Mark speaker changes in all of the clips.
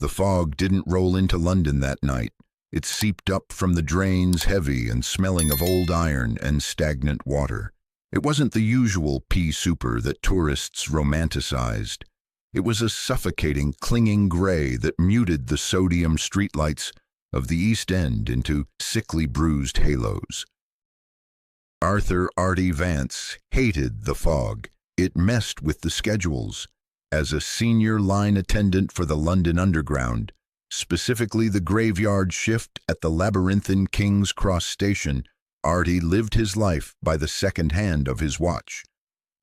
Speaker 1: The fog didn't roll into London that night. It seeped up from the drains heavy and smelling of old iron and stagnant water. It wasn't the usual pea souper that tourists romanticized. It was a suffocating, clinging gray that muted the sodium streetlights of the East End into sickly bruised halos. Arthur Artie Vance hated the fog. It messed with the schedules. As a senior line attendant for the London Underground, specifically the graveyard shift at the labyrinthine King's Cross station, Artie lived his life by the second hand of his watch.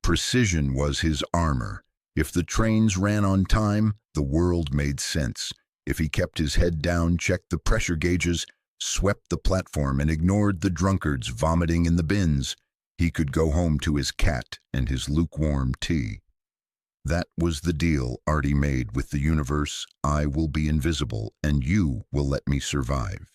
Speaker 1: Precision was his armor. If the trains ran on time, the world made sense. If he kept his head down, checked the pressure gauges, swept the platform, and ignored the drunkards vomiting in the bins, he could go home to his cat and his lukewarm tea. That was the deal Artie made with the universe. I will be invisible, and you will let me survive.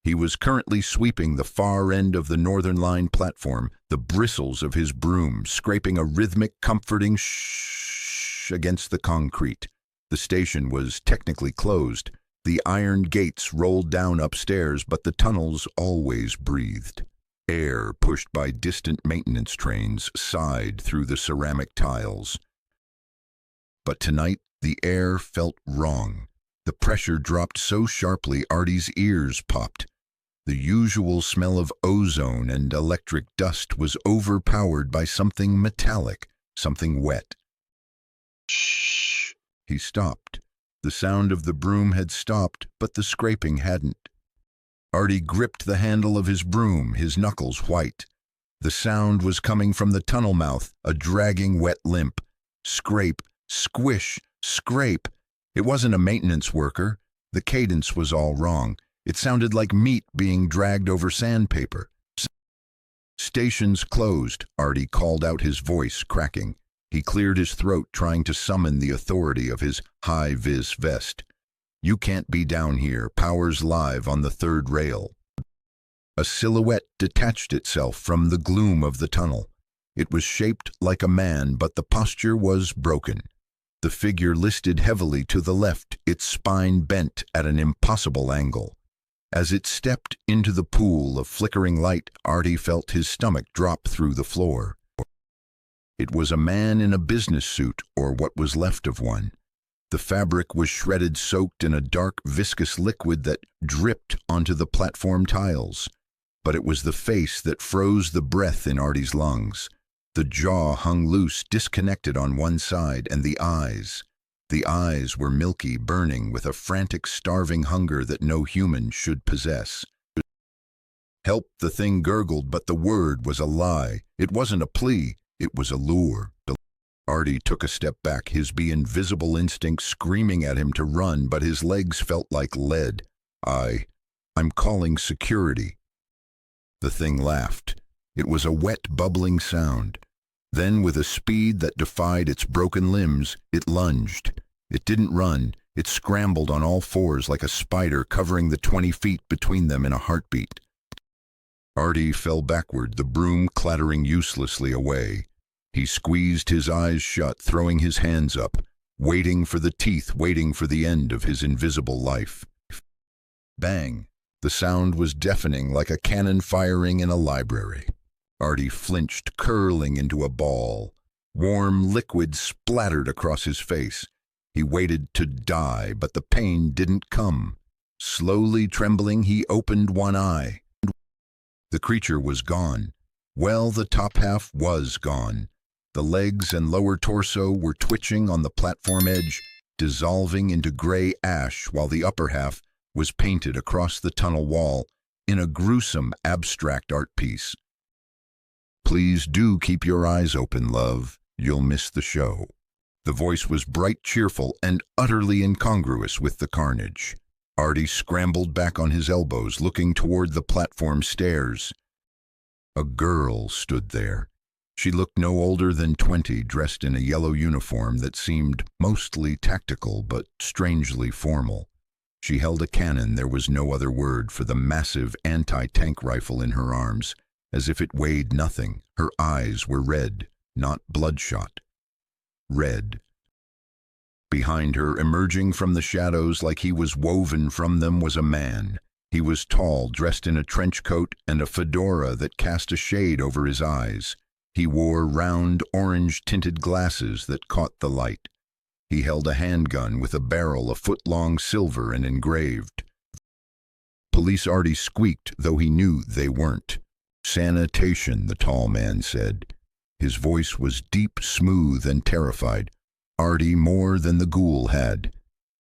Speaker 1: He was currently sweeping the far end of the Northern Line platform, the bristles of his broom scraping a rhythmic, comforting shh against the concrete. The station was technically closed. The iron gates rolled down upstairs, but the tunnels always breathed. Air, pushed by distant maintenance trains, sighed through the ceramic tiles. But tonight, the air felt wrong. The pressure dropped so sharply Artie's ears popped. The usual smell of ozone and electric dust was overpowered by something metallic, something wet. Shh! He stopped. The sound of the broom had stopped, but the scraping hadn't. Artie gripped the handle of his broom, his knuckles white. The sound was coming from the tunnel mouth, a dragging wet limp. Scrape, squish, scrape. It wasn't a maintenance worker. The cadence was all wrong. It sounded like meat being dragged over sandpaper. Stations closed, Artie called out, his voice cracking. He cleared his throat, trying to summon the authority of his high-vis vest. You can't be down here. Power's live on the third rail. A silhouette detached itself from the gloom of the tunnel. It was shaped like a man, but the posture was broken. The figure listed heavily to the left, its spine bent at an impossible angle. As it stepped into the pool of flickering light, Artie felt his stomach drop through the floor. It was a man in a business suit, or what was left of one. The fabric was shredded, soaked in a dark, viscous liquid that dripped onto the platform tiles. But it was the face that froze the breath in Artie's lungs. The jaw hung loose, disconnected on one side, and the eyes. The eyes were milky, burning with a frantic, starving hunger that no human should possess. Help, the thing gurgled, but the word was a lie. It wasn't a plea, it was a lure. Artie took a step back, his invisible instinct screaming at him to run, but his legs felt like lead. I'm calling security. The thing laughed. It was a wet, bubbling sound. Then, with a speed that defied its broken limbs, it lunged. It didn't run. It scrambled on all fours like a spider, covering the 20 feet between them in a heartbeat. Artie fell backward, the broom clattering uselessly away. He squeezed his eyes shut, throwing his hands up, waiting for the teeth, waiting for the end of his invisible life. Bang! The sound was deafening, like a cannon firing in a library. Artie flinched, curling into a ball. Warm liquid splattered across his face. He waited to die, but the pain didn't come. Slowly trembling, he opened one eye. The creature was gone. Well, the top half was gone. The legs and lower torso were twitching on the platform edge, dissolving into gray ash, while the upper half was painted across the tunnel wall in a gruesome, abstract art piece. Please do keep your eyes open, love. You'll miss the show. The voice was bright, cheerful, and utterly incongruous with the carnage. Artie scrambled back on his elbows, looking toward the platform stairs. A girl stood there. She looked no older than 20, dressed in a yellow uniform that seemed mostly tactical but strangely formal. She held a cannon, there was no other word, for the massive anti-tank rifle in her arms, as if it weighed nothing. Her eyes were red, not bloodshot. Red. Behind her, emerging from the shadows like he was woven from them, was a man. He was tall, dressed in a trench coat and a fedora that cast a shade over his eyes. He wore round, orange-tinted glasses that caught the light. He held a handgun with a barrel a foot long, silver and engraved. Police Artie squeaked, though he knew they weren't. "Sanitation," the tall man said. His voice was deep, smooth, and terrified. Artie more than the ghoul had.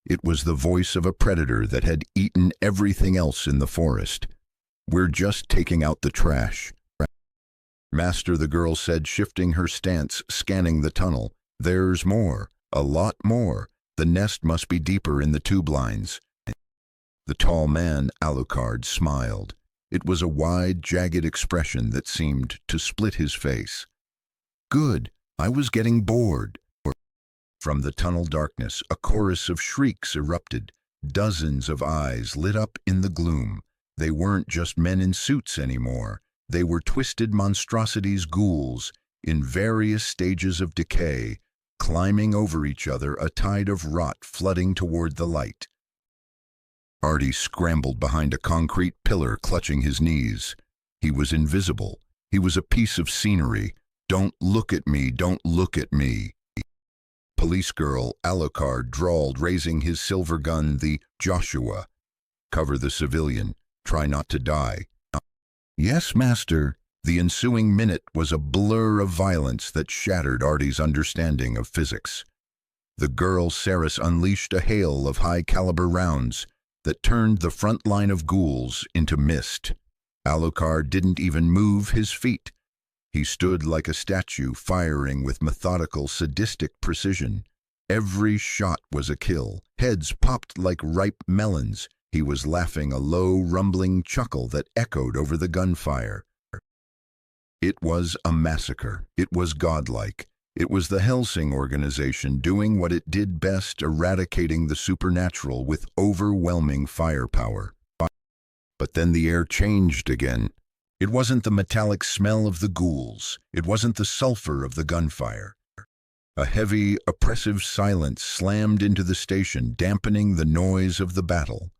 Speaker 1: It was the voice of a predator that had eaten everything else in the forest. "We're just taking out the trash." "Master," the girl said, shifting her stance, scanning the tunnel. "There's more, a lot more. The nest must be deeper in the tube lines." The tall man, Alucard, smiled. It was a wide, jagged expression that seemed to split his face. "Good, I was getting bored." From the tunnel darkness, a chorus of shrieks erupted. Dozens of eyes lit up in the gloom. They weren't just men in suits anymore. They were twisted monstrosities, ghouls, in various stages of decay, climbing over each other, a tide of rot flooding toward the light. Artie scrambled behind a concrete pillar, clutching his knees. He was invisible. He was a piece of scenery. "Don't look at me, don't look at me." Police girl Alucard drawled, raising his silver gun, the Joshua. "Cover the civilian. Try not to die." "Yes, master." The ensuing minute was a blur of violence that shattered Artie's understanding of physics. The girl Ceres unleashed a hail of high-caliber rounds that turned the front line of ghouls into mist. Alucard didn't even move his feet. He stood like a statue, firing with methodical, sadistic precision. Every shot was a kill. Heads popped like ripe melons. He was laughing, a low, rumbling chuckle that echoed over the gunfire. It was a massacre. It was godlike. It was the Hellsing organization doing what it did best, eradicating the supernatural with overwhelming firepower. But then the air changed again. It wasn't the metallic smell of the ghouls. It wasn't the sulfur of the gunfire. A heavy, oppressive silence slammed into the station, dampening the noise of the battle.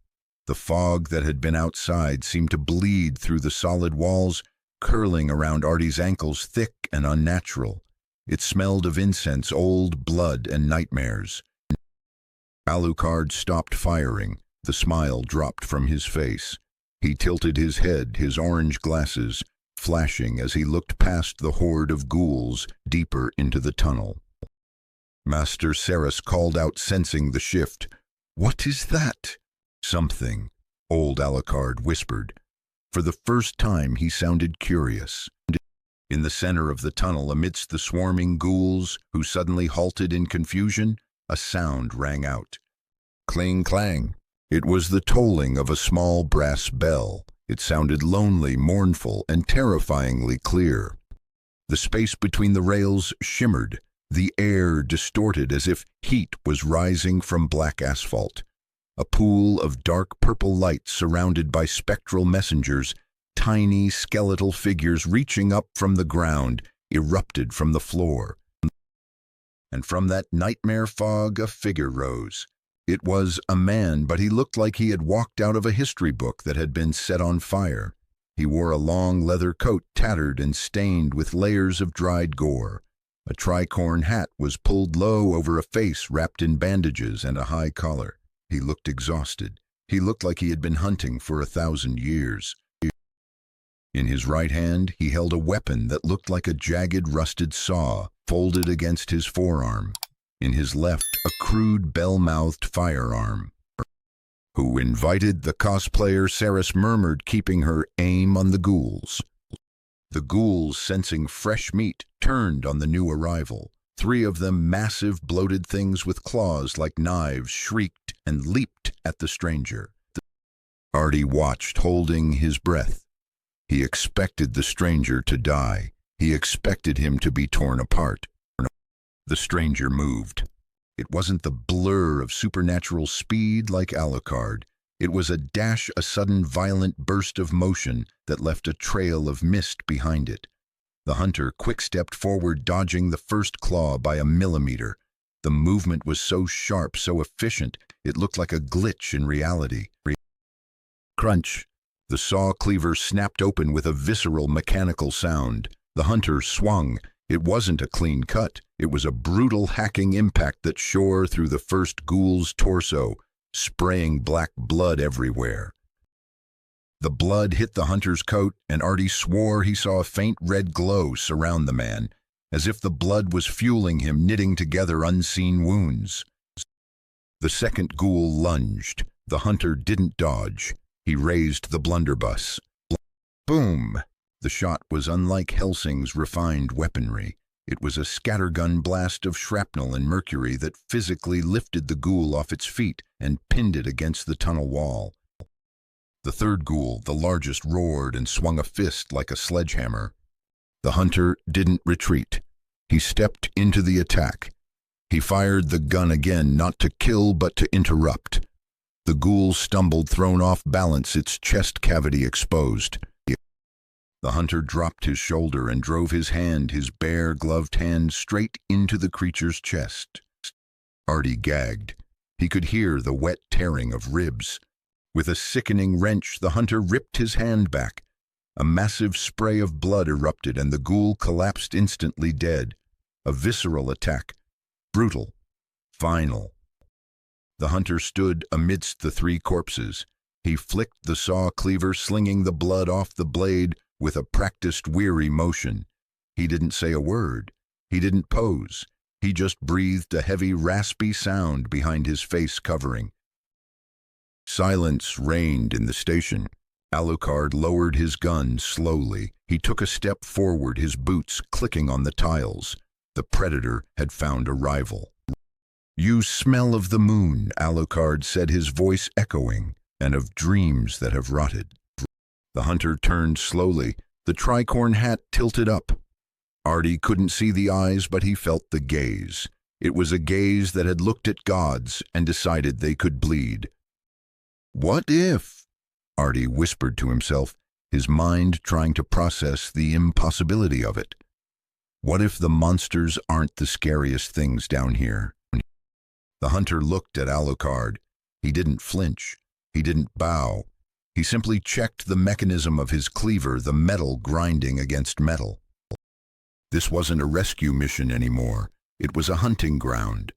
Speaker 1: The fog that had been outside seemed to bleed through the solid walls, curling around Artie's ankles, thick and unnatural. It smelled of incense, old blood, and nightmares. Alucard stopped firing. The smile dropped from his face. He tilted his head, his orange glasses flashing as he looked past the horde of ghouls deeper into the tunnel. Master Ceres called out, sensing the shift. "What is that?" "Something," old Alucard whispered. For the first time he sounded curious. In the center of the tunnel, amidst the swarming ghouls who suddenly halted in confusion, a sound rang out. Cling clang. It was the tolling of a small brass bell. It sounded lonely, mournful, and terrifyingly clear. The space between the rails shimmered, the air distorted as if heat was rising from black asphalt. A pool of dark purple light surrounded by spectral messengers, tiny skeletal figures reaching up from the ground, erupted from the floor. And from that nightmare fog a figure rose. It was a man, but he looked like he had walked out of a history book that had been set on fire. He wore a long leather coat, tattered and stained with layers of dried gore. A tricorn hat was pulled low over a face wrapped in bandages and a high collar. He looked exhausted. He looked like he had been hunting for 1,000 years. In his right hand, he held a weapon that looked like a jagged, rusted saw, folded against his forearm. In his left, a crude, bell-mouthed firearm. "Who invited the cosplayer?" Ceres murmured, keeping her aim on the ghouls. The ghouls, sensing fresh meat, turned on the new arrival. 3 of them, massive, bloated things with claws like knives, shrieked and leaped at the stranger. Artie watched, holding his breath. He expected the stranger to die. He expected him to be torn apart. The stranger moved. It wasn't the blur of supernatural speed like Alucard. It was a dash, a sudden violent burst of motion that left a trail of mist behind it. The hunter quick-stepped forward, dodging the first claw by a millimeter. The movement was so sharp, so efficient, it looked like a glitch in reality. Crunch! The saw cleaver snapped open with a visceral mechanical sound. The hunter swung. It wasn't a clean cut. It was a brutal hacking impact that shore through the first ghoul's torso, spraying black blood everywhere. The blood hit the hunter's coat, and Artie swore he saw a faint red glow surround the man, as if the blood was fueling him, knitting together unseen wounds. The second ghoul lunged. The hunter didn't dodge. He raised the blunderbuss. Boom! The shot was unlike Hellsing's refined weaponry. It was a scattergun blast of shrapnel and mercury that physically lifted the ghoul off its feet and pinned it against the tunnel wall. The third ghoul, the largest, roared and swung a fist like a sledgehammer. The hunter didn't retreat. He stepped into the attack. He fired the gun again, not to kill but to interrupt. The ghoul stumbled, thrown off balance, its chest cavity exposed. The hunter dropped his shoulder and drove his hand, his bare, gloved hand, straight into the creature's chest. Artie gagged. He could hear the wet tearing of ribs. With a sickening wrench, the hunter ripped his hand back. A massive spray of blood erupted, and the ghoul collapsed instantly dead. A visceral attack. Brutal. Final. The hunter stood amidst the three corpses. He flicked the saw cleaver, slinging the blood off the blade with a practiced, weary motion. He didn't say a word. He didn't pose. He just breathed a heavy, raspy sound behind his face covering. Silence reigned in the station. Alucard lowered his gun slowly. He took a step forward, his boots clicking on the tiles. The predator had found a rival. "You smell of the moon," Alucard said, his voice echoing, "and of dreams that have rotted." The hunter turned slowly, the tricorn hat tilted up. Artie couldn't see the eyes, but he felt the gaze. It was a gaze that had looked at gods and decided they could bleed. "What if?" Artie whispered to himself, his mind trying to process the impossibility of it. What if the monsters aren't the scariest things down here? The hunter looked at Alucard. He didn't flinch. He didn't bow. He simply checked the mechanism of his cleaver, the metal grinding against metal. This wasn't a rescue mission anymore. It was a hunting ground.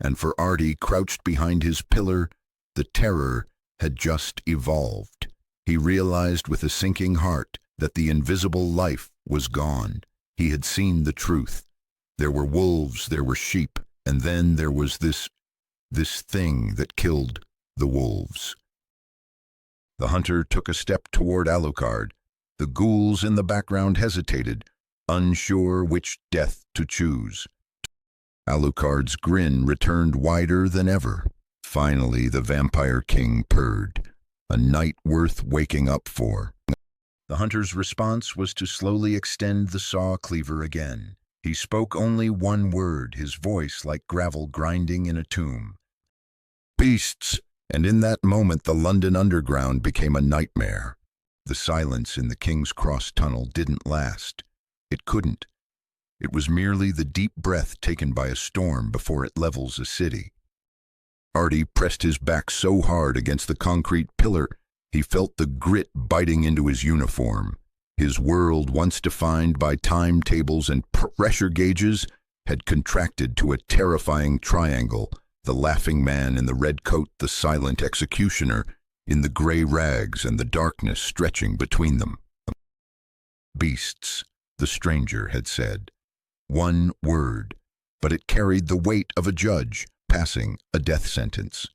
Speaker 1: And for Artie, crouched behind his pillar, the terror had just evolved. He realized with a sinking heart that the invisible life was gone. He had seen the truth. There were wolves, there were sheep, and then there was this thing that killed the wolves. The hunter took a step toward Alucard. The ghouls in the background hesitated, unsure which death to choose. Alucard's grin returned wider than ever. Finally, the Vampire King purred. A night worth waking up for. The hunter's response was to slowly extend the saw cleaver again. He spoke only one word, his voice like gravel grinding in a tomb. "Beasts!" And in that moment the London Underground became a nightmare. The silence in the King's Cross tunnel didn't last. It couldn't. It was merely the deep breath taken by a storm before it levels a city. Artie pressed his back so hard against the concrete pillar, he felt the grit biting into his uniform. His world, once defined by timetables and pressure gauges, had contracted to a terrifying triangle. The laughing man in the red coat, the silent executioner in the gray rags, and the darkness stretching between them. "Beasts," the stranger had said. One word, but it carried the weight of a judge passing a death sentence.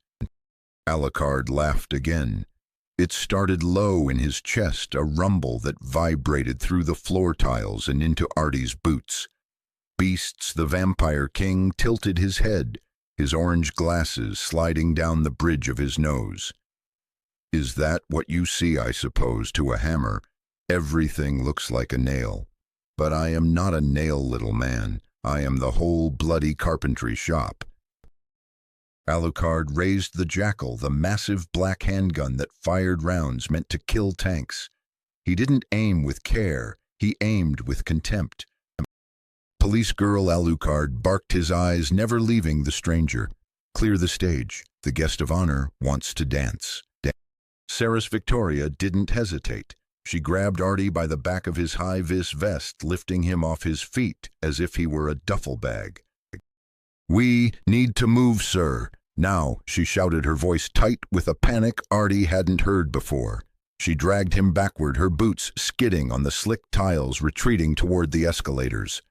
Speaker 1: Alucard laughed again. It started low in his chest, a rumble that vibrated through the floor tiles and into Artie's boots. "Beasts," the Vampire King tilted his head, his orange glasses sliding down the bridge of his nose. "Is that what you see, I suppose, to a hammer? Everything looks like a nail. But I am not a nail, little man. I am the whole bloody carpentry shop." Alucard raised the jackal, the massive black handgun that fired rounds meant to kill tanks. He didn't aim with care, he aimed with contempt. Police girl Alucard barked, his eyes never leaving the stranger. Clear the stage. The guest of honor wants to dance. Sarah's Victoria didn't hesitate. She grabbed Artie by the back of his high-vis vest, lifting him off his feet as if he were a duffel bag. "We need to move, sir. Now," she shouted, her voice tight with a panic Artie hadn't heard before. She dragged him backward, her boots skidding on the slick tiles, retreating toward the escalators.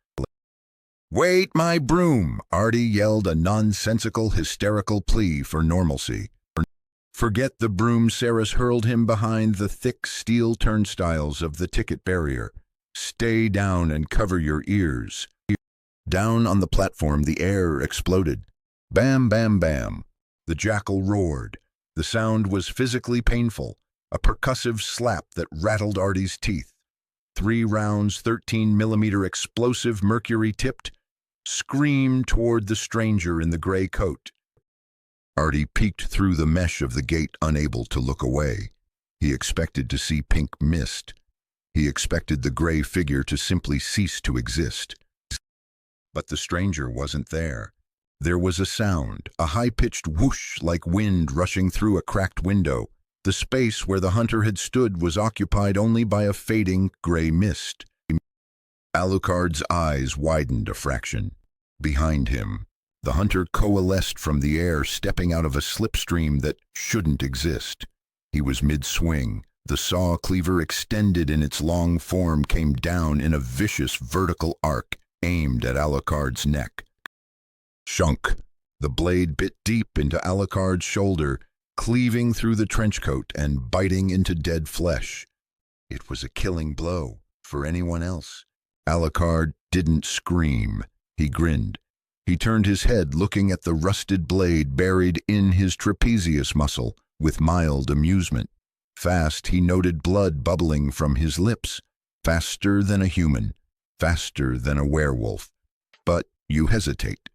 Speaker 1: "Wait, my broom!" Artie yelled, a nonsensical, hysterical plea for normalcy. "Forget the broom." Sarah hurled him behind the thick steel turnstiles of the ticket barrier. "Stay down and cover your ears." Down on the platform, the air exploded. Bam, bam, bam. The jackal roared. The sound was physically painful, a percussive slap that rattled Artie's teeth. 3 rounds, 13mm explosive, mercury-tipped, screamed toward the stranger in the gray coat. Artie peeked through the mesh of the gate, unable to look away. He expected to see pink mist. He expected the gray figure to simply cease to exist. But the stranger wasn't there. There was a sound, a high-pitched whoosh like wind rushing through a cracked window. The space where the hunter had stood was occupied only by a fading gray mist. Alucard's eyes widened a fraction. Behind him, the hunter coalesced from the air, stepping out of a slipstream that shouldn't exist. He was mid-swing. The saw cleaver extended in its long form, came down in a vicious vertical arc, aimed at Alucard's neck. Shunk! The blade bit deep into Alucard's shoulder, cleaving through the trenchcoat and biting into dead flesh. It was a killing blow for anyone else. Alucard didn't scream. He grinned. He turned his head, looking at the rusted blade buried in his trapezius muscle with mild amusement. Fast, he noted blood bubbling from his lips. Faster than a human. Faster than a werewolf. But you hesitate.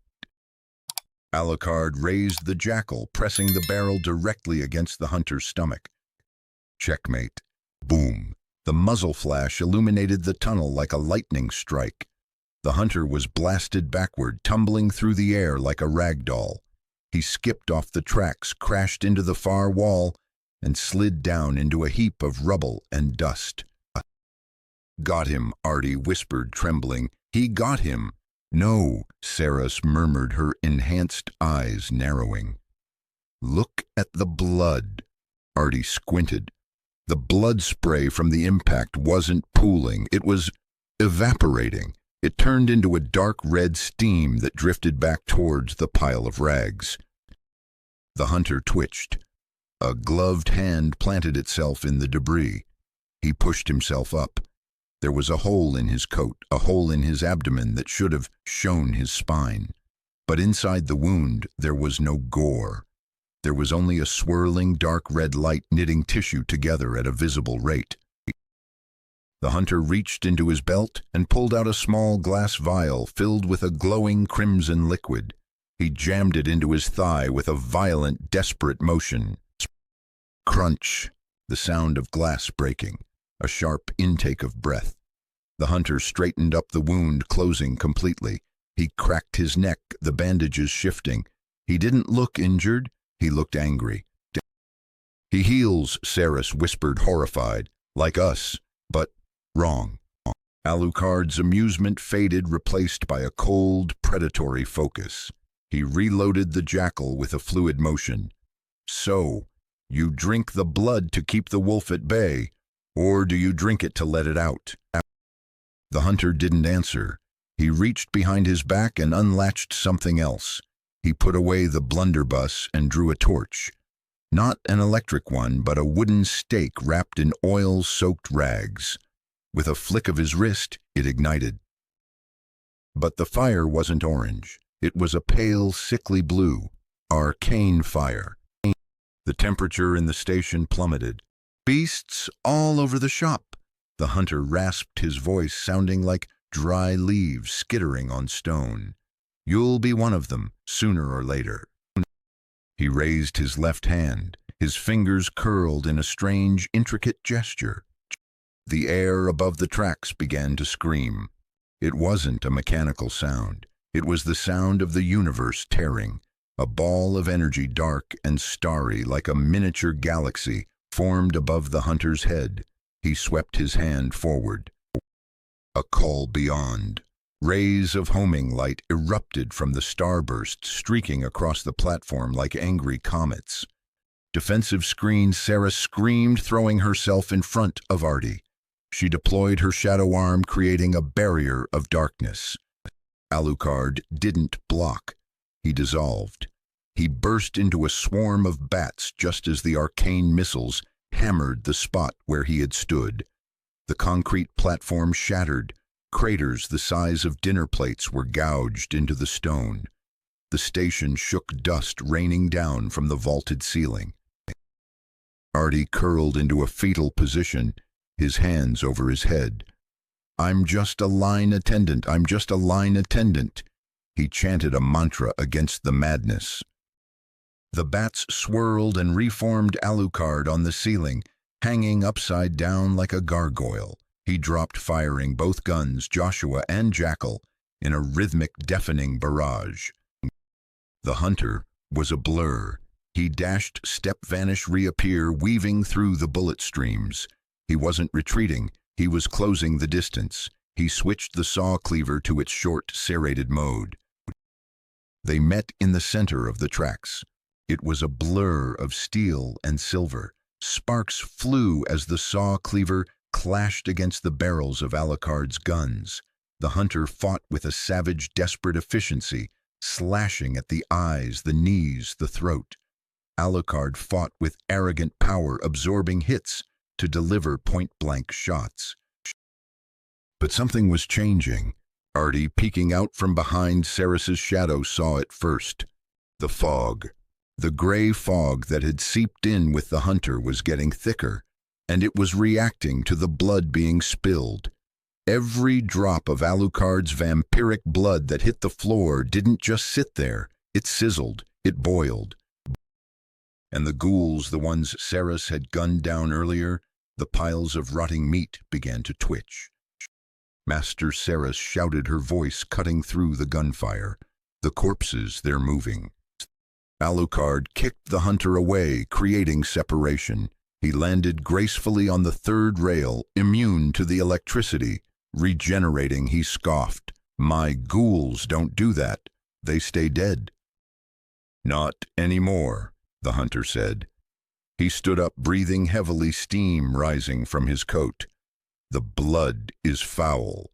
Speaker 1: Alucard raised the jackal, pressing the barrel directly against the hunter's stomach. Checkmate. Boom. The muzzle flash illuminated the tunnel like a lightning strike. The hunter was blasted backward, tumbling through the air like a rag doll. He skipped off the tracks, crashed into the far wall, and slid down into a heap of rubble and dust. "Got him," Artie whispered, trembling. "He got him." "No," Sarah murmured, her enhanced eyes narrowing. "Look at the blood." Artie squinted. The blood spray from the impact wasn't pooling, it was evaporating. It turned into a dark red steam that drifted back towards the pile of rags. The hunter twitched. A gloved hand planted itself in the debris. He pushed himself up. There was a hole in his coat, a hole in his abdomen that should have shown his spine. But inside the wound, there was no gore. There was only a swirling dark red light knitting tissue together at a visible rate. The hunter reached into his belt and pulled out a small glass vial filled with a glowing crimson liquid. He jammed it into his thigh with a violent, desperate motion. Crunch, the sound of glass breaking, a sharp intake of breath. The hunter straightened up the wound, closing completely. He cracked his neck, the bandages shifting. He didn't look injured, he looked angry. "He heals," Saris whispered, horrified. "Like us, but wrong." Alucard's amusement faded, replaced by a cold, predatory focus. He reloaded the jackal with a fluid motion. "So, you drink the blood to keep the wolf at bay, or do you drink it to let it out?" The hunter didn't answer. He reached behind his back and unlatched something else. He put away the blunderbuss and drew a torch. Not an electric one, but a wooden stake wrapped in oil-soaked rags. With a flick of his wrist, it ignited. But the fire wasn't orange. It was a pale, sickly blue, arcane fire. The temperature in the station plummeted. "Beasts all over the shop." The hunter rasped, his voice sounding like dry leaves skittering on stone. "You'll be one of them, sooner or later." He raised his left hand, his fingers curled in a strange, intricate gesture. The air above the tracks began to scream. It wasn't a mechanical sound. It was the sound of the universe tearing. A ball of energy, dark and starry like a miniature galaxy, formed above the hunter's head. He swept his hand forward. A call beyond. Rays of homing light erupted from the starburst, streaking across the platform like angry comets. Defensive screen, Sarah screamed, throwing herself in front of Artie. She deployed her shadow arm, creating a barrier of darkness. Alucard didn't block. He dissolved. He burst into a swarm of bats just as the arcane missiles hammered the spot where he had stood. The concrete platform shattered. Craters the size of dinner plates were gouged into the stone. The station shook, dust raining down from the vaulted ceiling. Artie curled into a fetal position, his hands over his head. "I'm just a line attendant, I'm just a line attendant." He chanted a mantra against the madness. The bats swirled and reformed Alucard on the ceiling, hanging upside down like a gargoyle. He dropped, firing both guns, Joshua and Jackal, in a rhythmic, deafening barrage. The hunter was a blur. He dashed, step, vanish, reappear, weaving through the bullet streams. He wasn't retreating, he was closing the distance. He switched the saw cleaver to its short, serrated mode. They met in the center of the tracks. It was a blur of steel and silver. Sparks flew as the saw cleaver clashed against the barrels of Alucard's guns. The hunter fought with a savage, desperate efficiency, slashing at the eyes, the knees, the throat. Alucard fought with arrogant power, absorbing hits to deliver point-blank shots. But something was changing. Artie, peeking out from behind Ceres's shadow, saw it first. The fog. The gray fog that had seeped in with the hunter was getting thicker, and it was reacting to the blood being spilled. Every drop of Alucard's vampiric blood that hit the floor didn't just sit there. It sizzled, it boiled. And the ghouls, the ones Ceres had gunned down earlier, the piles of rotting meat began to twitch. Master Ceres shouted, her voice cutting through the gunfire. "The corpses, they're moving." Alucard kicked the hunter away, creating separation. He landed gracefully on the third rail, immune to the electricity. Regenerating, he scoffed. "My ghouls don't do that. They stay dead." "Not anymore," the hunter said. He stood up, breathing heavily, steam rising from his coat. "The blood is foul."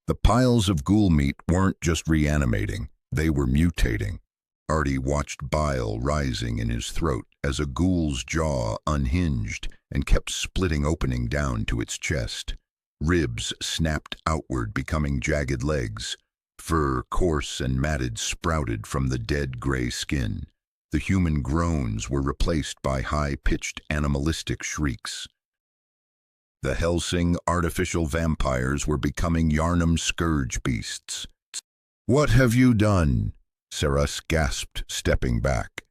Speaker 1: The piles of ghoul meat weren't just reanimating, they were mutating. Artie watched bile rising in his throat as a ghoul's jaw unhinged and kept splitting, opening down to its chest. Ribs snapped outward, becoming jagged legs. Fur, coarse and matted, sprouted from the dead gray skin. The human groans were replaced by high-pitched animalistic shrieks. The Hellsing artificial vampires were becoming Yharnam scourge beasts. "What have you done?" Ceres gasped, stepping back.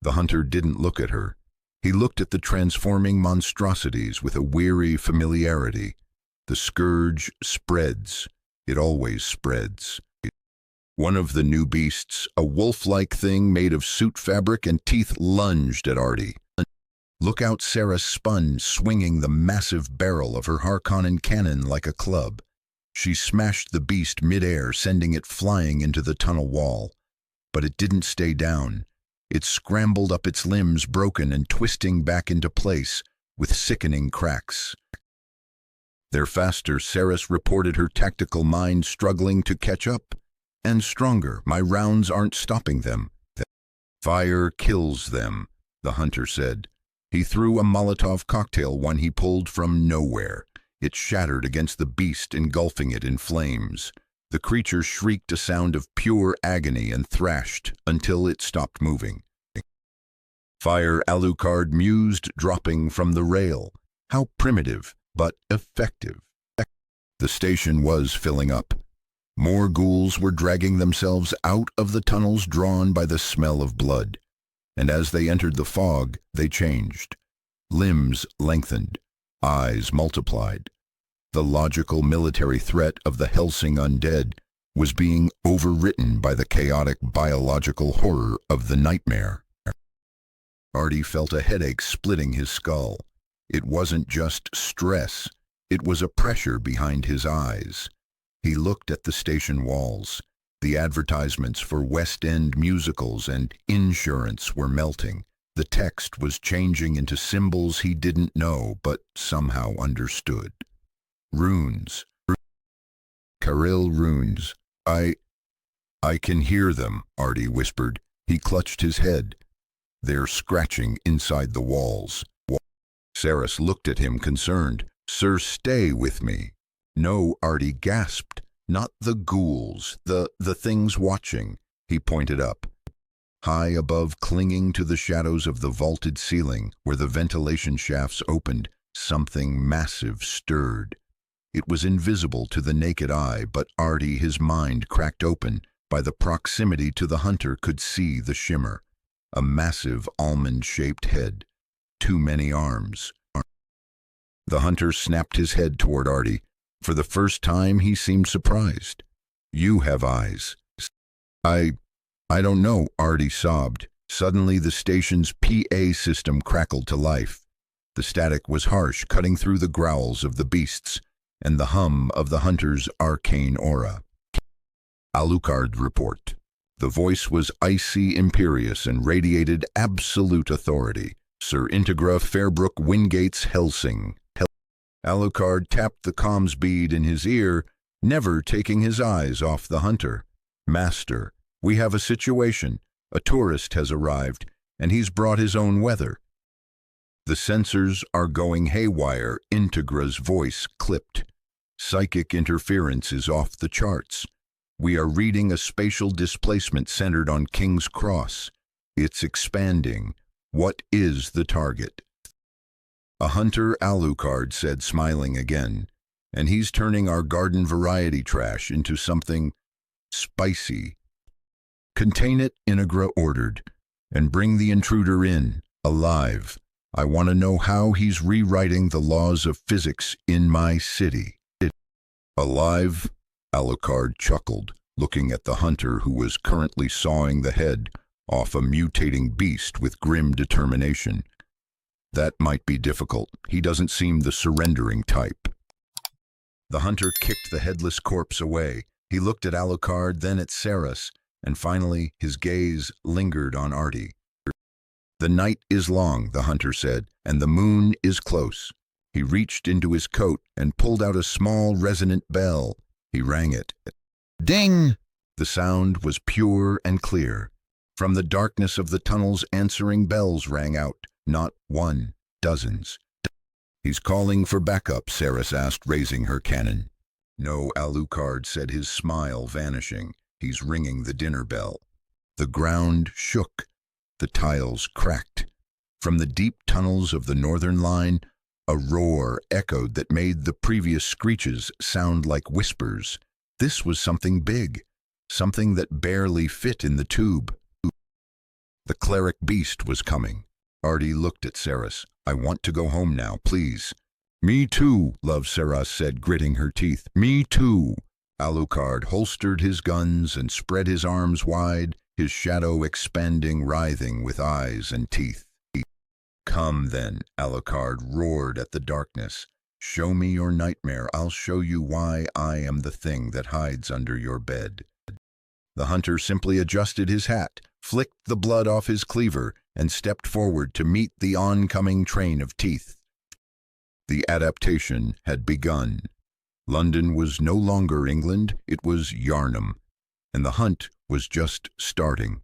Speaker 1: The hunter didn't look at her. He looked at the transforming monstrosities with a weary familiarity. The scourge spreads. It always spreads. One of the new beasts, a wolf-like thing made of suit fabric and teeth, lunged at Artie. "Look out!" Ceres spun, swinging the massive barrel of her Harkonnen cannon like a club. She smashed the beast mid-air, sending it flying into the tunnel wall. But it didn't stay down. It scrambled up, its limbs broken and twisting back into place with sickening cracks. "They're faster," Ceres reported, her tactical mind struggling to catch up. "And stronger. My rounds aren't stopping them." "Fire kills them," the hunter said. He threw a Molotov cocktail, one he pulled from nowhere. It shattered against the beast, engulfing it in flames. The creature shrieked a sound of pure agony and thrashed until it stopped moving. "Fire," Alucard mused, dropping from the rail. How primitive, but effective. The station was filling up. More ghouls were dragging themselves out of the tunnels, drawn by the smell of blood. And as they entered the fog, they changed. Limbs lengthened. Eyes multiplied. The logical military threat of the Hellsing undead was being overwritten by the chaotic biological horror of the nightmare. Artie felt a headache splitting his skull. It wasn't just stress, it was a pressure behind his eyes. He looked at the station walls. The advertisements for West End musicals and insurance were melting. The text was changing into symbols he didn't know but somehow understood. Runes. Kyril runes. I can hear them, Artie whispered. He clutched his head. They're scratching inside the walls. Saris looked at him concerned. Sir, stay with me. No, Artie gasped. Not the ghouls, the things watching. He pointed up. High above, clinging to the shadows of the vaulted ceiling, where the ventilation shafts opened, something massive stirred. It was invisible to the naked eye, but Artie, his mind cracked open by the proximity to the hunter, could see the shimmer. A massive almond-shaped head. Too many arms. The hunter snapped his head toward Artie. For the first time, he seemed surprised. You have eyes. I don't know, Artie sobbed. Suddenly, the station's PA system crackled to life. The static was harsh, cutting through the growls of the beasts and the hum of the hunter's arcane aura. Alucard report. The voice was icy, imperious, and radiated absolute authority. Sir Integra Fairbrook Wingate's Hellsing. Alucard tapped the comms bead in his ear, never taking his eyes off the hunter. Master, we have a situation. A tourist has arrived, and he's brought his own weather. The sensors are going haywire, Integra's voice clipped. Psychic interference is off the charts. We are reading a spatial displacement centered on King's Cross. It's expanding. What is the target? A hunter, Alucard said, smiling again. And he's turning our garden variety trash into something spicy. Contain it, Integra ordered, and bring the intruder in, alive. I want to know how he's rewriting the laws of physics in my city. Alive? Alucard chuckled, looking at the hunter who was currently sawing the head off a mutating beast with grim determination. That might be difficult. He doesn't seem the surrendering type. The hunter kicked the headless corpse away. He looked at Alucard, then at Saris, and finally his gaze lingered on Artie. The night is long, the hunter said, and the moon is close. He reached into his coat and pulled out a small resonant bell. He rang it. Ding! The sound was pure and clear. From the darkness of the tunnels, answering bells rang out. Not one, dozens. He's calling for backup, Saris asked, raising her cannon. No, Alucard said, his smile vanishing. He's ringing the dinner bell. The ground shook. The tiles cracked. From the deep tunnels of the northern line, a roar echoed that made the previous screeches sound like whispers. This was something big, something that barely fit in the tube. The cleric beast was coming. Artie looked at Saris. I want to go home now, please. Me too, Love Saras said, gritting her teeth. Me too. Alucard holstered his guns and spread his arms wide, his shadow expanding, writhing with eyes and teeth. Come then, Alucard roared at the darkness. Show me your nightmare. I'll show you why I am the thing that hides under your bed. The hunter simply adjusted his hat, flicked the blood off his cleaver, and stepped forward to meet the oncoming train of teeth. The adaptation had begun. London was no longer England, it was Yarnum, and the hunt was just starting.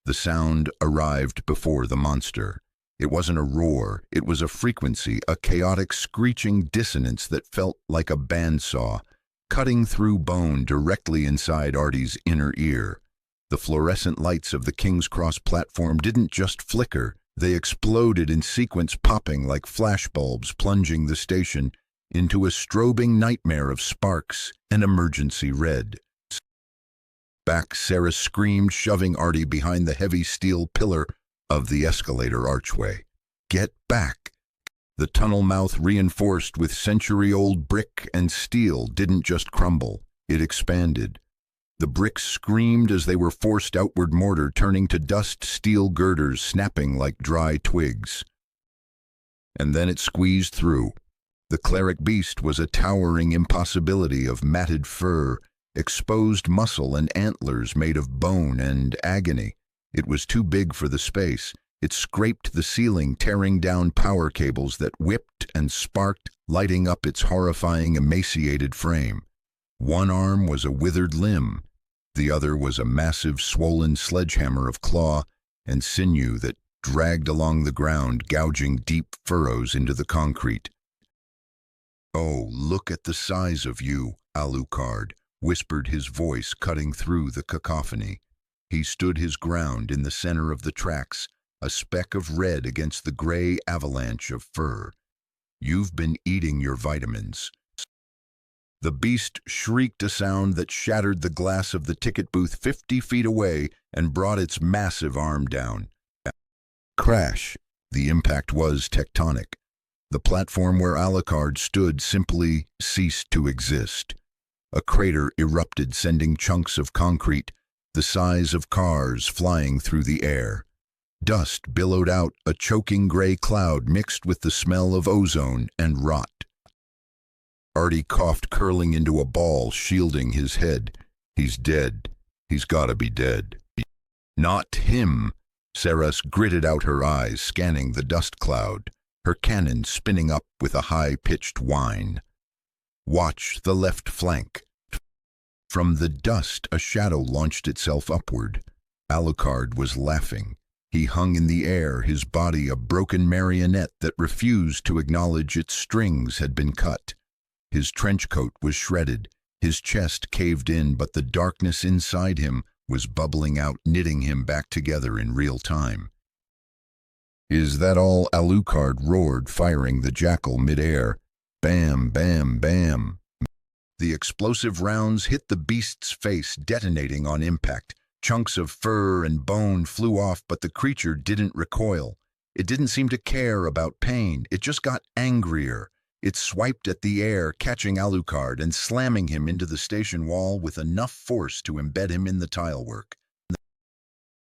Speaker 1: The sound arrived before the monster. It wasn't a roar, it was a frequency, a chaotic screeching dissonance that felt like a bandsaw, cutting through bone directly inside Artie's inner ear. The fluorescent lights of the King's Cross platform didn't just flicker, they exploded in sequence, popping like flashbulbs, plunging the station into a strobing nightmare of sparks and emergency red. Back, Sarah screamed, shoving Artie behind the heavy steel pillar of the escalator archway. Get back! The tunnel mouth, reinforced with century-old brick and steel, didn't just crumble, it expanded. The bricks screamed as they were forced outward, mortar turning to dust, steel girders snapping like dry twigs. And then it squeezed through. The cleric beast was a towering impossibility of matted fur, exposed muscle, and antlers made of bone and agony. It was too big for the space. It scraped the ceiling, tearing down power cables that whipped and sparked, lighting up its horrifying, emaciated frame. One arm was a withered limb. The other was a massive, swollen sledgehammer of claw and sinew that dragged along the ground, gouging deep furrows into the concrete. "Oh, look at the size of you, Alucard," whispered his voice, cutting through the cacophony. He stood his ground in the center of the tracks, a speck of red against the gray avalanche of fur. "You've been eating your vitamins." The beast shrieked a sound that shattered the glass of the ticket booth 50 feet away and brought its massive arm down. Crash! The impact was tectonic. The platform where Alucard stood simply ceased to exist. A crater erupted, sending chunks of concrete, the size of cars, flying through the air. Dust billowed out, a choking gray cloud mixed with the smell of ozone and rot. Artie coughed, curling into a ball, shielding his head. "He's dead. He's gotta be dead." "Not him!" Saras gritted out her eyes, scanning the dust cloud, her cannon spinning up with a high-pitched whine. "Watch the left flank." From the dust, a shadow launched itself upward. Alucard was laughing. He hung in the air, his body a broken marionette that refused to acknowledge its strings had been cut. His trench coat was shredded, his chest caved in, but the darkness inside him was bubbling out, knitting him back together in real time. "Is that all?" Alucard roared, firing the jackal mid-air. Bam, bam, bam. The explosive rounds hit the beast's face, detonating on impact. Chunks of fur and bone flew off, but the creature didn't recoil. It didn't seem to care about pain. It just got angrier. It swiped at the air, catching Alucard and slamming him into the station wall with enough force to embed him in the tilework.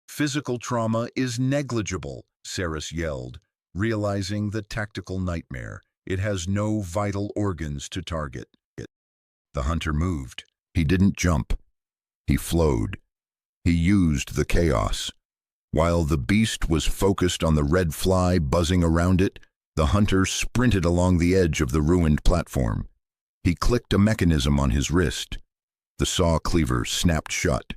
Speaker 1: "Physical trauma is negligible," Saras yelled, realizing the tactical nightmare. It has no vital organs to target. The hunter moved. He didn't jump. He flowed. He used the chaos. While the beast was focused on the red fly buzzing around it, the hunter sprinted along the edge of the ruined platform. He clicked a mechanism on his wrist. The saw cleaver snapped shut.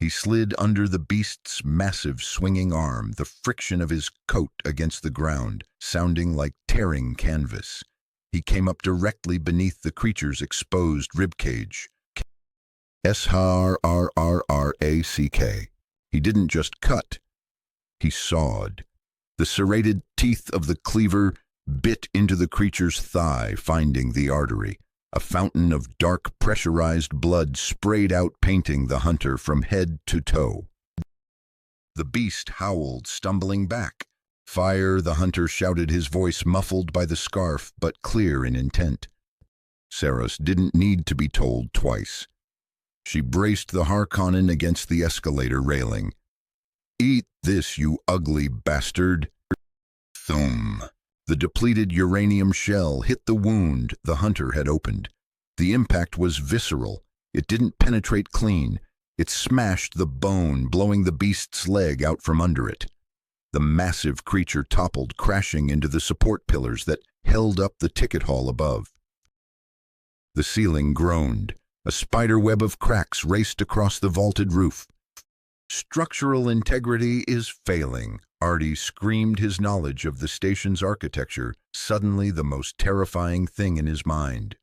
Speaker 1: He slid under the beast's massive swinging arm, the friction of his coat against the ground, sounding like tearing canvas. He came up directly beneath the creature's exposed ribcage. S-H-R-R-R-R-A-C-K. He didn't just cut. He sawed. The serrated teeth of the cleaver bit into the creature's thigh, finding the artery. A fountain of dark, pressurized blood sprayed out, painting the hunter from head to toe. The beast howled, stumbling back. "Fire!" the hunter shouted, his voice muffled by the scarf, but clear in intent. Saras didn't need to be told twice. She braced the Harkonnen against the escalator railing. "Eat this, you ugly bastard!" Thum! The depleted uranium shell hit the wound the hunter had opened. The impact was visceral. It didn't penetrate clean. It smashed the bone, blowing the beast's leg out from under it. The massive creature toppled, crashing into the support pillars that held up the ticket hall above. The ceiling groaned. A spider web of cracks raced across the vaulted roof. "Structural integrity is failing," Artie screamed, his knowledge of the station's architecture suddenly the most terrifying thing in his mind.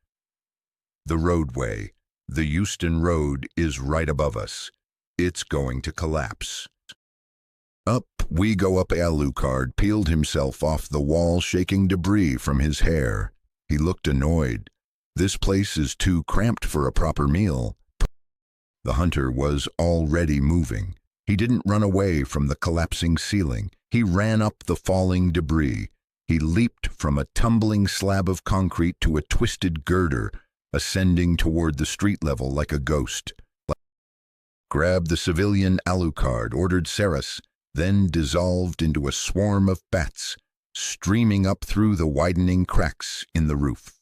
Speaker 1: "The roadway, the Euston Road, is right above us. It's going to collapse." Up we go up. Alucard peeled himself off the wall, shaking debris from his hair. He looked annoyed. "This place is too cramped for a proper meal." The hunter was already moving. He didn't run away from the collapsing ceiling. He ran up the falling debris. He leaped from a tumbling slab of concrete to a twisted girder, ascending toward the street level like a ghost. "Grab the civilian Alucard," ordered Ceres, then dissolved into a swarm of bats, streaming up through the widening cracks in the roof.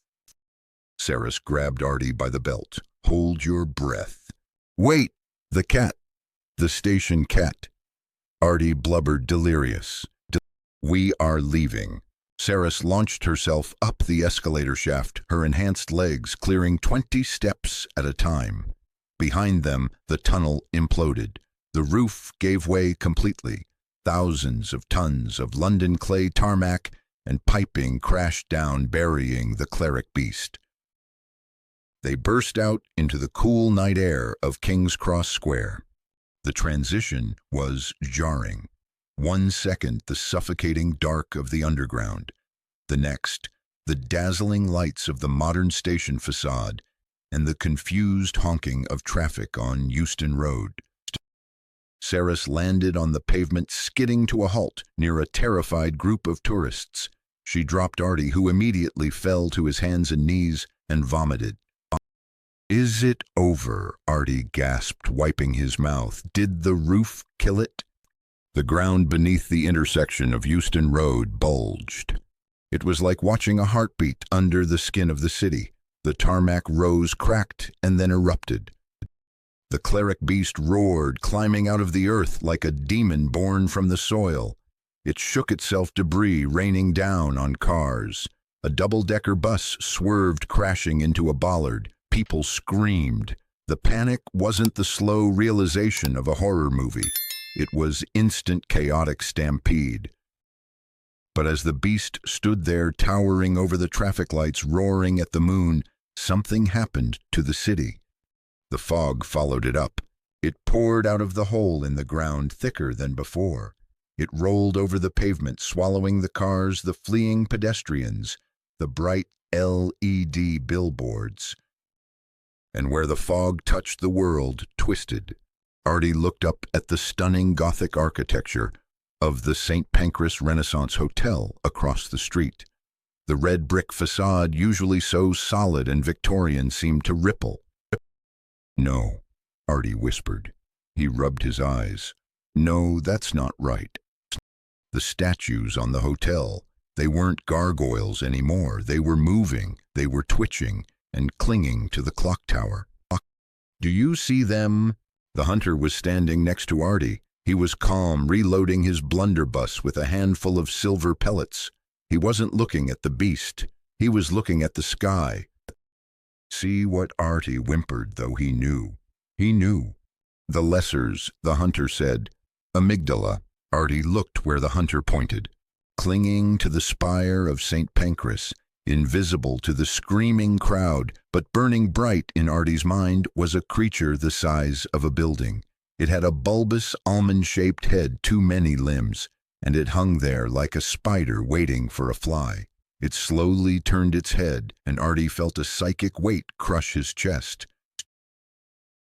Speaker 1: Ceres grabbed Artie by the belt. "Hold your breath." "Wait! The cat! The station cat!" Artie blubbered, delirious. "We are leaving." Ceres launched herself up the escalator shaft, her enhanced legs clearing 20 steps at a time. Behind them, the tunnel imploded. The roof gave way completely. Thousands of tons of London clay tarmac and piping crashed down, burying the cleric beast. They burst out into the cool night air of King's Cross Square. The transition was jarring. 1 second, the suffocating dark of the underground. The next, the dazzling lights of the modern station facade and the confused honking of traffic on Euston Road. Ceres landed on the pavement, skidding to a halt near a terrified group of tourists. She dropped Artie, who immediately fell to his hands and knees and vomited. "Is it over?" Artie gasped, wiping his mouth. "Did the roof kill it?" The ground beneath the intersection of Euston Road bulged. It was like watching a heartbeat under the skin of the city. The tarmac rose, cracked, and then erupted. The cleric beast roared, climbing out of the earth like a demon born from the soil. It shook itself, debris raining down on cars. A double-decker bus swerved, crashing into a bollard. People screamed. The panic wasn't the slow realization of a horror movie. It was instant, chaotic stampede. But as the beast stood there, towering over the traffic lights, roaring at the moon, something happened to the city. The fog followed it up. It poured out of the hole in the ground, thicker than before. It rolled over the pavement, swallowing the cars, the fleeing pedestrians, the bright LED billboards. And where the fog touched, the world twisted. Artie looked up at the stunning Gothic architecture of the St. Pancras Renaissance Hotel across the street. The red brick facade, usually so solid and Victorian, seemed to ripple. "No," Artie whispered. He rubbed his eyes. "No, that's not right." The statues on the hotel, they weren't gargoyles anymore. They were moving, they were twitching, and clinging to the clock tower. "Do you see them?" The hunter was standing next to Artie. He was calm, reloading his blunderbuss with a handful of silver pellets. He wasn't looking at the beast. He was looking at the sky. "See what?" Artie whimpered, though he knew. He knew. "The lessers," the hunter said. "Amygdala." Artie looked where the hunter pointed. Clinging to the spire of St. Pancras, invisible to the screaming crowd, but burning bright in Artie's mind, was a creature the size of a building. It had a bulbous, almond-shaped head, too many limbs, and it hung there like a spider waiting for a fly. It slowly turned its head, and Artie felt a psychic weight crush his chest.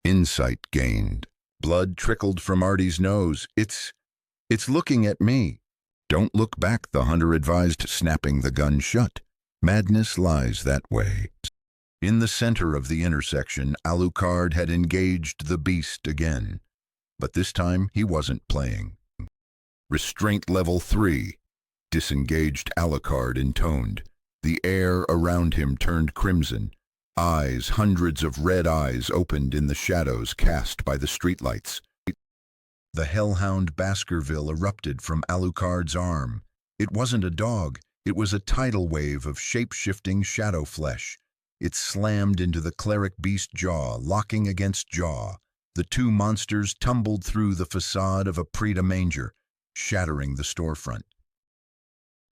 Speaker 1: Insight gained. Blood trickled from Artie's nose. It's looking at me." "Don't look back," the hunter advised, snapping the gun shut. "Madness lies that way." In the center of the intersection, Alucard had engaged the beast again. But this time, he wasn't playing. "Restraint level 3, disengaged," Alucard intoned. The air around him turned crimson. Eyes, hundreds of red eyes, opened in the shadows cast by the streetlights. The hellhound Baskerville erupted from Alucard's arm. It wasn't a dog. It was a tidal wave of shape-shifting shadow flesh. It slammed into the cleric beast, jaw locking against jaw. The two monsters tumbled through the facade of a Preda manger, shattering the storefront.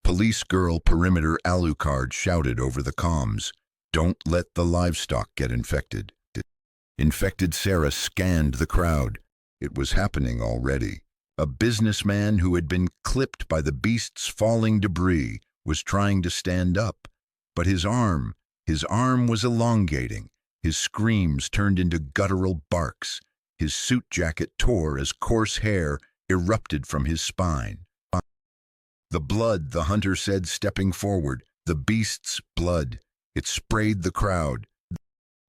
Speaker 1: Police girl perimeter, Alucard shouted over the comms. "Don't let the livestock get infected." Infected Ceres scanned the crowd. It was happening already. A businessman who had been clipped by the beast's falling debris was trying to stand up, but his arm was elongating. His screams turned into guttural barks. His suit jacket tore as coarse hair erupted from his spine. The blood, the hunter said, stepping forward. The beast's blood. It sprayed the crowd.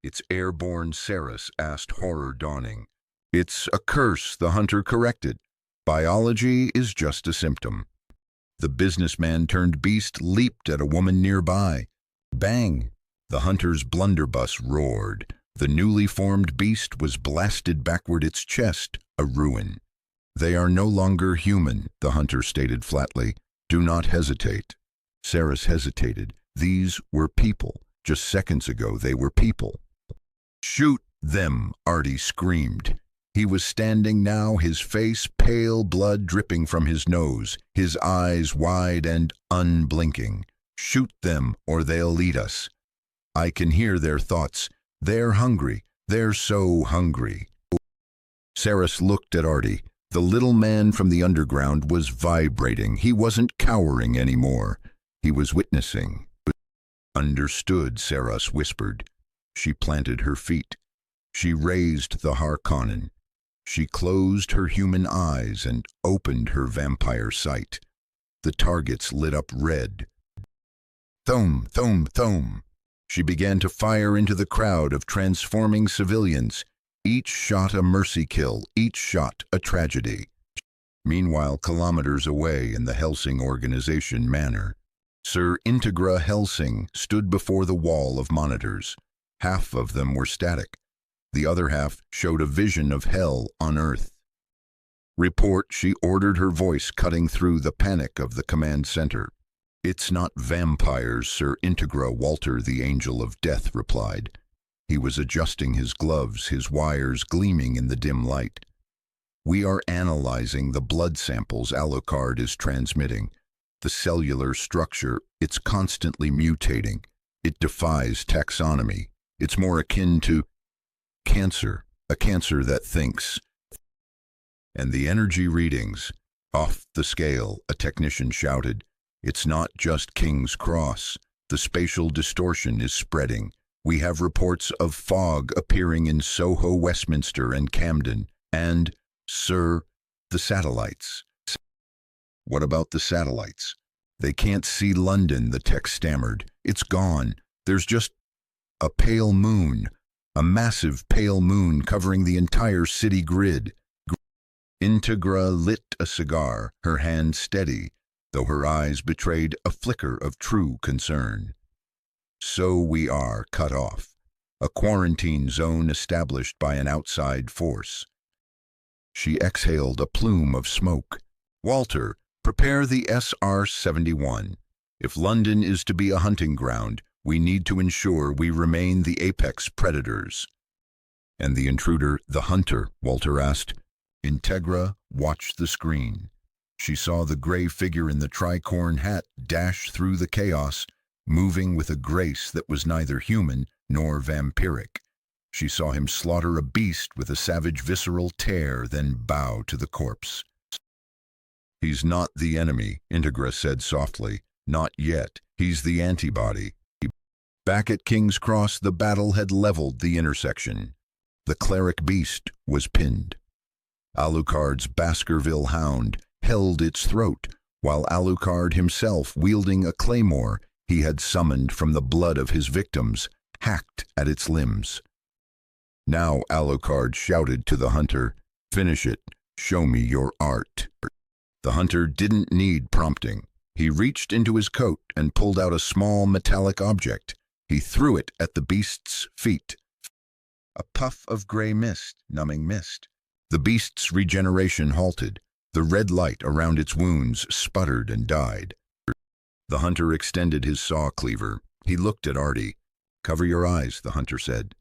Speaker 1: It's airborne, Saris asked, horror dawning. It's a curse, the hunter corrected. Biology is just a symptom. The businessman turned beast leaped at a woman nearby. Bang! The hunter's blunderbuss roared. The newly formed beast was blasted backward, its chest a ruin. They are no longer human, the hunter stated flatly. Do not hesitate. Saris hesitated. These were people. Just seconds ago they were people. Shoot them, Artie screamed. He was standing now, his face pale, blood dripping from his nose, his eyes wide and unblinking. Shoot them or they'll eat us. I can hear their thoughts. They're hungry. They're so hungry. Saris looked at Artie. The little man from the underground was vibrating. He wasn't cowering anymore. He was witnessing. Understood, Saris whispered. She planted her feet. She raised the Harkonnen. She closed her human eyes and opened her vampire sight. The targets lit up red. Thome, thome, thome. She began to fire into the crowd of transforming civilians. Each shot a mercy kill, each shot a tragedy. Meanwhile, kilometers away in the Hellsing organization manor, Sir Integra Hellsing stood before the wall of monitors. Half of them were static. The other half showed a vision of hell on Earth. Report, she ordered, her voice cutting through the panic of the command center. It's not vampires, Sir Integra, Walter, the Angel of Death, replied. He was adjusting his gloves, his wires gleaming in the dim light. We are analyzing the blood samples Alucard is transmitting. The cellular structure, it's constantly mutating. It defies taxonomy. It's more akin to cancer, a cancer that thinks. And the energy readings, off the scale, a technician shouted. It's not just King's Cross. The spatial distortion is spreading. We have reports of fog appearing in Soho, Westminster, and Camden. And, sir, the satellites. What about the satellites? They can't see London, the tech stammered. It's gone. There's just a pale moon. A massive pale moon covering the entire city grid. Integra lit a cigar, her hand steady, though her eyes betrayed a flicker of true concern. So we are cut off. A quarantine zone established by an outside force. She exhaled a plume of smoke. Walter, prepare the SR-71. If London is to be a hunting ground, we need to ensure we remain the apex predators. And the intruder, the hunter, Walter asked. Integra watched the screen. She saw the gray figure in the tricorn hat dash through the chaos, moving with a grace that was neither human nor vampiric. She saw him slaughter a beast with a savage visceral tear, then bow to the corpse. He's not the enemy, Integra said softly. Not yet. He's the antibody. Back at King's Cross, the battle had leveled the intersection. The cleric beast was pinned. Alucard's Baskerville hound held its throat, while Alucard himself, wielding a claymore he had summoned from the blood of his victims, hacked at its limbs. Now Alucard shouted to the hunter, "Finish it. Show me your art." The hunter didn't need prompting. He reached into his coat and pulled out a small metallic object. He threw it at the beast's feet. A puff of gray mist, numbing mist. The beast's regeneration halted. The red light around its wounds sputtered and died. The hunter extended his saw cleaver. He looked at Artie. "Cover your eyes," the hunter said.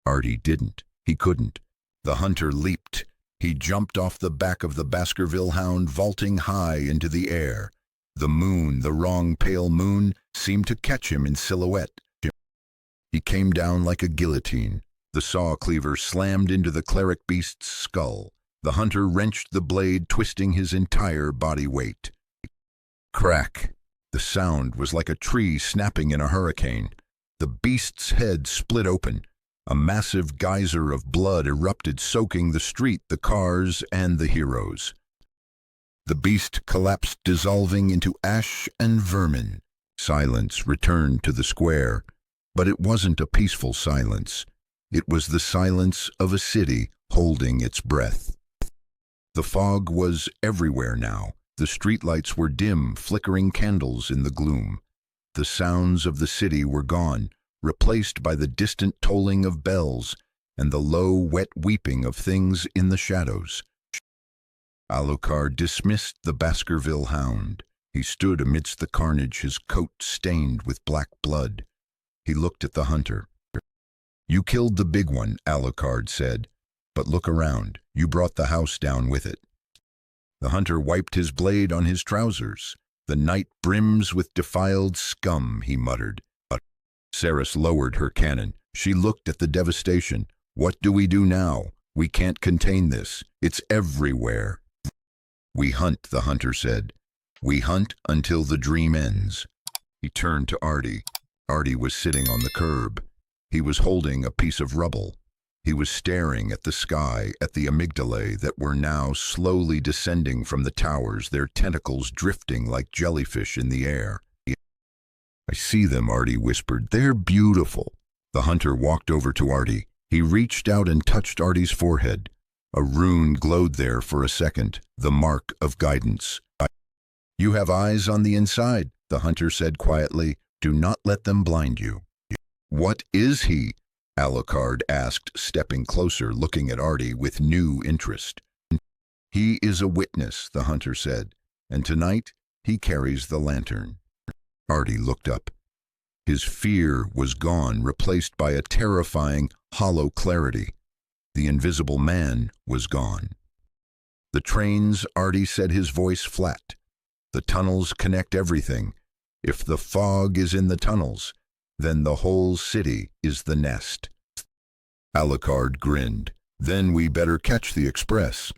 Speaker 1: Artie didn't. He couldn't. The hunter leaped. He jumped off the back of the Baskerville hound, vaulting high into the air. The moon, the wrong pale moon, seemed to catch him in silhouette. He came down like a guillotine. The saw cleaver slammed into the cleric beast's skull. The hunter wrenched the blade, twisting his entire body weight. Crack! The sound was like a tree snapping in a hurricane. The beast's head split open. A massive geyser of blood erupted, soaking the street, the cars, and the heroes. The beast collapsed, dissolving into ash and vermin. Silence returned to the square, but it wasn't a peaceful silence. It was the silence of a city holding its breath. The fog was everywhere now. The streetlights were dim, flickering candles in the gloom. The sounds of the city were gone, replaced by the distant tolling of bells and the low, wet weeping of things in the shadows. Alucard dismissed the Baskerville hound. He stood amidst the carnage, his coat stained with black blood. He looked at the hunter. "You killed the big one," Alucard said, "but look around. You brought the house down with it." The hunter wiped his blade on his trousers. "The night brims with defiled scum," he muttered. Saris lowered her cannon. She looked at the devastation. "What do we do now? We can't contain this. It's everywhere." "We hunt," the hunter said. "We hunt until the dream ends." He turned to Artie. Artie was sitting on the curb. He was holding a piece of rubble. He was staring at the sky, at the amygdalae that were now slowly descending from the towers, their tentacles drifting like jellyfish in the air. "I see them," Artie whispered. "They're beautiful." The hunter walked over to Artie. He reached out and touched Artie's forehead. A rune glowed there for a second, the mark of guidance. "You have eyes on the inside," the hunter said quietly. "Do not let them blind you." "What is he?" Alucard asked, stepping closer, looking at Artie with new interest. "He is a witness," the hunter said, "and tonight he carries the lantern." Artie looked up. His fear was gone, replaced by a terrifying, hollow clarity. The invisible man was gone. "The trains," Artie said, his voice flat. "The tunnels connect everything. If the fog is in the tunnels, then the whole city is the nest." Alucard grinned. "Then we better catch the express."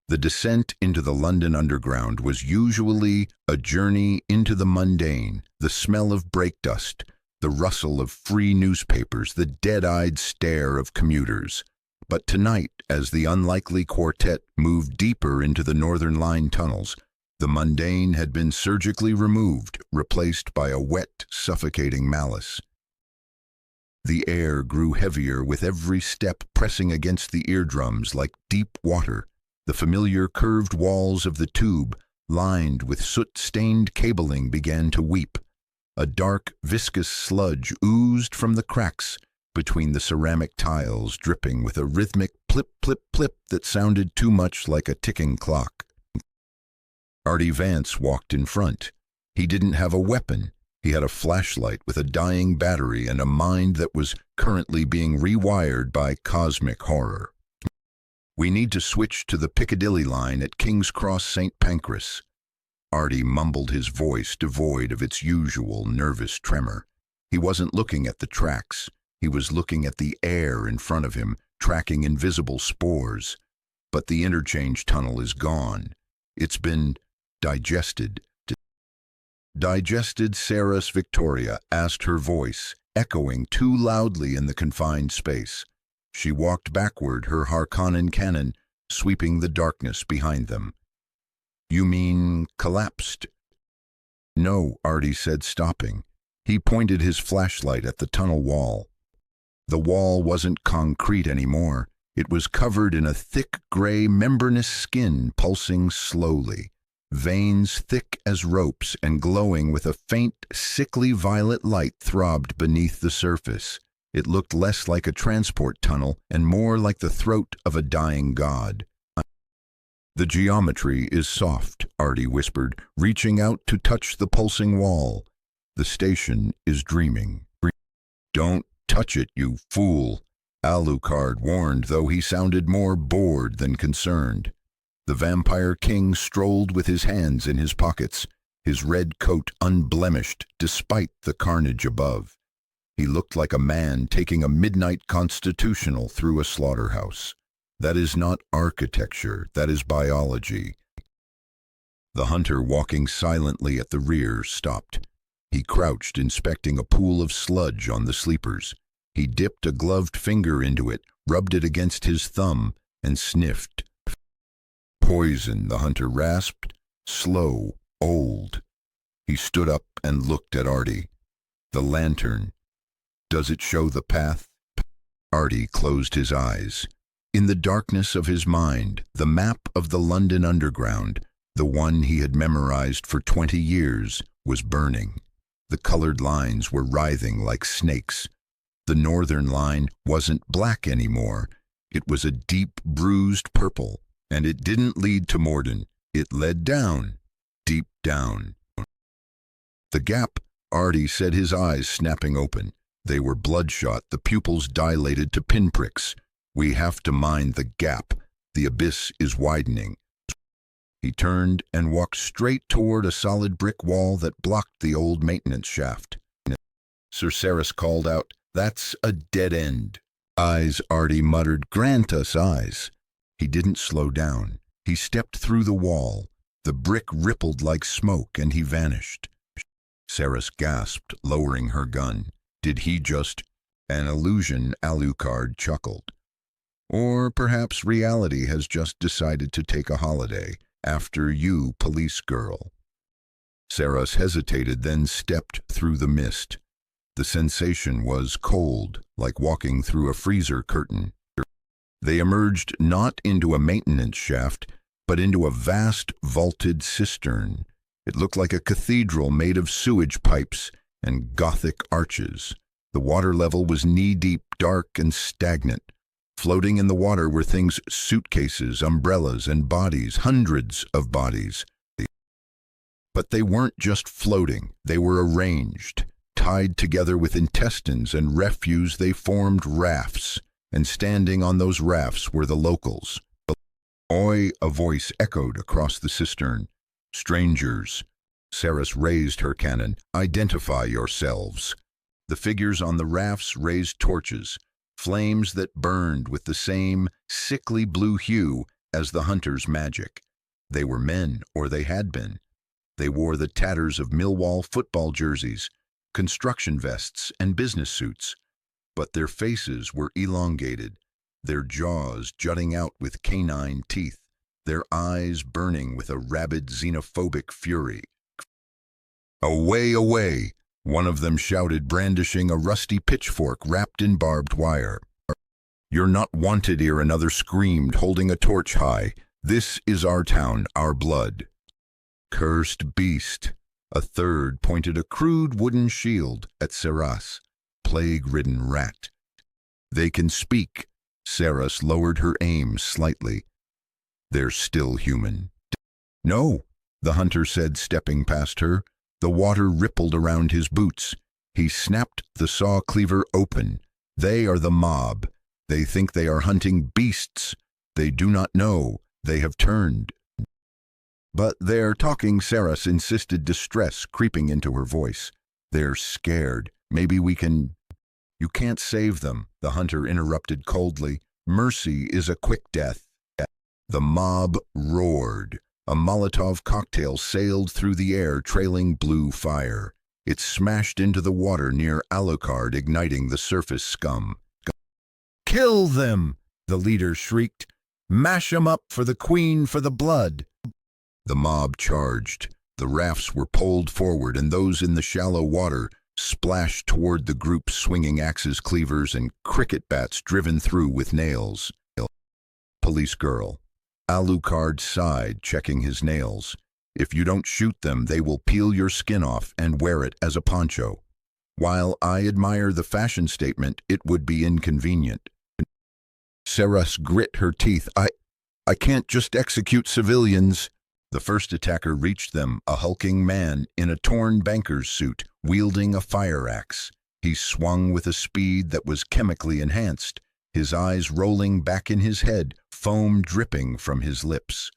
Speaker 1: The descent into the London Underground was usually a journey into the mundane, the smell of brake dust, the rustle of free newspapers, the dead-eyed stare of commuters. But tonight, as the unlikely quartet moved deeper into the Northern Line tunnels, the mundane had been surgically removed, replaced by a wet, suffocating malice. The air grew heavier with every step, pressing against the eardrums like deep water. The familiar curved walls of the tube, lined with soot-stained cabling, began to weep. A dark, viscous sludge oozed from the cracks between the ceramic tiles, dripping with a rhythmic plip-plip-plip that sounded too much like a ticking clock. Artie Vance walked in front. He didn't have a weapon. He had a flashlight with a dying battery and a mind that was currently being rewired by cosmic horror. "We need to switch to the Piccadilly line at King's Cross St. Pancras." Artie mumbled, his voice devoid of its usual nervous tremor. He wasn't looking at the tracks. He was looking at the air in front of him, tracking invisible spores. But the interchange tunnel is gone. It's been digested. "Digested, Saris Victoria?" asked her voice, echoing too loudly in the confined space. She walked backward, her Harkonnen cannon sweeping the darkness behind them. "You mean collapsed?" "No," Artie said, stopping. He pointed his flashlight at the tunnel wall. The wall wasn't concrete anymore. It was covered in a thick gray membranous skin, pulsing slowly. Veins thick as ropes and glowing with a faint, sickly violet light throbbed beneath the surface. It looked less like a transport tunnel and more like the throat of a dying god. "The geometry is soft," Artie whispered, reaching out to touch the pulsing wall. "The station is dreaming." "Don't touch it, you fool," Alucard warned, though he sounded more bored than concerned. The Vampire King strolled with his hands in his pockets, his red coat unblemished despite the carnage above. He looked like a man taking a midnight constitutional through a slaughterhouse. "That is not architecture, that is biology." The hunter, walking silently at the rear, stopped. He crouched, inspecting a pool of sludge on the sleepers. He dipped a gloved finger into it, rubbed it against his thumb, and sniffed. "Poison," the hunter rasped. slow, old. He stood up and looked at Artie. The lantern. Does it show the path? Artie closed his eyes. In the darkness of his mind, the map of the London Underground, the one he had memorized for 20 years, was burning. The colored lines were writhing like snakes. The northern line wasn't black anymore. It was a deep, bruised purple, and it didn't lead to Morden. It led down, deep down. The gap, Artie said, his eyes snapping open. They were bloodshot, the pupils dilated to pinpricks. We have to mind the gap. The abyss is widening. He turned and walked straight toward a solid brick wall that blocked the old maintenance shaft. Sir Saras called out, "That's a dead end." "Eyes," Artie muttered. "Grant us eyes." He didn't slow down. He stepped through the wall. The brick rippled like smoke and he vanished. Saras gasped, lowering her gun. Did he just... An illusion, Alucard chuckled. Or perhaps reality has just decided to take a holiday. After you, police girl. Saras hesitated, then stepped through the mist. The sensation was cold, like walking through a freezer curtain. They emerged not into a maintenance shaft, but into a vast vaulted cistern. It looked like a cathedral made of sewage pipes and Gothic arches. The water level was knee-deep, dark and stagnant. Floating in the water were things, suitcases, umbrellas, and bodies, hundreds of bodies. But they weren't just floating, they were arranged. Tied together with intestines and refuse, they formed rafts, and standing on those rafts were the locals. "Oi," a voice echoed across the cistern. "Strangers." Saras raised her cannon. "Identify yourselves." The figures on the rafts raised torches, flames that burned with the same sickly blue hue as the hunter's magic. They were men, or they had been. They wore the tatters of Millwall football jerseys, construction vests, and business suits. But their faces were elongated, their jaws jutting out with canine teeth, their eyes burning with a rabid xenophobic fury. "Away, away!" one of them shouted, brandishing a rusty pitchfork wrapped in barbed wire. "You're not wanted here," another screamed, holding a torch high. "This is our town, our blood." "Cursed beast!" A third pointed a crude wooden shield at Saras. "Plague-ridden rat." "They can speak." Saras lowered her aim slightly. "They're still human." "No," the hunter said, stepping past her. The water rippled around his boots. He snapped the saw cleaver open. "They are the mob. They think they are hunting beasts. They do not know. They have turned." "But they're talking," Saras insisted, distress creeping into her voice. "They're scared. Maybe we can—" "You can't save them," the hunter interrupted coldly. "Mercy is a quick death." The mob roared. A Molotov cocktail sailed through the air, trailing blue fire. It smashed into the water near Alucard, igniting the surface scum. "Kill them!" the leader shrieked. "Mash 'em up for the queen, for the blood!" The mob charged. The rafts were poled forward, and those in the shallow water splashed toward the group, swinging axes, cleavers, and cricket bats driven through with nails. "Police girl." Alucard sighed, checking his nails. "If you don't shoot them, they will peel your skin off and wear it as a poncho. While I admire the fashion statement, it would be inconvenient." Saras grit her teeth. I can't just execute civilians." The first attacker reached them, a hulking man in a torn banker's suit, wielding a fire axe. He swung with a speed that was chemically enhanced, his eyes rolling back in his head, foam dripping from his lips.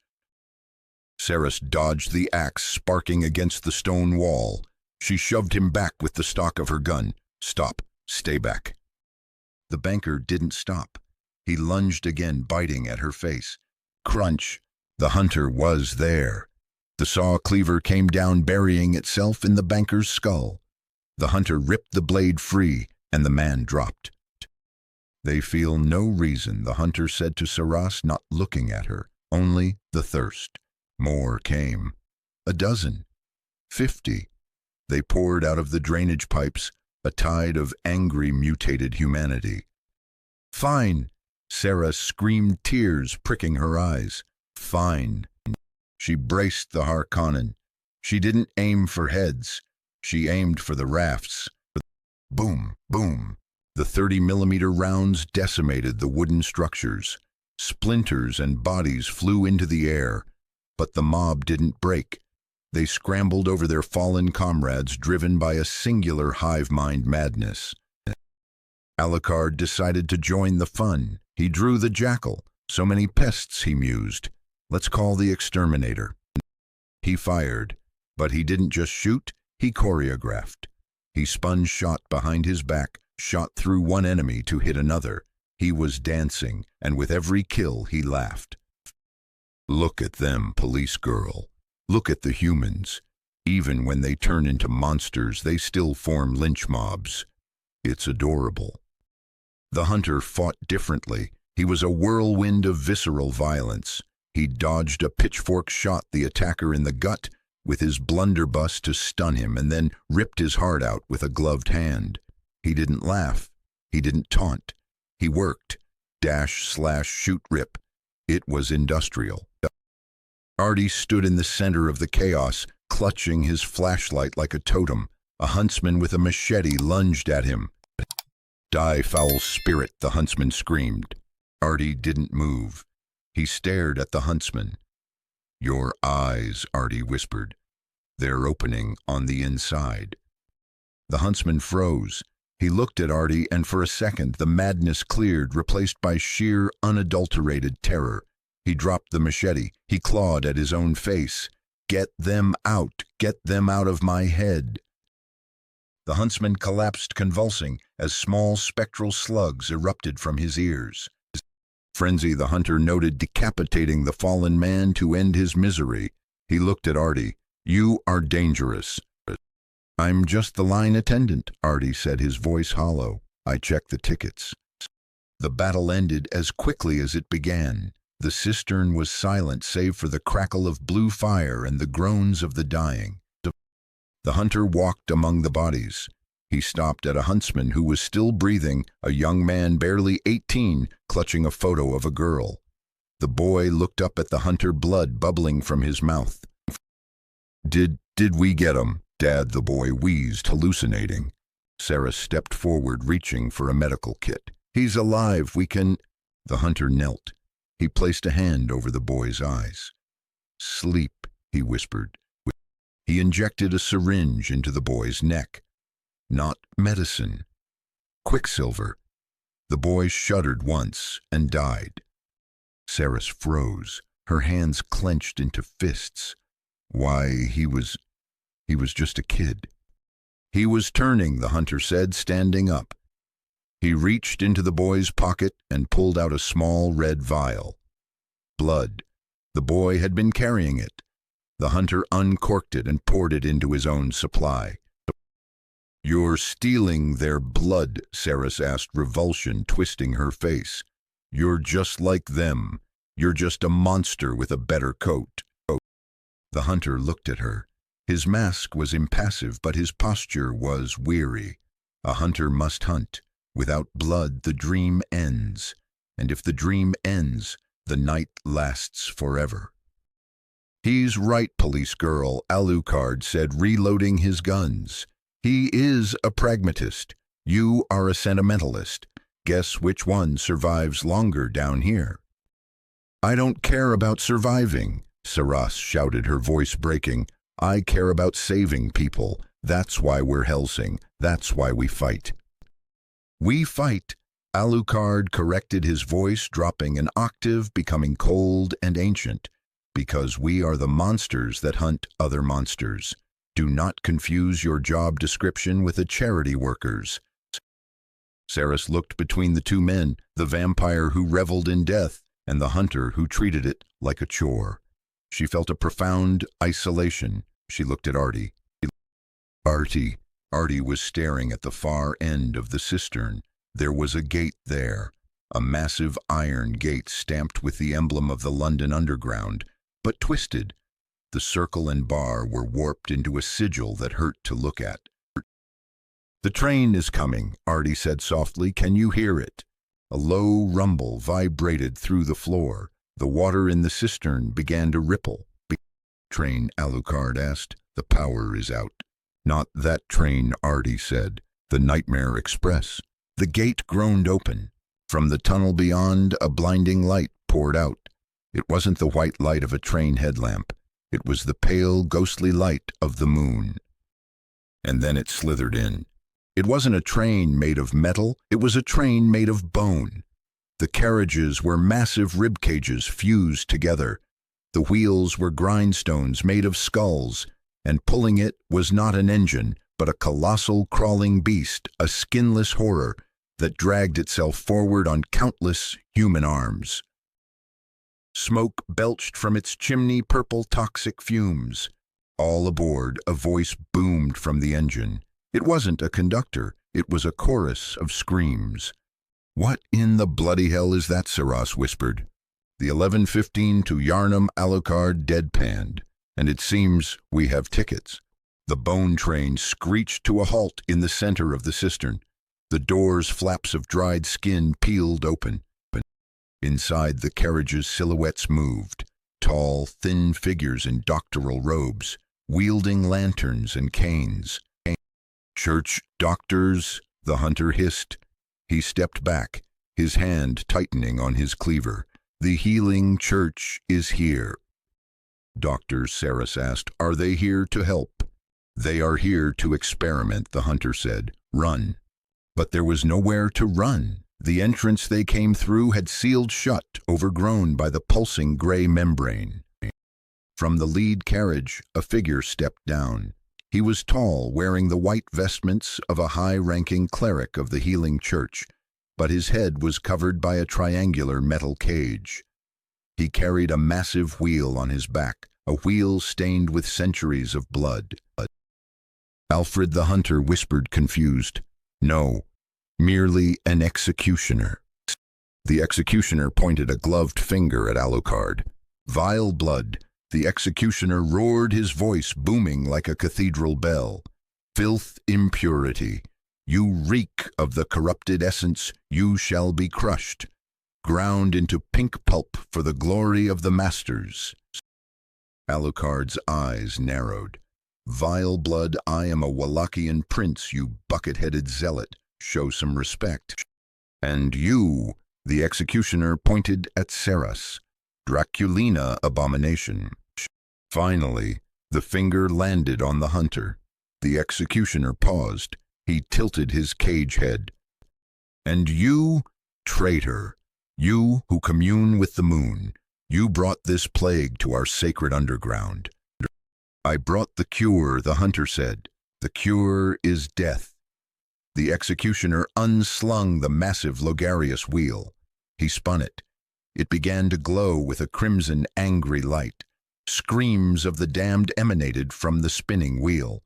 Speaker 1: Saras dodged the axe, sparking against the stone wall. She shoved him back with the stock of her gun. "Stop. Stay back." The banker didn't stop. He lunged again, biting at her face. Crunch. The hunter was there. The saw cleaver came down, burying itself in the banker's skull. The hunter ripped the blade free, and the man dropped. "They feel no reason," the hunter said to Saras, not looking at her. "Only the thirst." More came. A dozen. 50. They poured out of the drainage pipes, a tide of angry, mutated humanity. Fine, Sarah screamed, tears pricking her eyes. Fine. She braced the Harkonnen. She didn't aim for heads. She aimed for the rafts. Boom, boom. The 30-millimeter rounds decimated the wooden structures. Splinters and bodies flew into the air, but the mob didn't break. They scrambled over their fallen comrades, driven by a singular hive-mind madness. Alucard decided to join the fun. He drew the jackal. So many pests, he mused. Let's call the exterminator. He fired, but he didn't just shoot, he choreographed. He spun shot behind his back, shot through one enemy to hit another. He was dancing, and with every kill he laughed. Look at them, police girl. Look at the humans. Even when they turn into monsters, they still form lynch mobs. It's adorable. The hunter fought differently. He was a whirlwind of visceral violence. He dodged a pitchfork, shot the attacker in the gut with his blunderbuss to stun him, and then ripped his heart out with a gloved hand. He didn't laugh. He didn't taunt. He worked. Dash, slash, shoot, rip. It was industrial. Artie stood in the center of the chaos, clutching his flashlight like a totem. A huntsman with a machete lunged at him. Die, foul spirit, the huntsman screamed. Artie didn't move. He stared at the huntsman. Your eyes, Artie whispered. They're opening on the inside. The huntsman froze. He looked at Artie, and for a second the madness cleared, replaced by sheer, unadulterated terror. He dropped the machete. He clawed at his own face. Get them out. Get them out of my head. The huntsman collapsed, convulsing, as small spectral slugs erupted from his ears. Frenzy, the hunter noted, decapitating the fallen man to end his misery. He looked at Artie. You are dangerous. I'm just the line attendant, Artie said, his voice hollow. I checked the tickets. The battle ended as quickly as it began. The cistern was silent save for the crackle of blue fire and the groans of the dying. The hunter walked among the bodies. He stopped at a huntsman who was still breathing, a young man barely 18, clutching a photo of a girl. The boy looked up at the hunter, blood bubbling from his mouth. Did we get him, Dad? The boy wheezed, hallucinating. Sarah stepped forward, reaching for a medical kit. He's alive, we can... The hunter knelt. He placed a hand over the boy's eyes. Sleep, he whispered. He injected a syringe into the boy's neck. Not medicine. Quicksilver. The boy shuddered once and died. Sarah froze, her hands clenched into fists. Why, he was just a kid. He was turning, the hunter said, standing up. He reached into the boy's pocket and pulled out a small red vial. Blood. The boy had been carrying it. The hunter uncorked it and poured it into his own supply. You're stealing their blood, Sarah asked, revulsion twisting her face. You're just like them. You're just a monster with a better coat. The hunter looked at her. His mask was impassive, but his posture was weary. A hunter must hunt. Without blood, the dream ends. And if the dream ends, the night lasts forever. He's right, police girl, Alucard said, reloading his guns. He is a pragmatist. You are a sentimentalist. Guess which one survives longer down here? I don't care about surviving, Saras shouted, her voice breaking. I care about saving people. That's why we're Hellsing. That's why we fight. We fight, Alucard corrected, his voice dropping an octave, becoming cold and ancient. Because we are the monsters that hunt other monsters. Do not confuse your job description with a charity worker's. Saras looked between the two men, the vampire who reveled in death and the hunter who treated it like a chore. She felt a profound isolation. She looked at Artie. Artie was staring at the far end of the cistern. There was a gate there, a massive iron gate stamped with the emblem of the London Underground, but twisted. The circle and bar were warped into a sigil that hurt to look at. "The train is coming," Artie said softly. "Can you hear it?" A low rumble vibrated through the floor. The water in the cistern began to ripple. "Train?" Alucard asked. "The power is out." "Not that train," Artie said. "The Nightmare Express." The gate groaned open. From the tunnel beyond, a blinding light poured out. It wasn't the white light of a train headlamp. It was the pale, ghostly light of the moon. And then it slithered in. It wasn't a train made of metal, it was a train made of bone. The carriages were massive rib cages fused together. The wheels were grindstones made of skulls, and pulling it was not an engine, but a colossal crawling beast, a skinless horror that dragged itself forward on countless human arms. Smoke belched from its chimney, purple toxic fumes. All aboard, a voice boomed from the engine. It wasn't a conductor, it was a chorus of screams. "What in the bloody hell is that?" Saras whispered. The 11:15 to Yarnum Alucard deadpanned. "And it seems we have tickets." The bone train screeched to a halt in the center of the cistern. The doors' flaps of dried skin peeled open. Inside, the carriage's silhouettes moved, tall, thin figures in doctoral robes, wielding lanterns and canes. "Church doctors," the hunter hissed. He stepped back, his hand tightening on his cleaver. "The healing church is here." "Doctors," Saras asked, "are they here to help?" "They are here to experiment," the hunter said. "Run." But there was nowhere to run. The entrance they came through had sealed shut, overgrown by the pulsing gray membrane. From the lead carriage, a figure stepped down. He was tall, wearing the white vestments of a high-ranking cleric of the healing church, but his head was covered by a triangular metal cage. He carried a massive wheel on his back, a wheel stained with centuries of blood. Alfred the hunter whispered, confused. "No, merely an executioner." The executioner pointed a gloved finger at Alucard. "Vile blood." The executioner roared, his voice booming like a cathedral bell. "Filth, impurity. You reek of the corrupted essence, you shall be crushed, ground into pink pulp for the glory of the masters." Alucard's eyes narrowed. "Vile blood, I am a Wallachian prince, you bucket-headed zealot. Show some respect." "And you," the executioner pointed at Saras, "Draculina abomination." Finally, the finger landed on the hunter. The executioner paused. He tilted his cage head. "And you, traitor, you who commune with the moon, you brought this plague to our sacred underground." "I brought the cure," the hunter said. "The cure is death." The executioner unslung the massive Logarius wheel. He spun it. It began to glow with a crimson, angry light. Screams of the damned emanated from the spinning wheel.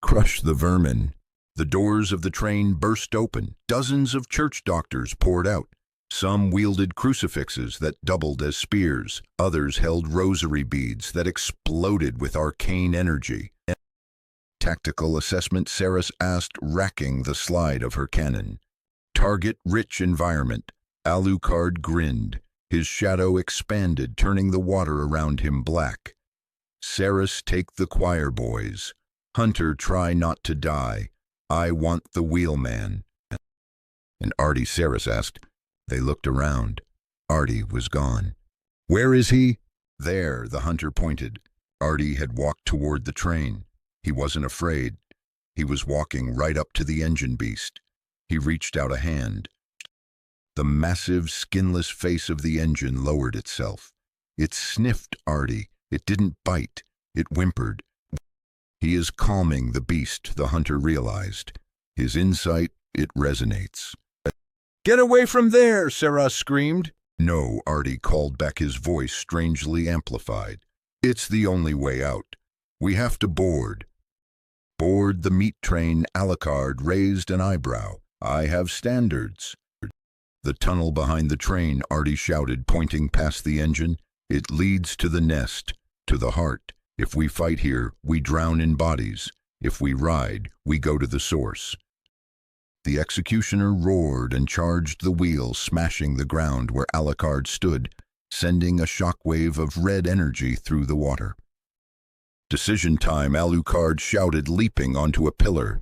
Speaker 1: "Crush the vermin." The doors of the train burst open. Dozens of church doctors poured out. Some wielded crucifixes that doubled as spears. Others held rosary beads that exploded with arcane energy. "Tactical assessment," Saras asked, racking the slide of her cannon. "Target-rich environment." Alucard grinned. His shadow expanded, turning the water around him black. "Saras, take the choir boys. Hunter, try not to die. I want the wheelman." "And Artie?" Saras asked. They looked around. Artie was gone. "Where is he?" "There," the hunter pointed. Artie had walked toward the train. He wasn't afraid. He was walking right up to the engine beast. He reached out a hand. The massive, skinless face of the engine lowered itself. It sniffed Artie. It didn't bite. It whimpered. He is calming the beast, the hunter realized. His insight, it resonates. "Get away from there!" Saras screamed. "No," Artie called back, his voice strangely amplified. "It's the only way out. We have to board." "Board the meat train," Alucard raised an eyebrow. "I have standards." "The tunnel behind the train," Artie shouted, pointing past the engine. "It leads to the nest. to the heart. If we fight here, we drown in bodies. If we ride, we go to the source. The executioner roared and charged the wheel, smashing the ground where Alucard stood, sending a shockwave of red energy through the water. Decision time, Alucard shouted, leaping onto a pillar.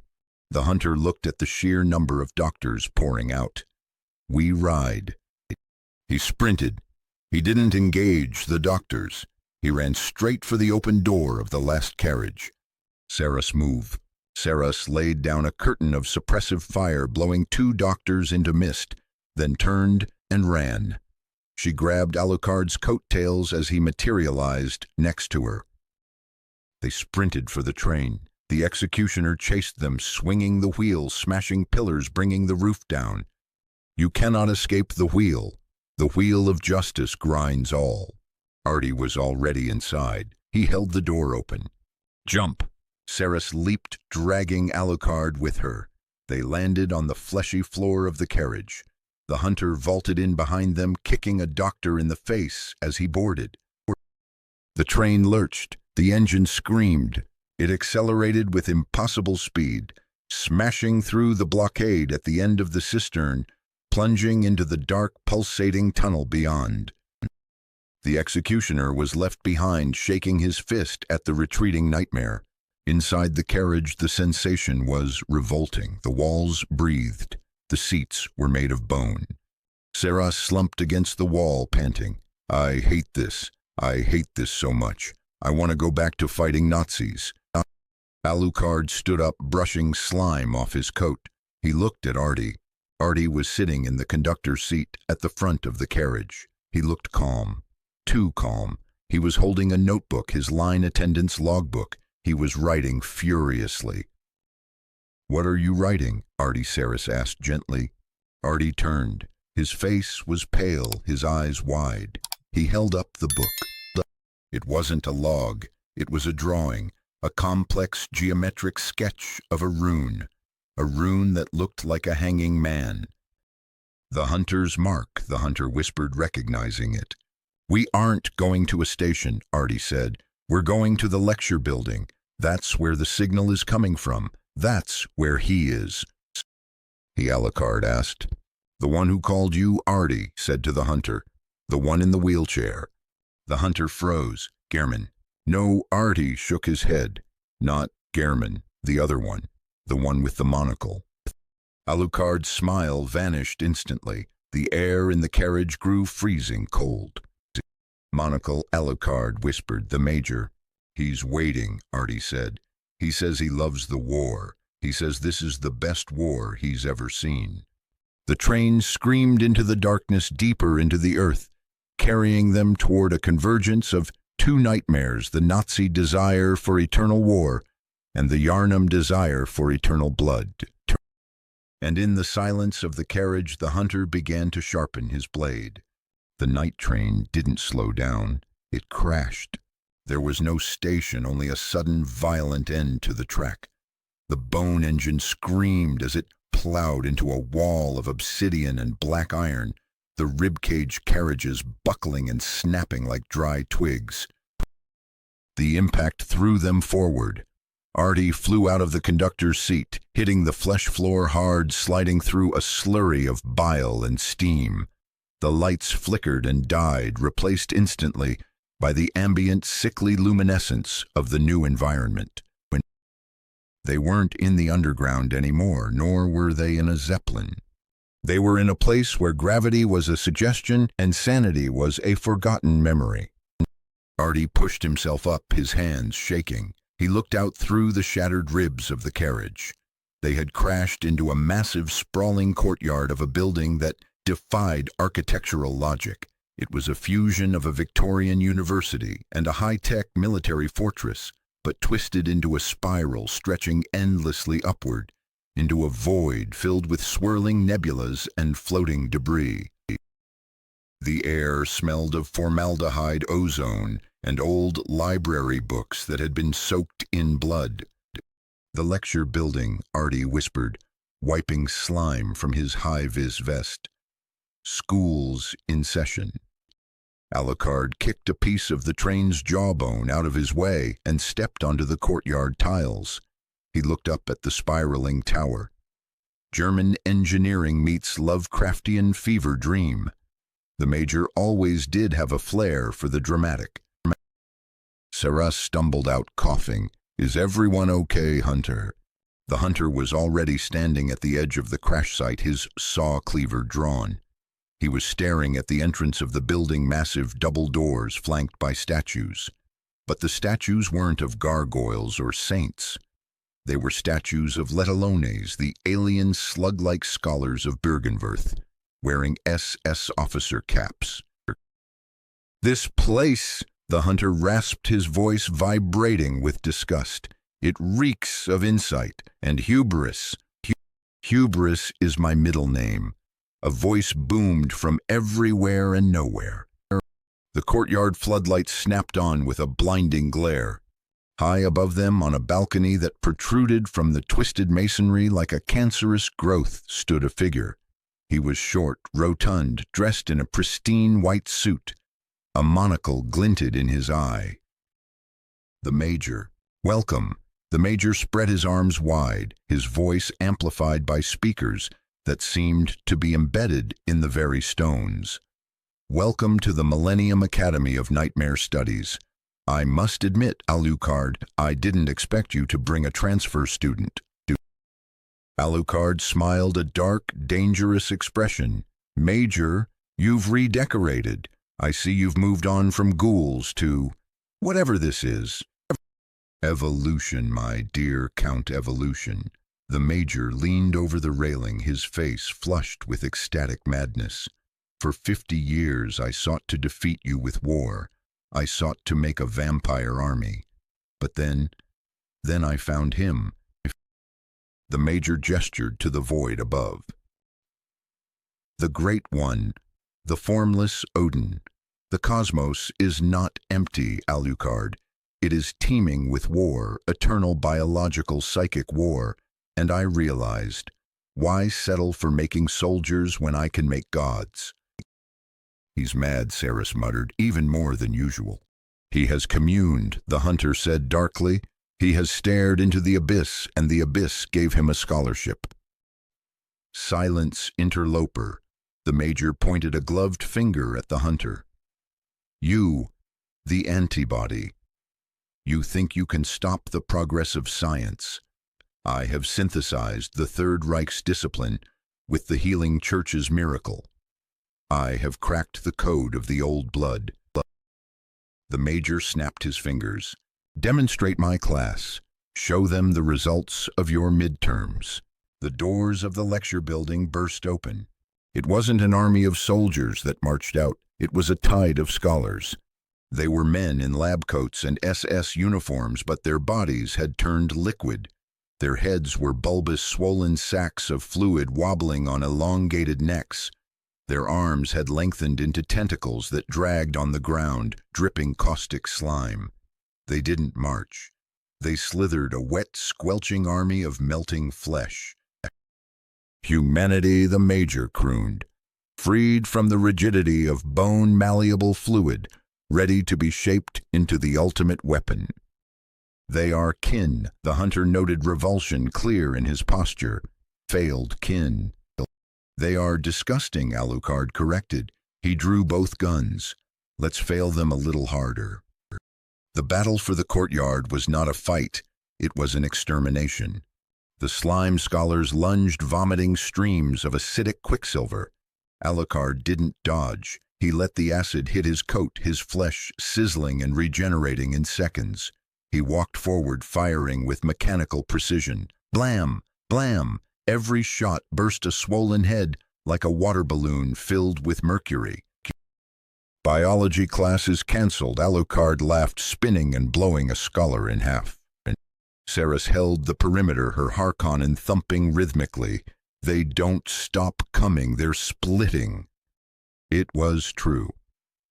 Speaker 1: The hunter looked at the sheer number of doctors pouring out. We ride. He sprinted. He didn't engage the doctors. He ran straight for the open door of the last carriage. Saras move. Saras laid down a curtain of suppressive fire, blowing 2 doctors into mist, then turned and ran. She grabbed Alucard's coattails as he materialized next to her. They sprinted for the train. The executioner chased them, swinging the wheel, smashing pillars, bringing the roof down. You cannot escape the wheel. The wheel of justice grinds all. Artie was already inside. He held the door open. Jump! Saras leaped, dragging Alucard with her. They landed on the fleshy floor of the carriage. The hunter vaulted in behind them, kicking a doctor in the face as he boarded. The train lurched. The engine screamed. It accelerated with impossible speed, smashing through the blockade at the end of the cistern, plunging into the dark, pulsating tunnel beyond. The executioner was left behind, shaking his fist at the retreating nightmare. Inside the carriage, the sensation was revolting. The walls breathed. The seats were made of bone. Saras slumped against the wall, panting. I hate this. I hate this so much. I want to go back to fighting Nazis. Alucard stood up, brushing slime off his coat. He looked at Artie. Artie was sitting in the conductor's seat at the front of the carriage. He looked calm. Too calm. He was holding a notebook, his line attendance logbook. He was writing furiously. What are you writing? Artie Saras asked gently. Artie turned. His face was pale, his eyes wide. He held up the book. It wasn't a log. It was a drawing, a complex geometric sketch of a rune that looked like a hanging man. The hunter's mark, the hunter whispered, recognizing it. We aren't going to a station, Artie said. We're going to the lecture building. That's where the signal is coming from. That's where he is. He, Alucard asked. The one who called you Artie said to the hunter. The one in the wheelchair. The hunter froze. Gehrman. No, Artie shook his head. Not Gehrman, the other one. The one with the monocle. Alucard's smile vanished instantly. The air in the carriage grew freezing cold. Monocle, Alucard whispered, the major. He's waiting, Artie said. He says he loves the war. He says this is the best war he's ever seen. The train screamed into the darkness, deeper into the earth, carrying them toward a convergence of 2 nightmares, the Nazi desire for eternal war and the Yharnam desire for eternal blood. And in the silence of the carriage, the hunter began to sharpen his blade. The night train didn't slow down. It crashed. There was no station, only a sudden, violent end to the track. The bone engine screamed as it plowed into a wall of obsidian and black iron, the ribcage carriages buckling and snapping like dry twigs. The impact threw them forward. Artie flew out of the conductor's seat, hitting the flesh floor hard, sliding through a slurry of bile and steam. The lights flickered and died, replaced instantly by the ambient, sickly luminescence of the new environment. They weren't in the underground anymore, nor were they in a zeppelin. They were in a place where gravity was a suggestion and sanity was a forgotten memory. Artie pushed himself up, his hands shaking. He looked out through the shattered ribs of the carriage. They had crashed into a massive, sprawling courtyard of a building that defied architectural logic. It was a fusion of a Victorian university and a high-tech military fortress, but twisted into a spiral stretching endlessly upward, into a void filled with swirling nebulas and floating debris. The air smelled of formaldehyde ozone and old library books that had been soaked in blood. The lecture building, Artie whispered, wiping slime from his high-vis vest. School's in session. Alucard kicked a piece of the train's jawbone out of his way and stepped onto the courtyard tiles. He looked up at the spiraling tower. German engineering meets Lovecraftian fever dream. The Major always did have a flair for the dramatic. Sarah stumbled out coughing. "Is everyone okay, Hunter?" The hunter was already standing at the edge of the crash site, his saw cleaver drawn. He was staring at the entrance of the building, massive double doors flanked by statues. But the statues weren't of gargoyles or saints. They were statues of Letalones, the alien slug-like scholars of Bürgenwerth, wearing SS officer caps. "This place," the hunter rasped, his voice vibrating with disgust. "It reeks of insight and hubris." "Hubris is my middle name." A voice boomed from everywhere and nowhere. The courtyard floodlights snapped on with a blinding glare. High above them, on a balcony that protruded from the twisted masonry like a cancerous growth, stood a figure. He was short, rotund, dressed in a pristine white suit. A monocle glinted in his eye. "The Major. Welcome." The Major spread his arms wide, his voice amplified by speakers that seemed to be embedded in the very stones. "Welcome to the Millennium Academy of Nightmare Studies. I must admit, Alucard, I didn't expect you to bring a transfer student." Alucard smiled a dark, dangerous expression. "Major, you've redecorated. I see you've moved on from ghouls to whatever this is." "Evolution, my dear Count Evolution." The Major leaned over the railing, his face flushed with ecstatic madness. "For 50 years I sought to defeat you with war. I sought to make a vampire army. But then I found him." The Major gestured to the void above. "The Great One, the formless Odin. The cosmos is not empty, Alucard. It is teeming with war, eternal biological psychic war. And I realized, why settle for making soldiers when I can make gods?" "He's mad," Saris muttered, "even more than usual." "He has communed," the hunter said darkly. "He has stared into the abyss, and the abyss gave him a scholarship." "Silence, interloper." The Major pointed a gloved finger at the hunter. "You, the antibody. You think you can stop the progress of science. I have synthesized the Third Reich's discipline with the healing church's miracle. I have cracked the code of the old blood." The Major snapped his fingers. "Demonstrate my class. Show them the results of your midterms." The doors of the lecture building burst open. It wasn't an army of soldiers that marched out. It was a tide of scholars. They were men in lab coats and SS uniforms, but their bodies had turned liquid. Their heads were bulbous, swollen sacs of fluid wobbling on elongated necks. Their arms had lengthened into tentacles that dragged on the ground, dripping caustic slime. They didn't march. They slithered, a wet, squelching army of melting flesh. "Humanity," the Major crooned, "freed from the rigidity of bone-malleable fluid, ready to be shaped into the ultimate weapon." "They are kin," the hunter noted revulsion clear in his posture. "Failed kin." "They are disgusting," Alucard corrected. He drew both guns. "Let's fail them a little harder." The battle for the courtyard was not a fight. It was an extermination. The slime scholars lunged, vomiting streams of acidic quicksilver. Alucard didn't dodge. He let the acid hit his coat, his flesh sizzling and regenerating in seconds. He walked forward, firing with mechanical precision. Blam! Blam! Every shot burst a swollen head like a water balloon filled with mercury. "Biology class is cancelled," Alucard laughed, spinning and blowing a scholar in half. Saris held the perimeter, her Harkonnen thumping rhythmically. "They don't stop coming, they're splitting." It was true.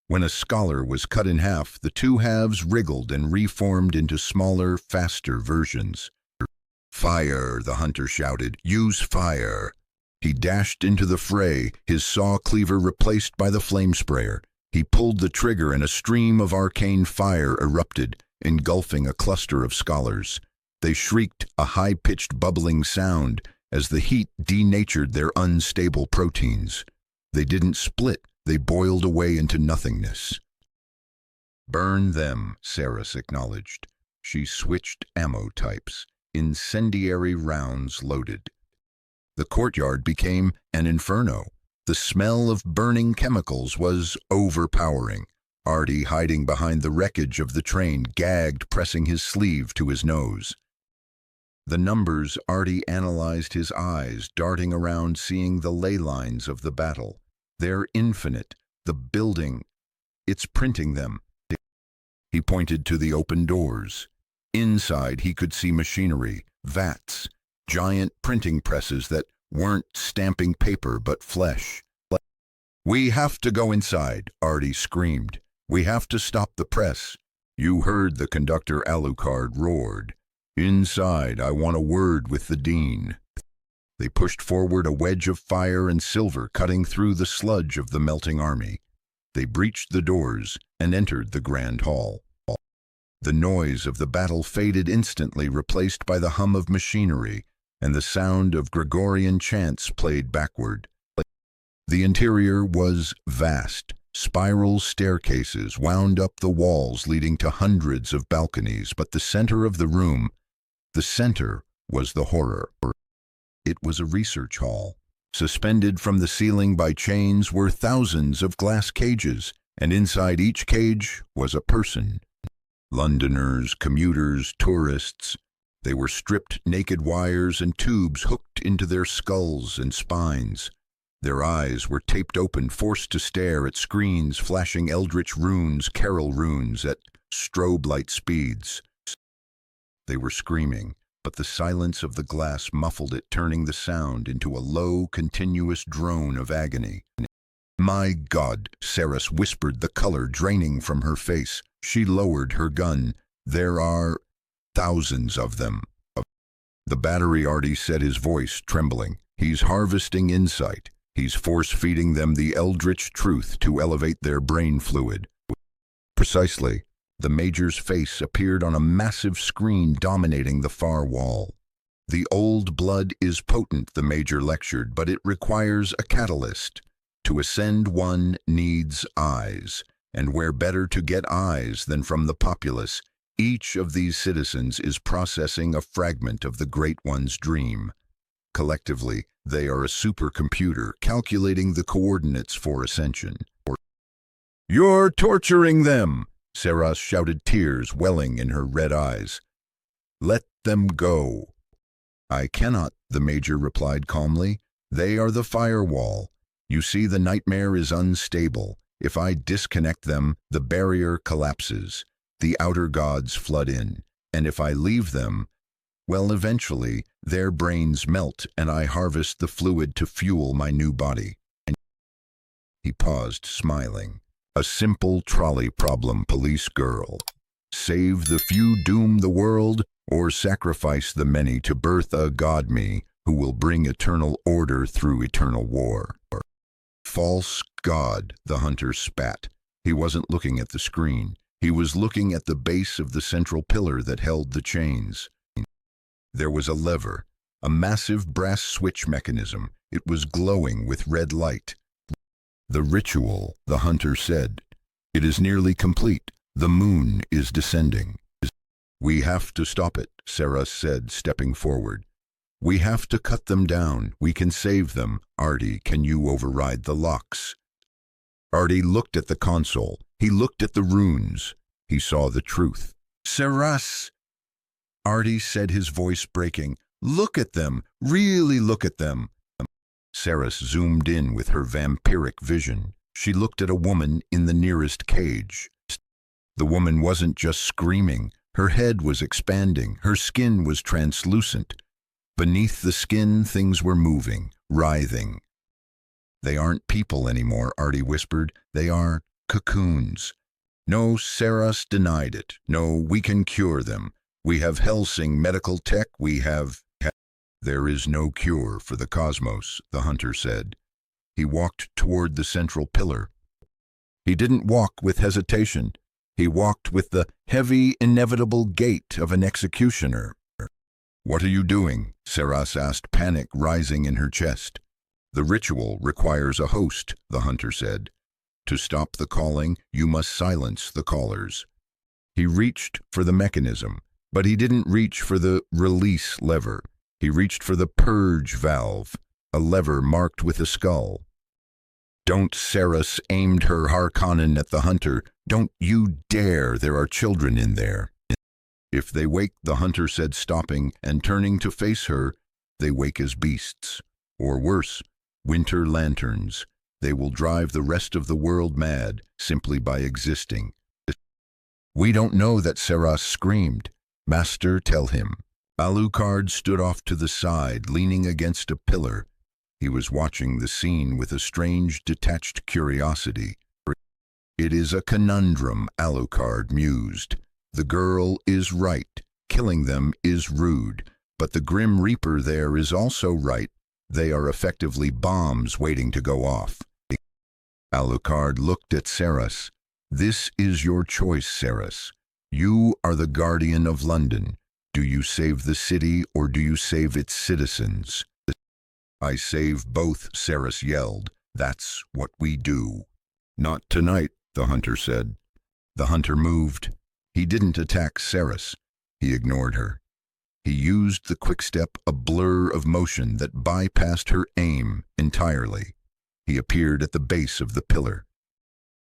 Speaker 1: When a scholar was cut in half, the two halves wriggled and reformed into smaller, faster versions. "Fire!" the hunter shouted. "Use fire!" He dashed into the fray, his saw cleaver replaced by the flame sprayer. He pulled the trigger and a stream of arcane fire erupted, engulfing a cluster of scholars. They shrieked, a high-pitched bubbling sound, as the heat denatured their unstable proteins. They didn't split, they boiled away into nothingness. "Burn them," Saras acknowledged. She switched ammo types. Incendiary rounds loaded. The courtyard became an inferno. The smell of burning chemicals was overpowering. Artie, hiding behind the wreckage of the train, gagged, pressing his sleeve to his nose. The numbers, Artie analyzed, his eyes darting around, seeing the ley lines of the battle. They're infinite. The building, it's printing them. He pointed to the open doors. Inside, he could see machinery, vats, giant printing presses that weren't stamping paper but flesh. "We have to go inside," Artie screamed. "We have to stop the press." "You heard," the conductor Alucard roared. "Inside, I want a word with the dean." They pushed forward, a wedge of fire and silver cutting through the sludge of the melting army. They breached the doors and entered the grand hall. The noise of the battle faded instantly, replaced by the hum of machinery, and the sound of Gregorian chants played backward. The interior was vast. Spiral staircases wound up the walls, leading to hundreds of balconies, but the center of the room, the center, was the horror. It was a research hall. Suspended from the ceiling by chains were thousands of glass cages, and inside each cage was a person. Londoners, commuters, tourists. They were stripped naked, wires and tubes hooked into their skulls and spines. Their eyes were taped open, forced to stare at screens flashing Eldritch runes, Carol runes, at strobe light speeds. They were screaming, but the silence of the glass muffled it, turning the sound into a low, continuous drone of agony. "My God," Saras whispered, the color draining from her face. She lowered her gun. "There are thousands of them." "The battery," Artie said, his voice trembling. "He's harvesting insight. He's force-feeding them the Eldritch truth to elevate their brain fluid." Precisely. The Major's face appeared on a massive screen dominating the far wall. "The old blood is potent," the Major lectured, "but it requires a catalyst. To ascend, one needs eyes. And where better to get eyes than from the populace? Each of these citizens is processing a fragment of the Great One's dream. Collectively, they are a supercomputer calculating the coordinates for ascension." "You're torturing them!" Saras shouted, tears welling in her red eyes. "Let them go." "I cannot," the Major replied calmly. "They are the firewall. You see, the nightmare is unstable. If I disconnect them, the barrier collapses. The outer gods flood in. And if I leave them, well, eventually, their brains melt and I harvest the fluid to fuel my new body." He paused, smiling. "A simple trolley problem, police girl. Save the few, doom the world, or sacrifice the many to birth a god me who will bring eternal order through eternal war." "False god," the hunter spat. He wasn't looking at the screen. He was looking at the base of the central pillar that held the chains. There was a lever, a massive brass switch mechanism. It was glowing with red light. "The ritual," the hunter said. "It is nearly complete. The moon is descending." "We have to stop it," Saras said, stepping forward. "We have to cut them down. We can save them. Artie, can you override the locks?" Artie looked at the console. He looked at the runes. He saw the truth. "Saras!" Artie said, his voice breaking. "Look at them. Really look at them." Saras zoomed in with her vampiric vision. She looked at a woman in the nearest cage. The woman wasn't just screaming. Her head was expanding. Her skin was translucent. Beneath the skin, things were moving, writhing. "They aren't people anymore," Artie whispered. "They are cocoons." "No," Saras denied it. "No, we can cure them. We have Hellsing medical tech. We have..." "There is no cure for the cosmos," the hunter said. He walked toward the central pillar. He didn't walk with hesitation. He walked with the heavy, inevitable gait of an executioner. "What are you doing?" Seras asked, panic rising in her chest. "The ritual requires a host," the hunter said. "To stop the calling, you must silence the callers." He reached for the mechanism, but he didn't reach for the release lever. He reached for the purge valve, a lever marked with a skull. "Don't," Seras aimed her Harkonnen at the hunter. "Don't you dare, there are children in there." "If they wake," the hunter said, stopping and turning to face her, "they wake as beasts. Or worse, winter lanterns. They will drive the rest of the world mad, simply by existing." "We don't know that," Seras screamed. "Master, tell him." Alucard stood off to the side, leaning against a pillar. He was watching the scene with a strange, detached curiosity. "It is a conundrum," Alucard mused. "The girl is right. Killing them is rude. But the Grim Reaper there is also right. They are effectively bombs waiting to go off." Alucard looked at Seras. "This is your choice, Seras. You are the guardian of London. Do you save the city or do you save its citizens?" "I save both," Seras yelled. "That's what we do." "Not tonight," the hunter said. The hunter moved. He didn't attack Seras. He ignored her. He used the quickstep, a blur of motion that bypassed her aim entirely. He appeared at the base of the pillar.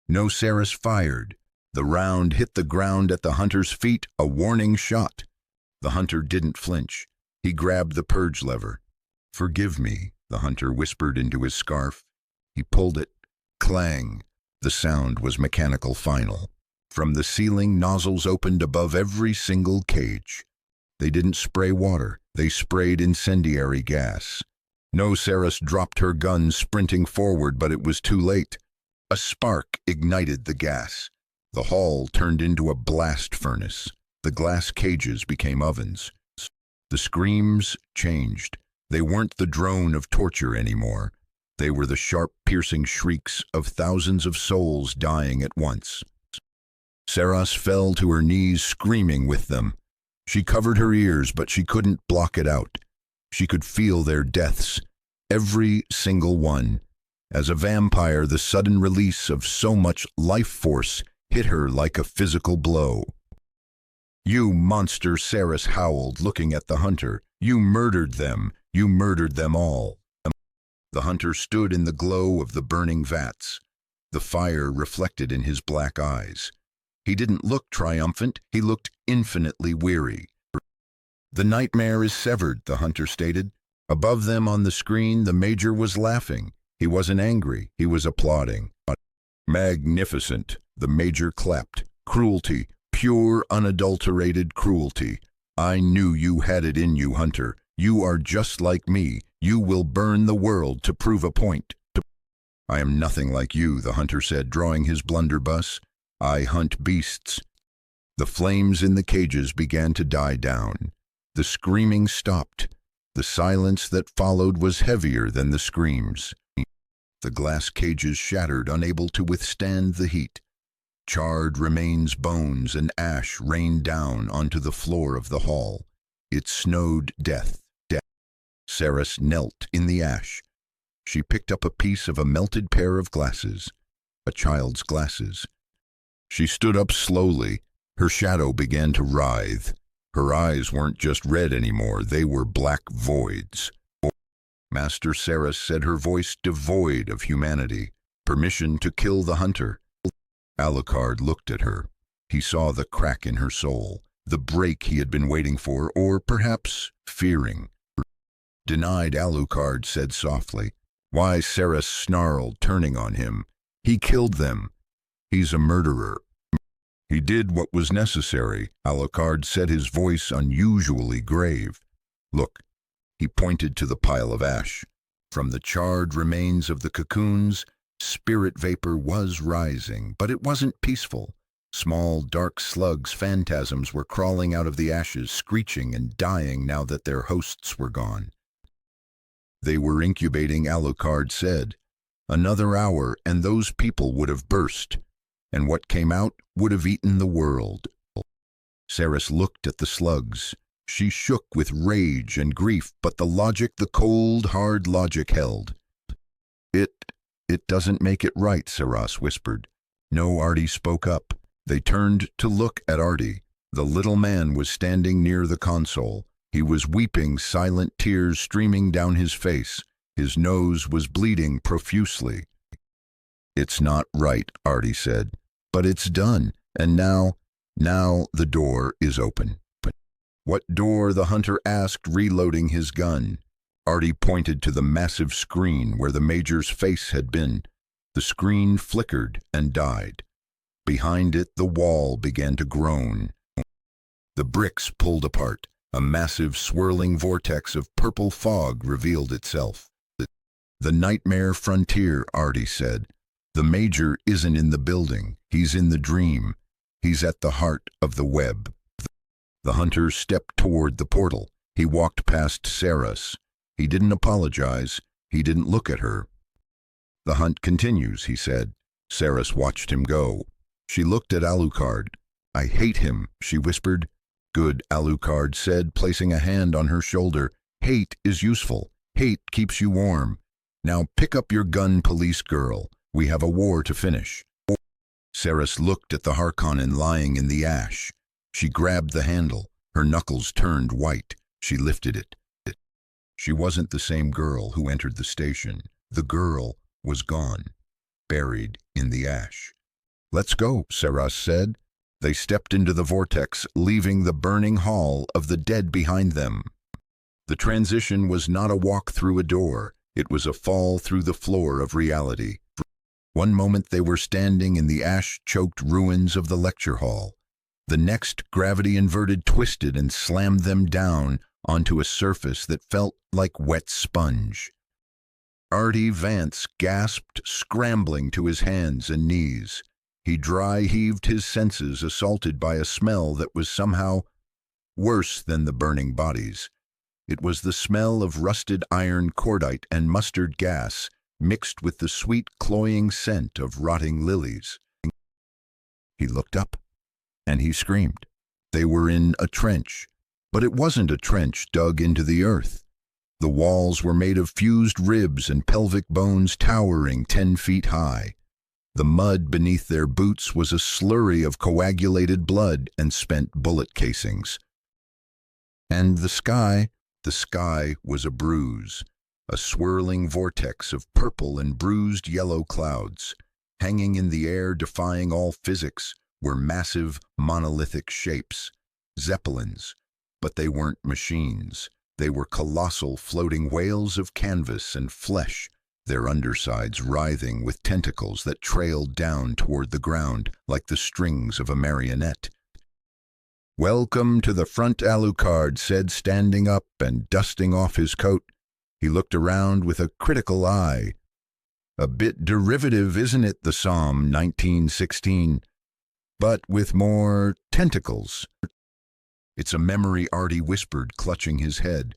Speaker 1: No, Seras fired. The round hit the ground at the hunter's feet, a warning shot. The hunter didn't flinch. He grabbed the purge lever. "Forgive me," the hunter whispered into his scarf. He pulled it. Clang. The sound was mechanical final. From the ceiling, nozzles opened above every single cage. They didn't spray water. They sprayed incendiary gas. No, Seras dropped her gun, sprinting forward, but it was too late. A spark ignited the gas. The hall turned into a blast furnace. The glass cages became ovens. The screams changed. They weren't the drone of torture anymore. They were the sharp, piercing shrieks of thousands of souls dying at once. Seras fell to her knees, screaming with them. She covered her ears, but she couldn't block it out. She could feel their deaths, every single one. As a vampire, the sudden release of so much life force hit her like a physical blow. "You monster," Seras howled, looking at the hunter. "You murdered them. You murdered them all." The hunter stood in the glow of the burning vats. The fire reflected in his black eyes. He didn't look triumphant. He looked infinitely weary. "The nightmare is severed," the hunter stated. Above them on the screen, the Major was laughing. He wasn't angry. He was applauding. "Magnificent," the Major clapped. "Cruelty. Pure, unadulterated cruelty. I knew you had it in you, Hunter. You are just like me. You will burn the world to prove a point." "I am nothing like you," the hunter said, drawing his blunderbuss. "I hunt beasts." The flames in the cages began to die down. The screaming stopped. The silence that followed was heavier than the screams. The glass cages shattered, unable to withstand the heat. Charred remains, bones, and ash rained down onto the floor of the hall. It snowed death. Seras knelt in the ash. She picked up a piece of a melted pair of glasses, a child's glasses. She stood up slowly. Her shadow began to writhe. Her eyes weren't just red anymore, they were black voids. "Master," Seras said, her voice devoid of humanity. "Permission to kill the hunter." Alucard looked at her. He saw the crack in her soul, the break he had been waiting for, or perhaps fearing. "Denied," Alucard said softly. "Why?" Seras snarled, turning on him. "He killed them. He's a murderer." "He did what was necessary," Alucard said, his voice unusually grave. "Look." He pointed to the pile of ash. From the charred remains of the cocoons, spirit vapor was rising, but it wasn't peaceful. Small, dark slugs, phantasms, were crawling out of the ashes, screeching and dying now that their hosts were gone. "They were incubating," Alucard said. Another hour and those people would have burst, and what came out would have eaten the world. Saris looked at the slugs. She shook with rage and grief, but the cold, hard logic held. It doesn't make it right, Saras whispered. No, Artie spoke up. They turned to look at Artie. The little man was standing near the console. He was weeping, silent tears streaming down his face. His nose was bleeding profusely. It's not right, Artie said, but it's done, and now the door is open. What door? The hunter asked, reloading his gun. Artie pointed to the massive screen where the Major's face had been. The screen flickered and died. Behind it, the wall began to groan. The bricks pulled apart. A massive swirling vortex of purple fog revealed itself. The nightmare frontier, Artie said. The Major isn't in the building. He's in the dream. He's at the heart of the web. The hunter stepped toward the portal. He walked past Saris. He didn't apologize. He didn't look at her. The hunt continues, he said. Saris watched him go. She looked at Alucard. I hate him, she whispered. Good, Alucard said, placing a hand on her shoulder. Hate is useful. Hate keeps you warm. Now pick up your gun, police girl. We have a war to finish. Saris looked at the Harkonnen lying in the ash. She grabbed the handle. Her knuckles turned white. She lifted it. She wasn't the same girl who entered the station. The girl was gone, buried in the ash. Let's go, Saras said. They stepped into the vortex, leaving the burning hall of the dead behind them. The transition was not a walk through a door. It was a fall through the floor of reality. One moment they were standing in the ash-choked ruins of the lecture hall. The next, gravity inverted, twisted, and slammed them down onto a surface that felt like wet sponge. Artie Vance gasped, scrambling to his hands and knees. He dry-heaved his senses, assaulted by a smell that was somehow worse than the burning bodies. It was the smell of rusted iron, cordite, and mustard gas, mixed with the sweet, cloying scent of rotting lilies. He looked up, and he screamed. They were in a trench, but it wasn't a trench dug into the earth. The walls were made of fused ribs and pelvic bones towering 10 feet high. The mud beneath their boots was a slurry of coagulated blood and spent bullet casings. And the sky was a bruise, a swirling vortex of purple and bruised yellow clouds. Hanging in the air, defying all physics, were massive, monolithic shapes, zeppelins. But they weren't machines. They were colossal floating whales of canvas and flesh, their undersides writhing with tentacles that trailed down toward the ground like the strings of a marionette. Welcome to the front, Alucard said, standing up and dusting off his coat. He looked around with a critical eye. A bit derivative, isn't it, the Psalm 1916? But with more tentacles. It's a memory, Artie whispered, clutching his head.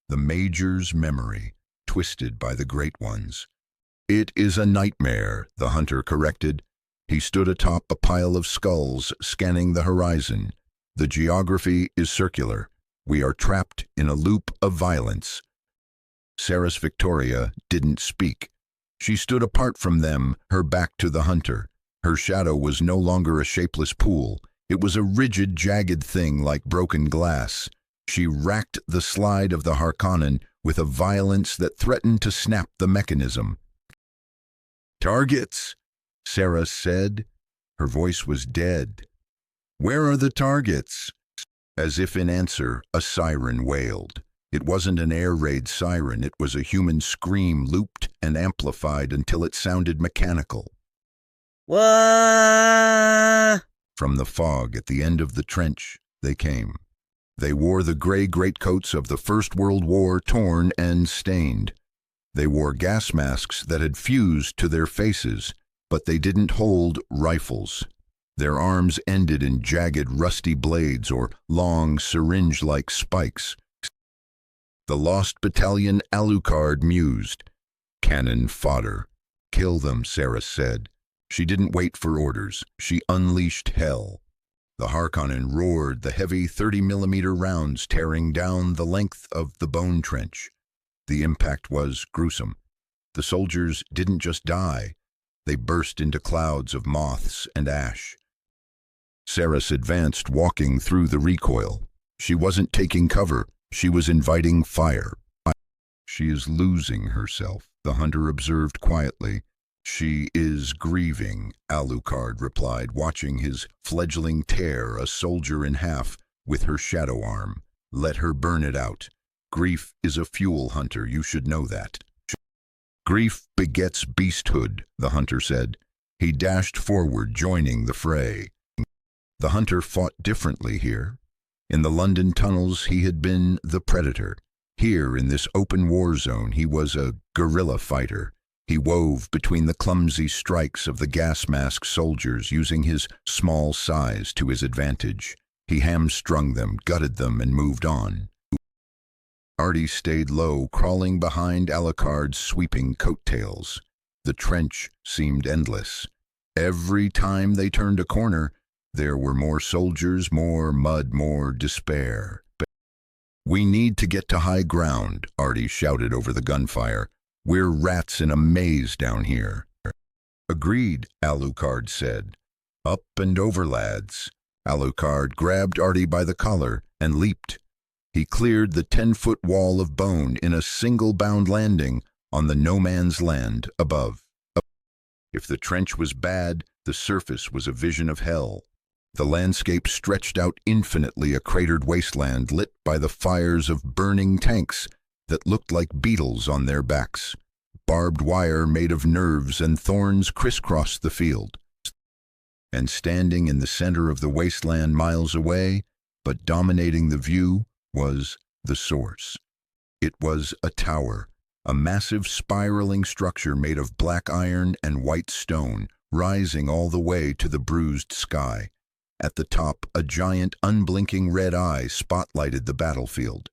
Speaker 1: The Major's memory, twisted by the Great Ones. It is a nightmare, the hunter corrected. He stood atop a pile of skulls, scanning the horizon. The geography is circular. We are trapped in a loop of violence. Saris Victoria didn't speak. She stood apart from them, her back to the hunter. Her shadow was no longer a shapeless pool. It was a rigid, jagged thing like broken glass. She racked the slide of the Harkonnen with a violence that threatened to snap the mechanism. Targets, Saris said. Her voice was dead. Where are the targets? As if in answer, a siren wailed. It wasn't an air raid siren, it was a human scream looped and amplified until it sounded mechanical.
Speaker 2: Wah!
Speaker 1: From the fog at the end of the trench, they came. They wore the gray greatcoats of the First World War, torn and stained. They wore gas masks that had fused to their faces, but they didn't hold rifles. Their arms ended in jagged, rusty blades or long, syringe-like spikes. The lost battalion, Alucard mused. Cannon fodder. Kill them, Sarah said. She didn't wait for orders. She unleashed hell. The Harkonnen roared, the heavy 30mm rounds tearing down the length of the bone trench. The impact was gruesome. The soldiers didn't just die. They burst into clouds of moths and ash. Saris advanced, walking through the recoil. She wasn't taking cover. She was inviting fire. She is losing herself, the hunter observed quietly. She is grieving, Alucard replied, watching his fledgling tear a soldier in half with her shadow arm. Let her burn it out. Grief is a fuel, hunter, you should know that. Grief begets beasthood, the hunter said. He dashed forward, joining the fray. The hunter fought differently here. In the London tunnels, he had been the predator. Here, in this open war zone, he was a guerrilla fighter. He wove between the clumsy strikes of the gas-masked soldiers, using his small size to his advantage. He hamstrung them, gutted them, and moved on. Artie stayed low, crawling behind Alucard's sweeping coattails. The trench seemed endless. Every time they turned a corner, there were more soldiers, more mud, more despair. "We need to get to high ground," Artie shouted over the gunfire. "We're rats in a maze down here." "Agreed," Alucard said. "Up and over, lads." Alucard grabbed Artie by the collar and leaped. He cleared the 10-foot wall of bone in a single-bound landing on the no-man's land above. If the trench was bad, the surface was a vision of hell. The landscape stretched out infinitely, a cratered wasteland lit by the fires of burning tanks that looked like beetles on their backs. Barbed wire made of nerves and thorns crisscrossed the field. And standing in the center of the wasteland miles away, but dominating the view, was the source. It was a tower, a massive spiraling structure made of black iron and white stone, rising all the way to the bruised sky. At the top, a giant, unblinking red eye spotlighted the battlefield.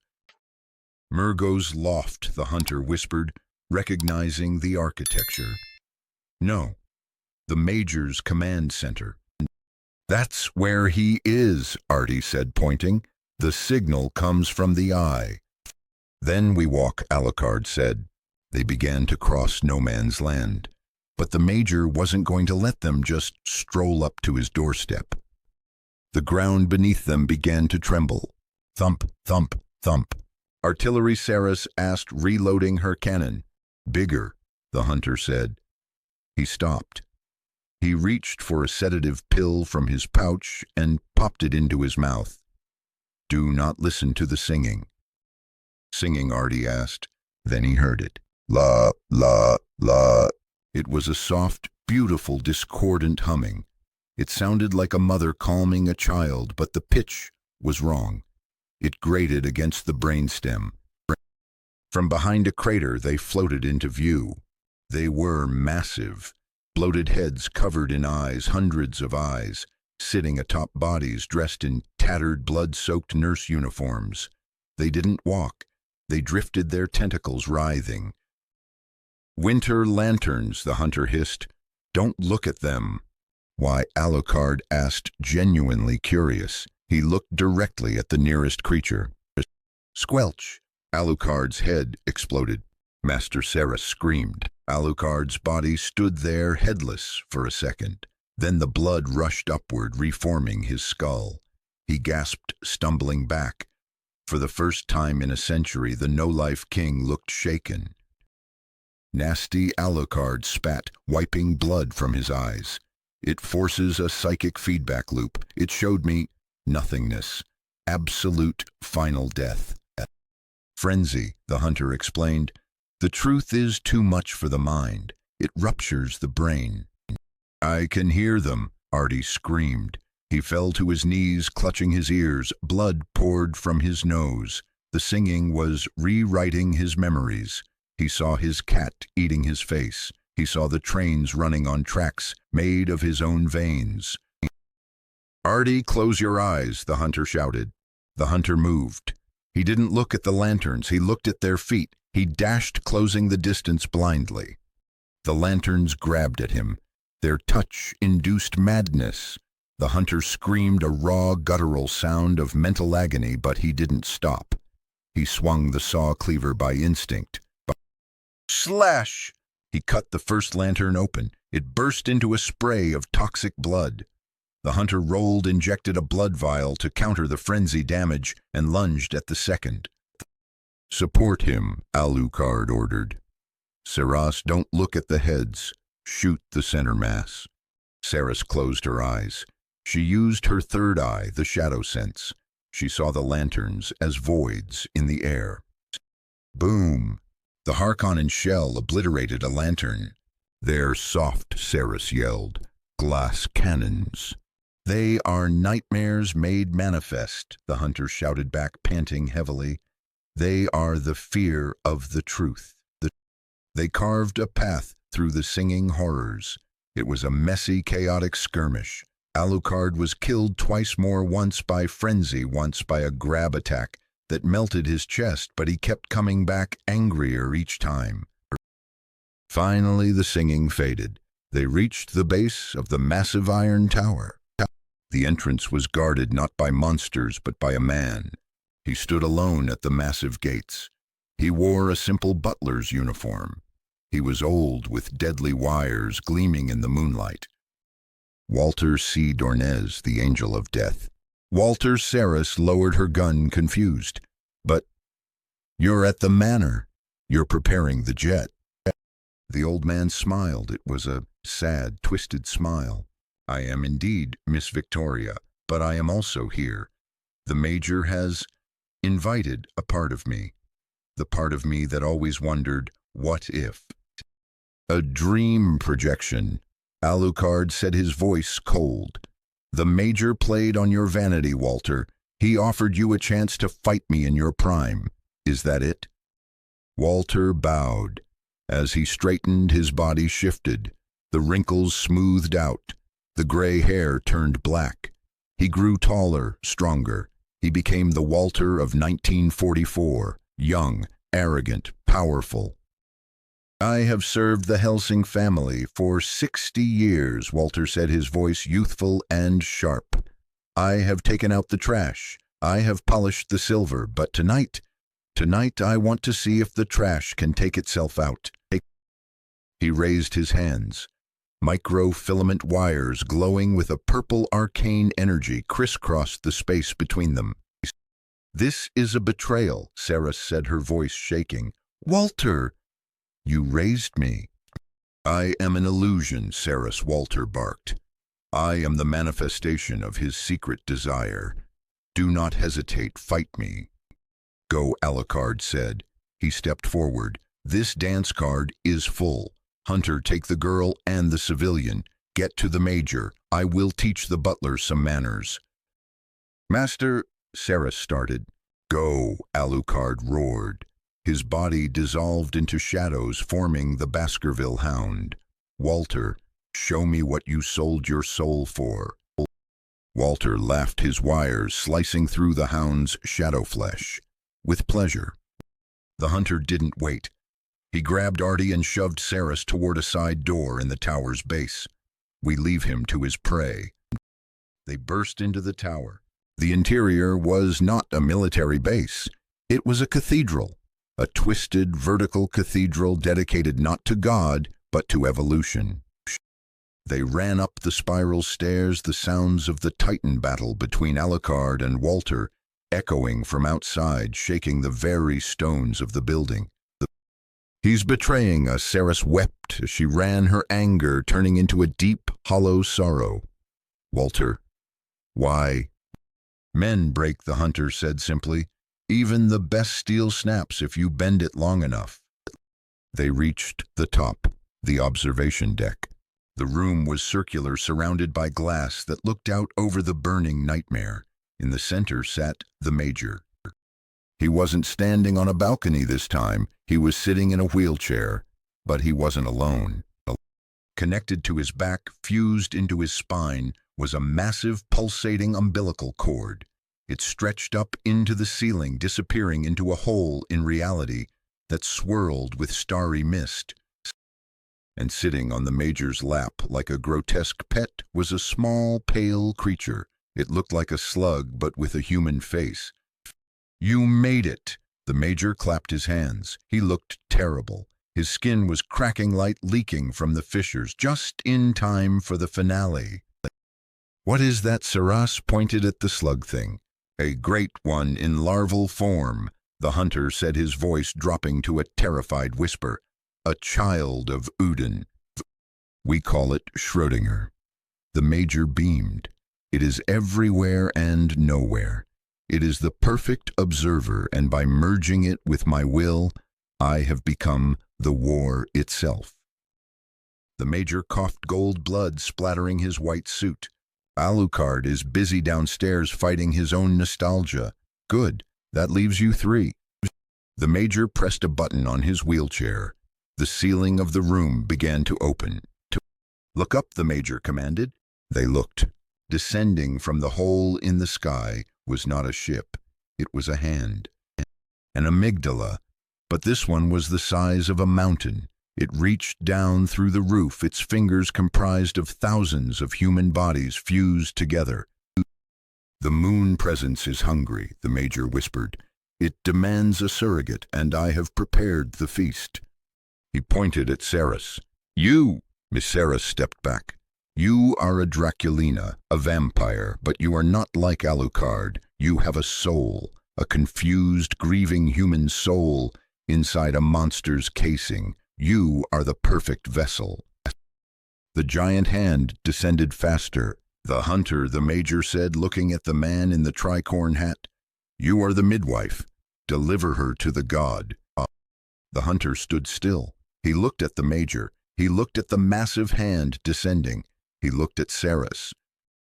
Speaker 1: "Murgo's loft," the hunter whispered, recognizing the architecture. "No, the Major's command center." "That's where he is," Artie said, pointing. "The signal comes from the eye." "Then we walk," Alucard said. They began to cross no man's land. But the Major wasn't going to let them just stroll up to his doorstep. The ground beneath them began to tremble. Thump, thump, thump. Artillery Saris asked, reloading her cannon. "Bigger," the hunter said. He stopped. He reached for a sedative pill from his pouch and popped it into his mouth. "Do not listen to the singing." "Singing?" Artie asked. Then he heard it. La, la, la. It was a soft, beautiful, discordant humming. It sounded like a mother calming a child, but the pitch was wrong. It grated against the brainstem. From behind a crater, they floated into view. They were massive. Bloated heads covered in eyes, hundreds of eyes, sitting atop bodies dressed in tattered, blood-soaked nurse uniforms. They didn't walk. They drifted, their tentacles writhing. "Winter lanterns," the hunter hissed. "Don't look at them." "Why?" Alucard asked, genuinely curious. He looked directly at the nearest creature. Squelch! Alucard's head exploded. Master Saris screamed. Alucard's body stood there headless for a second. Then the blood rushed upward, reforming his skull. He gasped, stumbling back. For the first time in a century, the no-life king looked shaken. Nasty, Alucard spat, wiping blood from his eyes. "It forces a psychic feedback loop. It showed me nothingness. Absolute final death." "Frenzy," the hunter explained. "The truth is too much for the mind. It ruptures the brain." "I can hear them," Artie screamed. He fell to his knees, clutching his ears. Blood poured from his nose. The singing was rewriting his memories. He saw his cat eating his face. He saw the trains running on tracks made of his own veins. "Artie, close your eyes," the hunter shouted. The hunter moved. He didn't look at the lanterns. He looked at their feet. He dashed, closing the distance blindly. The lanterns grabbed at him. Their touch induced madness. The hunter screamed a raw, guttural sound of mental agony, but he didn't stop. He swung the saw cleaver by instinct. Slash! He cut the first lantern open. It burst into a spray of toxic blood. The hunter rolled, injected a blood vial to counter the frenzy damage, and lunged at the second. Support him, Alucard ordered. Saras, don't look at the heads. Shoot the center mass. Saras closed her eyes. She used her third eye, the shadow sense. She saw the lanterns as voids in the air. Boom! The Harkonnen shell obliterated a lantern. They're soft, Saras yelled. Glass cannons. They are nightmares made manifest, the hunter shouted back, panting heavily. They are the fear of the truth. They carved a path through the singing horrors. It was a messy, chaotic skirmish. Alucard was killed twice more, once by frenzy, once by a grab attack that melted his chest, but he kept coming back angrier each time. Finally, the singing faded. They reached the base of the massive iron tower. The entrance was guarded not by monsters, but by a man. He stood alone at the massive gates. He wore a simple butler's uniform. He was old, with deadly wires gleaming in the moonlight. Walter C. Dornez, the Angel of Death. Walter Saras lowered her gun, confused. But you're at the manor. You're preparing the jet. The old man smiled. It was a sad, twisted smile. I am indeed Miss Victoria, but I am also here. The Major has invited a part of me. The part of me that always wondered, what if? A dream projection. Alucard said, his voice cold. The Major played on your vanity, Walter. He offered you a chance to fight me in your prime. Is that it? Walter bowed. As he straightened, his body shifted. The wrinkles smoothed out. The gray hair turned black. He grew taller, stronger. He became the Walter of 1944, young, arrogant, powerful. I have served the Hellsing family for 60 years, Walter said, his voice youthful and sharp. I have taken out the trash. I have polished the silver, but tonight I want to see if the trash can take itself out. He raised his hands. Microfilament wires glowing with a purple arcane energy crisscrossed the space between them. This is a betrayal, Saras said, her voice shaking. Walter! You raised me. I am an illusion, Saras, Walter barked. I am the manifestation of his secret desire. Do not hesitate, fight me. Go, Alucard said. He stepped forward. This dance card is full. Hunter, take the girl and the civilian. Get to the Major. I will teach the butler some manners. Master, Saras started. Go, Alucard roared. His body dissolved into shadows, forming the Baskerville Hound. Walter, show me what you sold your soul for. Walter laughed, his wires slicing through the Hound's shadow flesh. With pleasure. The hunter didn't wait. He grabbed Artie and shoved Saras toward a side door in the tower's base. We leave him to his prey. They burst into the tower. The interior was not a military base. It was a cathedral. A twisted, vertical cathedral dedicated not to God, but to evolution. They ran up the spiral stairs, the sounds of the Titan battle between Alucard and Walter echoing from outside, shaking the very stones of the building. He's betraying us, Saras wept as she ran, her anger turning into a deep, hollow sorrow. Walter, why? Men break, the hunter said simply. Even the best steel snaps if you bend it long enough. They reached the top, the observation deck. The room was circular, surrounded by glass that looked out over the burning nightmare. In the center sat the Major. He wasn't standing on a balcony this time. He was sitting in a wheelchair, but he wasn't alone. Connected to his back, fused into his spine, was a massive pulsating umbilical cord. It stretched up into the ceiling, disappearing into a hole in reality that swirled with starry mist. and sitting on the Major's lap like a grotesque pet was a small, pale creature. It looked like a slug, but with a human face. "You made it!" The Major clapped his hands. He looked terrible. His skin was cracking, light leaking from the fissures, just in time for the finale. "What is that?" Saras pointed at the slug thing. "A great one in larval form," the hunter said, his voice dropping to a terrified whisper. "A child of Udin. We call it Schrödinger." The Major beamed. "It is everywhere and nowhere. It is the perfect observer, and by merging it with my will, I have become the war itself." The Major coughed, gold blood splattering his white suit. "Alucard is busy downstairs fighting his own nostalgia." "Good, that leaves you three." The Major pressed a button on his wheelchair. The ceiling of the room began to open. "Look up," the Major commanded. They looked. Descending from the hole in the sky was not a ship. It was a hand. An amygdala. But this one was the size of a mountain. It reached down through the roof, its fingers comprised of thousands of human bodies fused together. "The moon presence is hungry," the Major whispered. "It demands a surrogate, and I have prepared the feast." He pointed at Saras. "You!" Miss Saras stepped back. "You are a Draculina, a vampire, but you are not like Alucard. You have a soul, a confused, grieving human soul inside a monster's casing. You are the perfect vessel." The giant hand descended faster. "The hunter," the Major said, looking at the man in the tricorn hat. "You are the midwife. Deliver her to the god." The hunter stood still. He looked at the Major. He looked at the massive hand descending. He looked at Saras.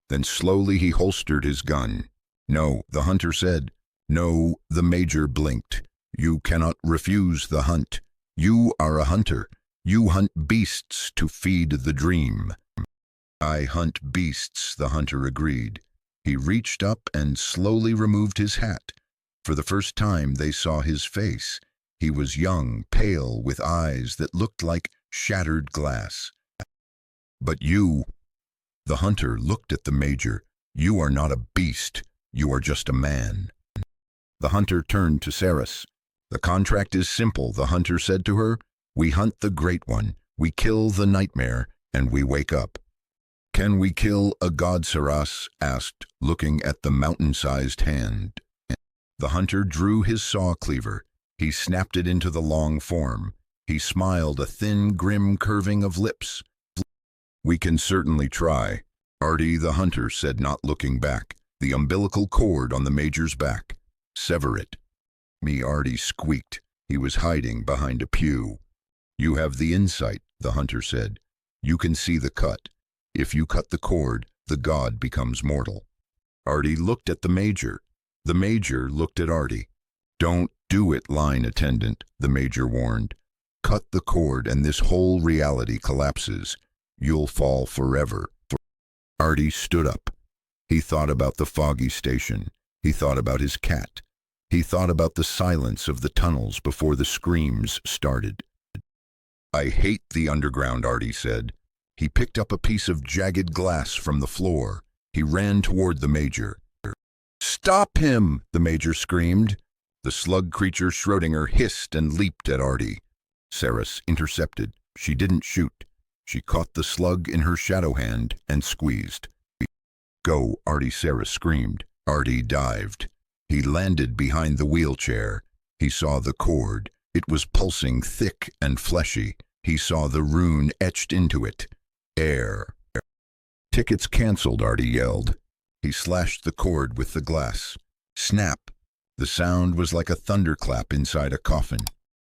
Speaker 1: Then slowly he holstered his gun. "No," the hunter said. "No," the Major blinked. "You cannot refuse the hunt. You are a hunter. You hunt beasts to feed the dream." "I hunt beasts," the hunter agreed. He reached up and slowly removed his hat. For the first time they saw his face. He was young, pale, with eyes that looked like shattered glass. "But you..." The hunter looked at the Major. "You are not a beast. You are just a man." The hunter turned to Saras. "The contract is simple," the hunter said to her. "We hunt the Great One, we kill the nightmare, and we wake up." "Can we kill a god?" Saras asked, looking at the mountain-sized hand. The hunter drew his saw cleaver. He snapped it into the long form. He smiled, a thin, grim curving of lips. "We can certainly try." "Artie," the hunter said, not looking back. "The umbilical cord on the Major's back. Sever it." Me Artie squeaked. He was hiding behind a pew. "You have the insight," the hunter said. "You can see the cut. If you cut the cord, the god becomes mortal." Artie looked at the Major. The Major looked at Artie. "Don't do it, line attendant," the Major warned. "Cut the cord and this whole reality collapses. You'll fall forever." Artie stood up. He thought about the foggy station. He thought about his cat. He thought about the silence of the tunnels before the screams started. "I hate the underground," Artie said. He picked up a piece of jagged glass from the floor. He ran toward the Major. "Stop him!" the Major screamed. The slug creature Schrödinger hissed and leaped at Artie. Saras intercepted. She didn't shoot. She caught the slug in her shadow hand and squeezed. "Go," Artie, Saras screamed. Artie dived. He landed behind the wheelchair. He saw the cord. It was pulsing thick and fleshy. He saw the rune etched into it. Air. "Tickets canceled," Artie yelled. He slashed the cord with the glass. Snap! The sound was like a thunderclap inside a coffin.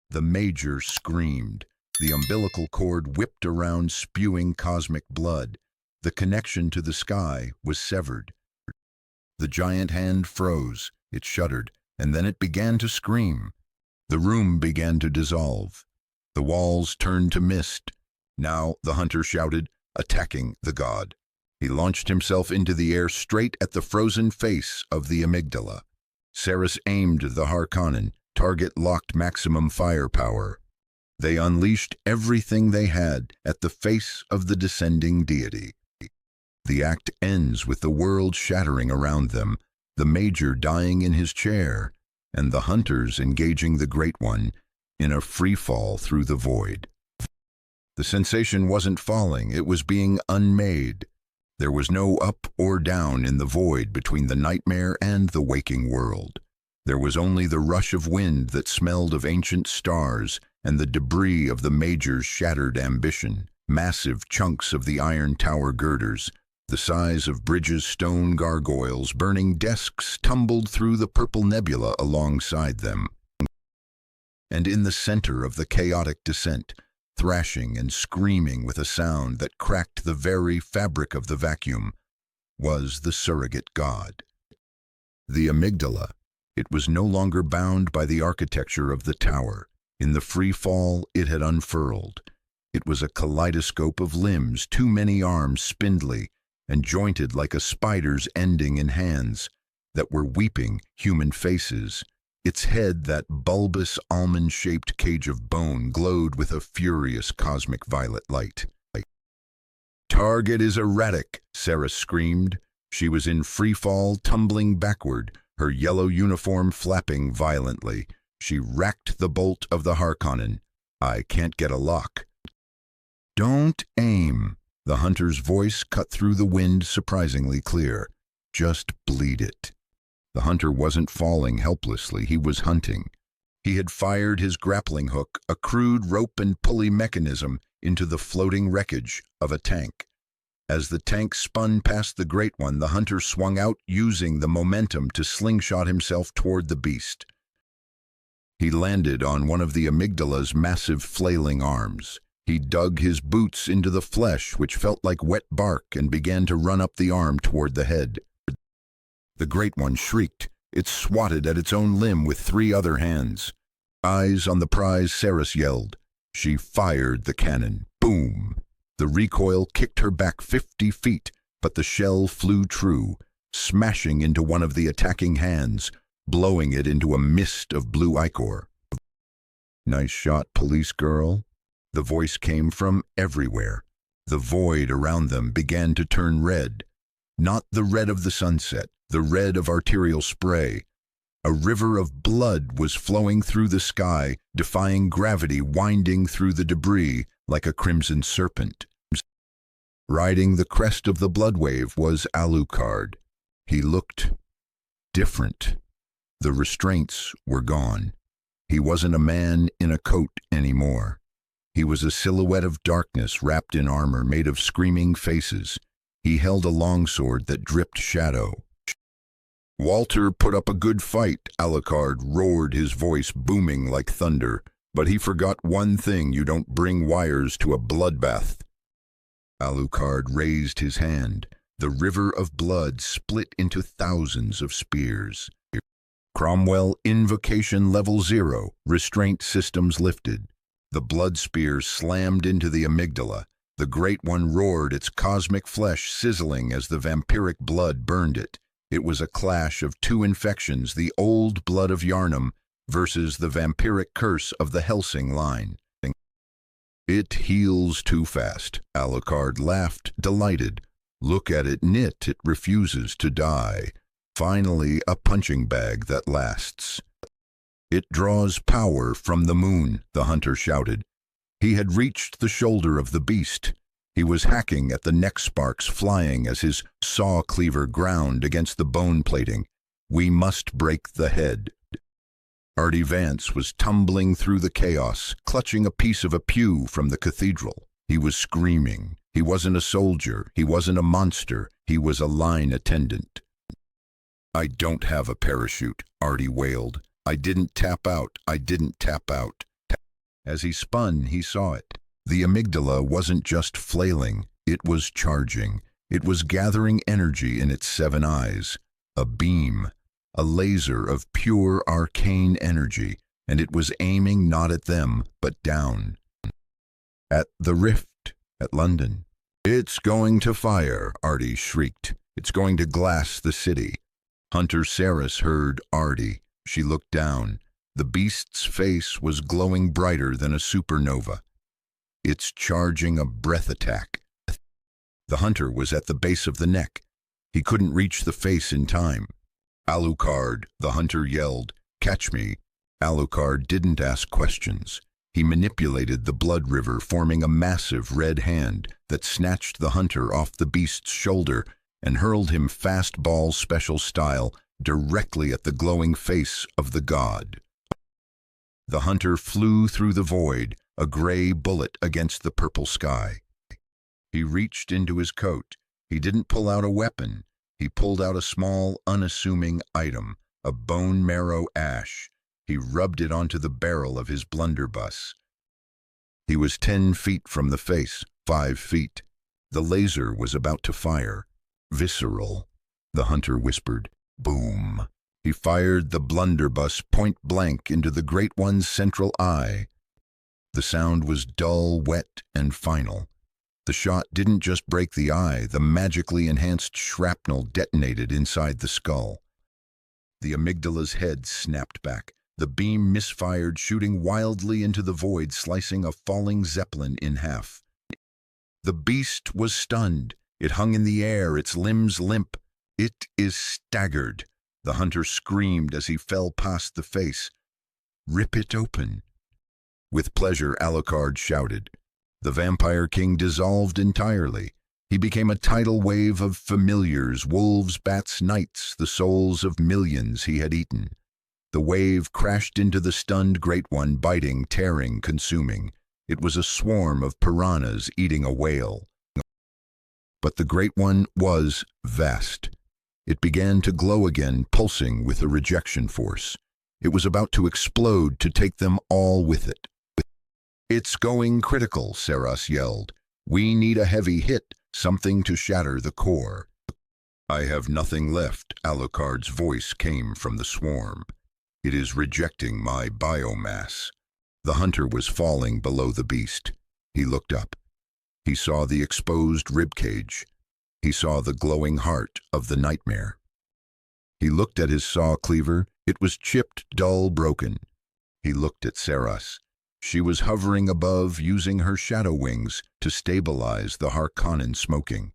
Speaker 1: The Major screamed. The umbilical cord whipped around, spewing cosmic blood. The connection to the sky was severed. The giant hand froze. It shuddered, and then it began to scream. The room began to dissolve. The walls turned to mist. Now, the hunter shouted, attacking the god. He launched himself into the air straight at the frozen face of the amygdala. Saras aimed the Harkonnen. Target locked, maximum firepower. They unleashed everything they had at the face of the descending deity. The act ends with the world shattering around them, the Major dying in his chair, and the hunters engaging the Great One in a free fall through the void. The sensation wasn't falling, it was being unmade. There was no up or down in the void between the nightmare and the waking world. There was only the rush of wind that smelled of ancient stars and the debris of the Major's shattered ambition, massive chunks of the iron tower girders, the size of bridges' stone gargoyles, burning desks tumbled through the purple nebula alongside them. And in the center of the chaotic descent, thrashing and screaming with a sound that cracked the very fabric of the vacuum, was the surrogate god. The amygdala. It was no longer bound by the architecture of the tower. In the free fall, it had unfurled. It was a kaleidoscope of limbs, too many arms spindly and jointed like a spider's ending in hands that were weeping human faces. Its head, that bulbous almond-shaped cage of bone, glowed with a furious cosmic violet light. "Target is erratic," Sarah screamed. She was in free fall, tumbling backward, her yellow uniform flapping violently. She racked the bolt of the Harkonnen. "I can't get a lock." "Don't aim." The hunter's voice cut through the wind surprisingly clear. "Just bleed it." The hunter wasn't falling helplessly, he was hunting. He had fired his grappling hook, a crude rope and pulley mechanism, into the floating wreckage of a tank. As the tank spun past the Great One, the hunter swung out, using the momentum to slingshot himself toward the beast. He landed on one of the amygdala's massive flailing arms. He dug his boots into the flesh, which felt like wet bark, and began to run up the arm toward the head. The Great One shrieked. It swatted at its own limb with 3 other hands. "Eyes on the prize," Saris yelled. She fired the cannon. Boom! The recoil kicked her back 50 feet, but the shell flew true, smashing into one of the attacking hands, blowing it into a mist of blue ichor. "Nice shot, police girl." The voice came from everywhere. The void around them began to turn red. Not the red of the sunset, the red of arterial spray. A river of blood was flowing through the sky, defying gravity, winding through the debris like a crimson serpent. Riding the crest of the blood wave was Alucard. He looked different. The restraints were gone. He wasn't a man in a coat anymore. He was a silhouette of darkness wrapped in armor made of screaming faces. He held a longsword that dripped shadow. "Walter put up a good fight," Alucard roared, his voice booming like thunder. "But he forgot one thing: you don't bring wires to a bloodbath." Alucard raised his hand. The river of blood split into thousands of spears. Cromwell, invocation level 0, restraint systems lifted. The blood spears slammed into the amygdala. The Great One roared, its cosmic flesh sizzling as the vampiric blood burned it. It was a clash of 2 infections, the old blood of Yharnam versus the vampiric curse of the Hellsing line. "It heals too fast," Alucard laughed, delighted. "Look at it knit, it refuses to die. Finally, a punching bag that lasts." "It draws power from the moon," the hunter shouted. He had reached the shoulder of the beast. He was hacking at the neck sparks flying as his saw cleaver ground against the bone plating. "We must break the head." Artie Vance was tumbling through the chaos, clutching a piece of a pew from the cathedral. He was screaming. He wasn't a soldier. He wasn't a monster. He was a line attendant. "I don't have a parachute," Artie wailed. "I didn't tap out. I didn't tap out." As he spun, he saw it. The amygdala wasn't just flailing. It was charging. It was gathering energy in its 7 eyes. A beam. A laser of pure arcane energy. And it was aiming not at them, but down. At the rift. At London. "It's going to fire," Artie shrieked. "It's going to glass the city." Hunter Saris heard Artie. She looked down. The beast's face was glowing brighter than a supernova. It's charging a breath attack. The hunter was at the base of the neck. He couldn't reach the face in time. "Alucard," the hunter yelled. "Catch me." Alucard didn't ask questions. He manipulated the blood river, forming a massive red hand that snatched the hunter off the beast's shoulder and hurled him fastball special style directly at the glowing face of the god. The hunter flew through the void, a gray bullet against the purple sky. He reached into his coat. He didn't pull out a weapon. He pulled out a small, unassuming item, a bone marrow ash. He rubbed it onto the barrel of his blunderbuss. He was 10 feet from the face, 5 feet. The laser was about to fire. "Visceral," the hunter whispered. Boom. He fired the blunderbuss point blank into the Great One's central eye. The sound was dull, wet, and final. The shot didn't just break the eye, the magically enhanced shrapnel detonated inside the skull. The amygdala's head snapped back. The beam misfired, shooting wildly into the void, slicing a falling zeppelin in half. The beast was stunned. It hung in the air, its limbs limp. "It is staggered," the hunter screamed as he fell past the face. "Rip it open." With pleasure, Alucard shouted. The Vampire King dissolved entirely. He became a tidal wave of familiars, wolves, bats, knights, the souls of millions he had eaten. The wave crashed into the stunned Great One, biting, tearing, consuming. It was a swarm of piranhas eating a whale. But the Great One was vast. It began to glow again, pulsing with a rejection force. It was about to explode, to take them all with it. "It's going critical," Seras yelled. "We need a heavy hit, something to shatter the core." "I have nothing left," Alucard's voice came from the swarm. "It is rejecting my biomass." The hunter was falling below the beast. He looked up. He saw the exposed ribcage. He saw the glowing heart of the nightmare. He looked at his saw cleaver. It was chipped, dull, broken. He looked at Seras. She was hovering above, using her shadow wings to stabilize the Harkonnen smoking.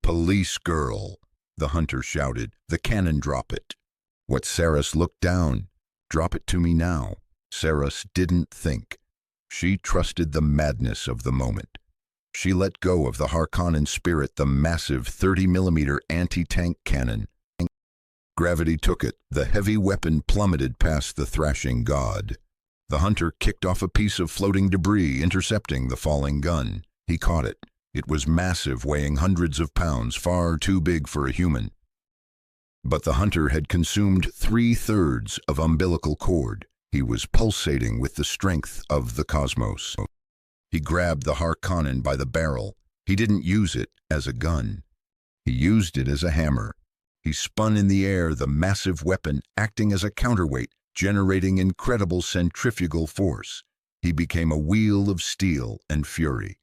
Speaker 1: "Police girl," the hunter shouted. "The cannon, drop it." What Seras looked down. "Drop it to me now." Seras didn't think. She trusted the madness of the moment. She let go of the Harkonnen spirit, the massive 30mm anti-tank cannon. Gravity took it. The heavy weapon plummeted past the thrashing god. The hunter kicked off a piece of floating debris, intercepting the falling gun. He caught it. It was massive, weighing hundreds of pounds, far too big for a human. But the hunter had consumed 3/3 of umbilical cord. He was pulsating with the strength of the cosmos. He grabbed the Harkonnen by the barrel. He didn't use it as a gun. He used it as a hammer. He spun in the air, the massive weapon acting as a counterweight, generating incredible centrifugal force. He became a wheel of steel and fury.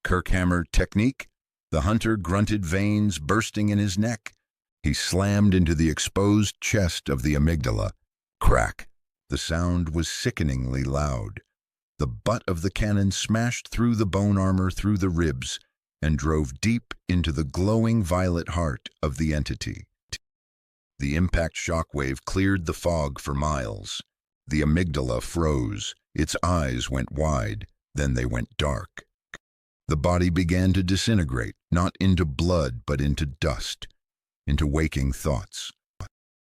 Speaker 1: Kirkhammer technique? The hunter grunted, veins bursting in his neck. He slammed into the exposed chest of the amygdala. Crack. The sound was sickeningly loud. The butt of the cannon smashed through the bone armor, through the ribs, and drove deep into the glowing violet heart of the entity. The impact shockwave cleared the fog for miles. The amygdala froze. Its eyes went wide, then they went dark. The body began to disintegrate, not into blood, but into dust, into waking thoughts.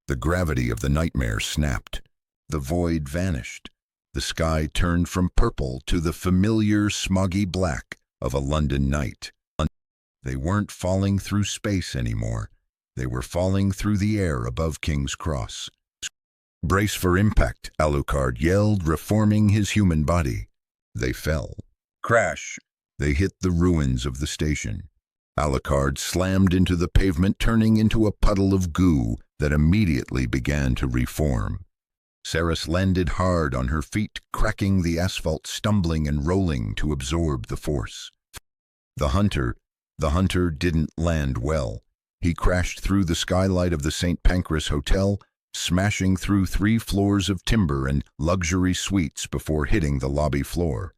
Speaker 1: The gravity of the nightmare snapped. The void vanished. The sky turned from purple to the familiar smoggy black of a London night. They weren't falling through space anymore. They were falling through the air above King's Cross. "Brace for impact," Alucard yelled, reforming his human body. They fell. Crash! They hit the ruins of the station. Alucard slammed into the pavement, turning into a puddle of goo that immediately began to reform. Seras landed hard on her feet, cracking the asphalt, stumbling and rolling to absorb the force. The hunter didn't land well. He crashed through the skylight of the St. Pancras Hotel, smashing through 3 floors of timber and luxury suites before hitting the lobby floor.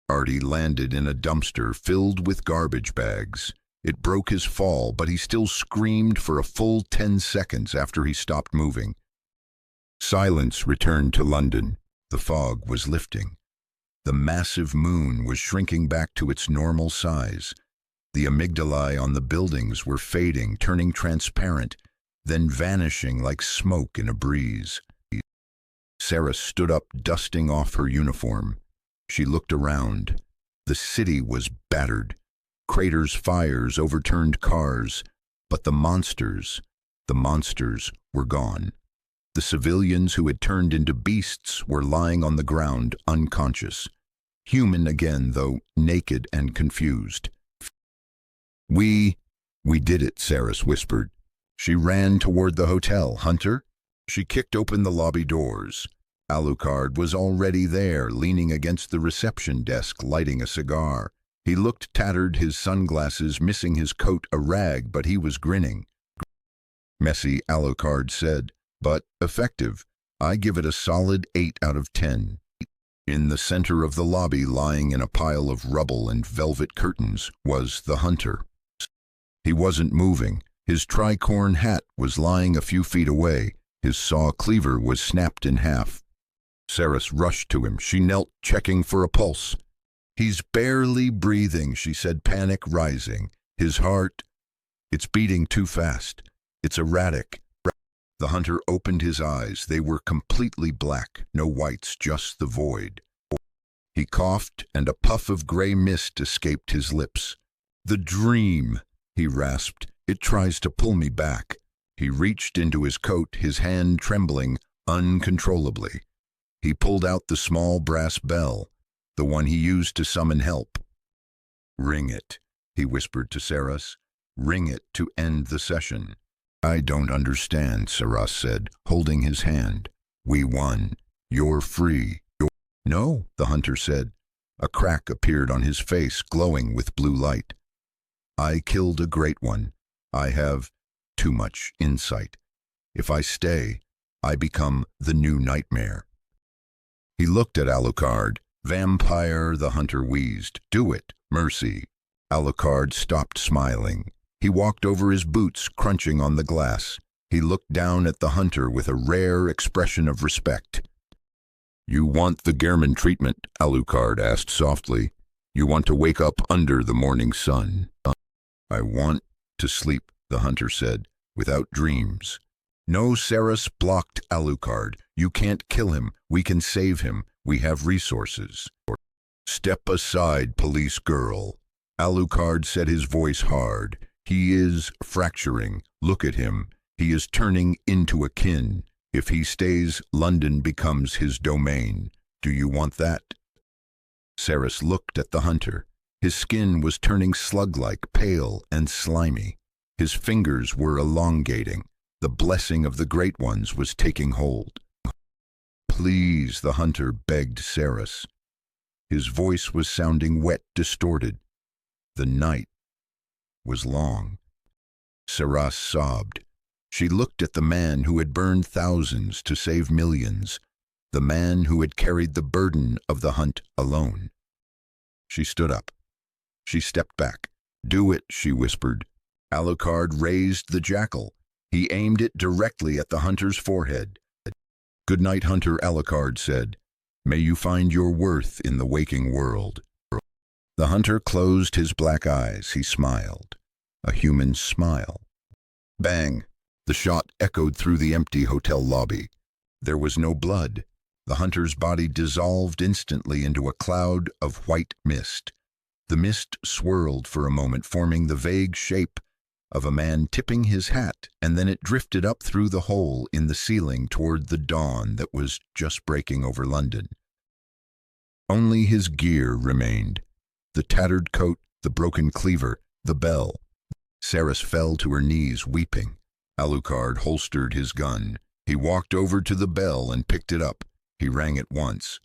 Speaker 1: Artie landed in a dumpster filled with garbage bags. It broke his fall, but he still screamed for a full 10 seconds after he stopped moving. Silence returned to London. The fog was lifting. The massive moon was shrinking back to its normal size. The amygdalae on the buildings were fading, turning transparent, then vanishing like smoke in a breeze. Sarah stood up, dusting off her uniform. She looked around. The city was battered. Craters, fires, overturned cars. But the monsters were gone. The civilians who had turned into beasts were lying on the ground, unconscious. Human again, though naked and confused. We did it, Sarah whispered. She ran toward the hotel. Hunter? She kicked open the lobby doors. Alucard was already there, leaning against the reception desk, lighting a cigar. He looked tattered, his sunglasses missing his coat, a rag, but he was grinning. Messy, Alucard said, but effective. I give it a solid 8 out of 10. In the center of the lobby, lying in a pile of rubble and velvet curtains, was the hunter. He wasn't moving. His tricorn hat was lying a few feet away. His saw cleaver was snapped in half. Sarah rushed to him. She knelt, checking for a pulse. He's barely breathing, she said, panic rising. His heart, it's beating too fast. It's erratic. The hunter opened his eyes. They were completely black, no whites, just the void. He coughed, and a puff of gray mist escaped his lips. The dream, he rasped. It tries to pull me back. He reached into his coat, his hand trembling uncontrollably. He pulled out the small brass bell, the one he used to summon help. Ring it, he whispered to Saras. Ring it to end the session. I don't understand, Saras said, holding his hand. We won. You're free. No, the hunter said. A crack appeared on his face, glowing with blue light. I killed a great one. I have too much insight. If I stay, I become the new nightmare. He looked at Alucard. Vampire, the hunter wheezed. Do it, mercy. Alucard stopped smiling. He walked over his boots, crunching on the glass. He looked down at the hunter with a rare expression of respect. You want the Gehrman treatment? Alucard asked softly. You want to wake up under the morning sun? I want to sleep, the hunter said, without dreams. No, Saras blocked Alucard. You can't kill him. We can save him. We have resources. Step aside, police girl. Alucard said, his voice hard. He is fracturing. Look at him. He is turning into a kin. If he stays, London becomes his domain. Do you want that? Saras looked at the hunter. His skin was turning slug-like, pale and slimy. His fingers were elongating. The blessing of the Great Ones was taking hold. Please, the hunter begged Saras. His voice was sounding wet, distorted. The night was long. Saras sobbed. She looked at the man who had burned thousands to save millions, the man who had carried the burden of the hunt alone. She stood up. She stepped back. Do it, she whispered. Alucard raised the jackal. He aimed it directly at the hunter's forehead. Good night, Hunter, Alucard said. May you find your worth in the waking world. The hunter closed his black eyes. He smiled. A human smile. Bang! The shot echoed through the empty hotel lobby. There was no blood. The hunter's body dissolved instantly into a cloud of white mist. The mist swirled for a moment, forming the vague shape of a man tipping his hat, and then it drifted up through the hole in the ceiling toward the dawn that was just breaking over London. Only his gear remained. The tattered coat, the broken cleaver, the bell. Saras fell to her knees, weeping. Alucard holstered his gun. He walked over to the bell and picked it up. He rang it once.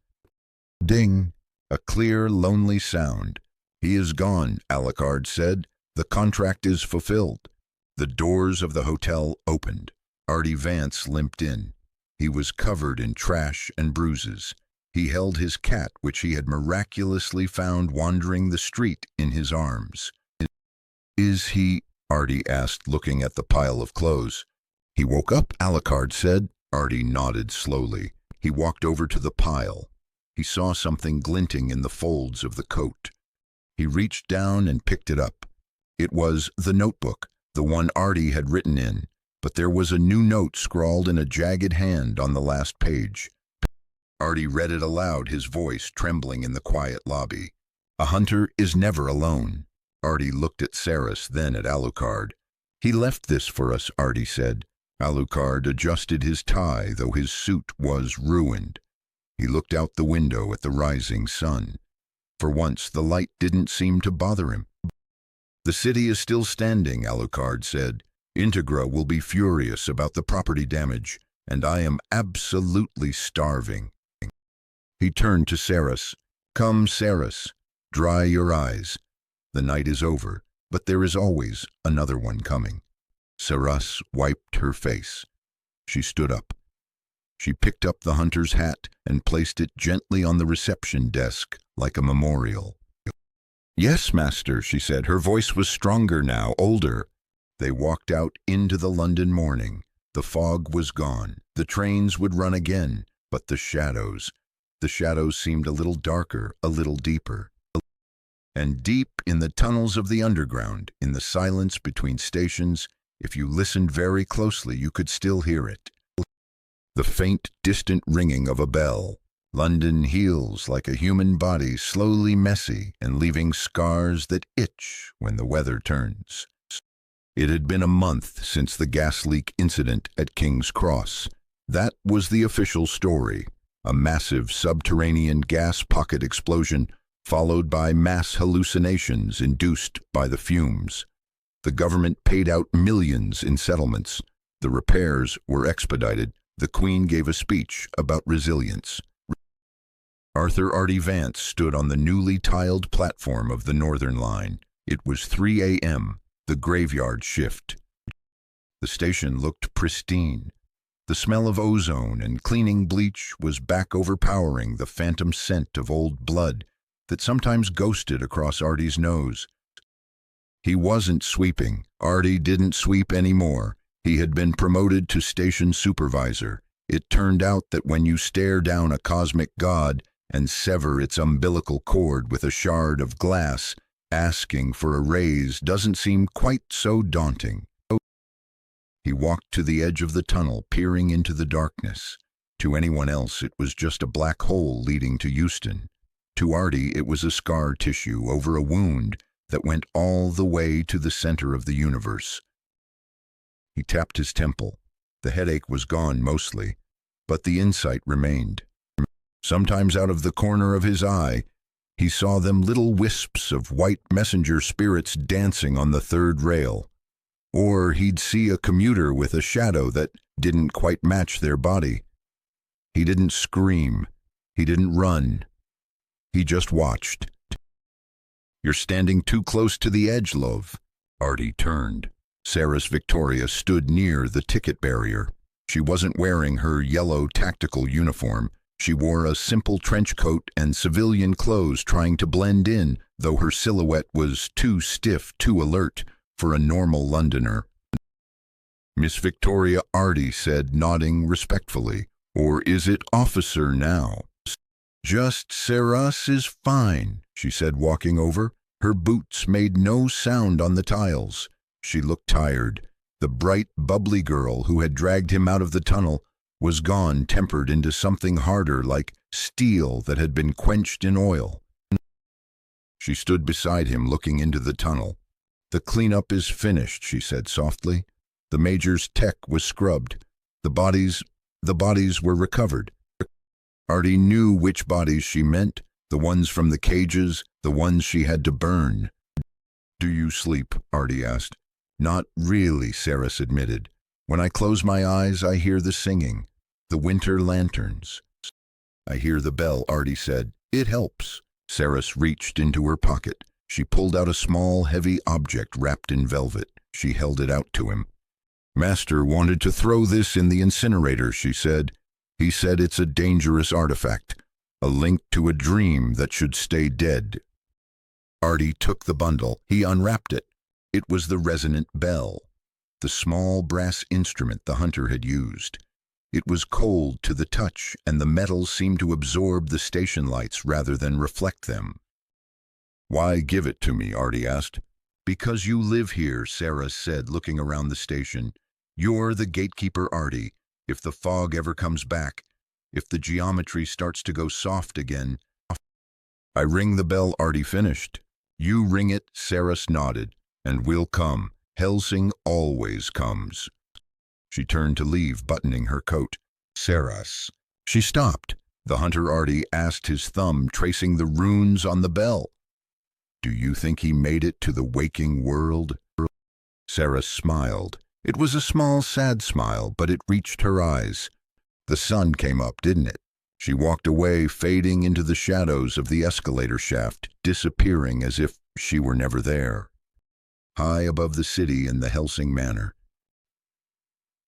Speaker 1: Ding! A clear, lonely sound. He is gone, Alucard said. The contract is fulfilled. The doors of the hotel opened. Artie Vance limped in. He was covered in trash and bruises. He held his cat, which he had miraculously found wandering the street, in his arms. "Is he?" Artie asked, looking at the pile of clothes. "He woke up," Alucard said. Artie nodded slowly. He walked over to the pile. He saw something glinting in the folds of the coat. He reached down and picked it up. It was the notebook, the one Artie had written in, but there was a new note scrawled in a jagged hand on the last page. Artie read it aloud, his voice trembling in the quiet lobby. "A hunter is never alone." Artie looked at Saris, then at Alucard. "He left this for us," Artie said. Alucard adjusted his tie, though his suit was ruined. He looked out the window at the rising sun. For once, the light didn't seem to bother him. "The city is still standing," Alucard said. "Integra will be furious about the property damage, and I am absolutely starving." He turned to Saris. "Come, Saris, dry your eyes. The night is over, but there is always another one coming." Saris wiped her face. She stood up. She picked up the hunter's hat and placed it gently on the reception desk like a memorial. "Yes, master," she said. Her voice was stronger now, older. They walked out into the London morning. The fog was gone. The trains would run again, but the shadows seemed a little darker, a little deeper. And deep in the tunnels of the underground, in the silence between stations, if you listened very closely, you could still hear it. The faint, distant ringing of a bell. London heals like a human body, slowly messy and leaving scars that itch when the weather turns. It had been a month since the gas leak incident at King's Cross. That was the official story. A massive subterranean gas pocket explosion followed by mass hallucinations induced by the fumes. The government paid out millions in settlements. The repairs were expedited. The Queen gave a speech about resilience. Arthur Artie Vance stood on the newly tiled platform of the Northern Line. It was 3 a.m., the graveyard shift. The station looked pristine. The smell of ozone and cleaning bleach was back, overpowering the phantom scent of old blood that sometimes ghosted across Artie's nose. He wasn't sweeping. Artie didn't sweep anymore. He had been promoted to station supervisor. It turned out that when you stare down a cosmic god and sever its umbilical cord with a shard of glass, asking for a raise doesn't seem quite so daunting. He walked to the edge of the tunnel, peering into the darkness. To anyone else, it was just a black hole leading to Euston. To Artie, it was a scar tissue over a wound that went all the way to the center of the universe. He tapped his temple. The headache was gone mostly, but the insight remained. Sometimes out of the corner of his eye, he saw them little wisps of white messenger spirits dancing on the third rail. Or he'd see a commuter with a shadow that didn't quite match their body. He didn't scream. He didn't run. He just watched. "You're standing too close to the edge, love." Artie turned. Saris Victoria stood near the ticket barrier. She wasn't wearing her yellow tactical uniform. She wore a simple trench coat and civilian clothes, trying to blend in, though her silhouette was too stiff, too alert for a normal Londoner. "Miss Victoria," Artie said, nodding respectfully. "Or is it officer now?" "Just Saris is fine," she said, walking over. Her boots made no sound on the tiles. She looked tired. The bright, bubbly girl who had dragged him out of the tunnel was gone, tempered into something harder, like steel that had been quenched in oil. She stood beside him, looking into the tunnel. "The cleanup is finished," she said softly. "The Major's tech was scrubbed. The bodies were recovered." Artie knew which bodies she meant, the ones from the cages, the ones she had to burn. "Do you sleep?" Artie asked. "Not really," Saris admitted. "When I close my eyes, I hear the singing, the winter lanterns." "I hear the bell," Artie said. "It helps." Saris reached into her pocket. She pulled out a small, heavy object wrapped in velvet. She held it out to him. Master wanted to throw this in the incinerator, she said. He said it's a dangerous artifact, a link to a dream that should stay dead. Artie took the bundle. He unwrapped it. It was the resonant bell, the small brass instrument the hunter had used. It was cold to the touch, and the metal seemed to absorb the station lights rather than reflect them. "Why give it to me?" Artie asked. "Because you live here," Sarah said, looking around the station. "You're the gatekeeper, Artie. If the fog ever comes back, if the geometry starts to go soft again..." "I ring the bell," Artie finished. "You ring it," Sarah nodded, "and we'll come. Hellsing always comes." She turned to leave, buttoning her coat. "Sarah's." She stopped. The hunter Artie asked, his thumb tracing the runes on the bell. "Do you think he made it to the waking world?" Sarah smiled. It was a small, sad smile, but it reached her eyes. The sun came up, didn't it? She walked away, fading into the shadows of the escalator shaft, disappearing as if she were never there. High above the city in the Hellsing Manor.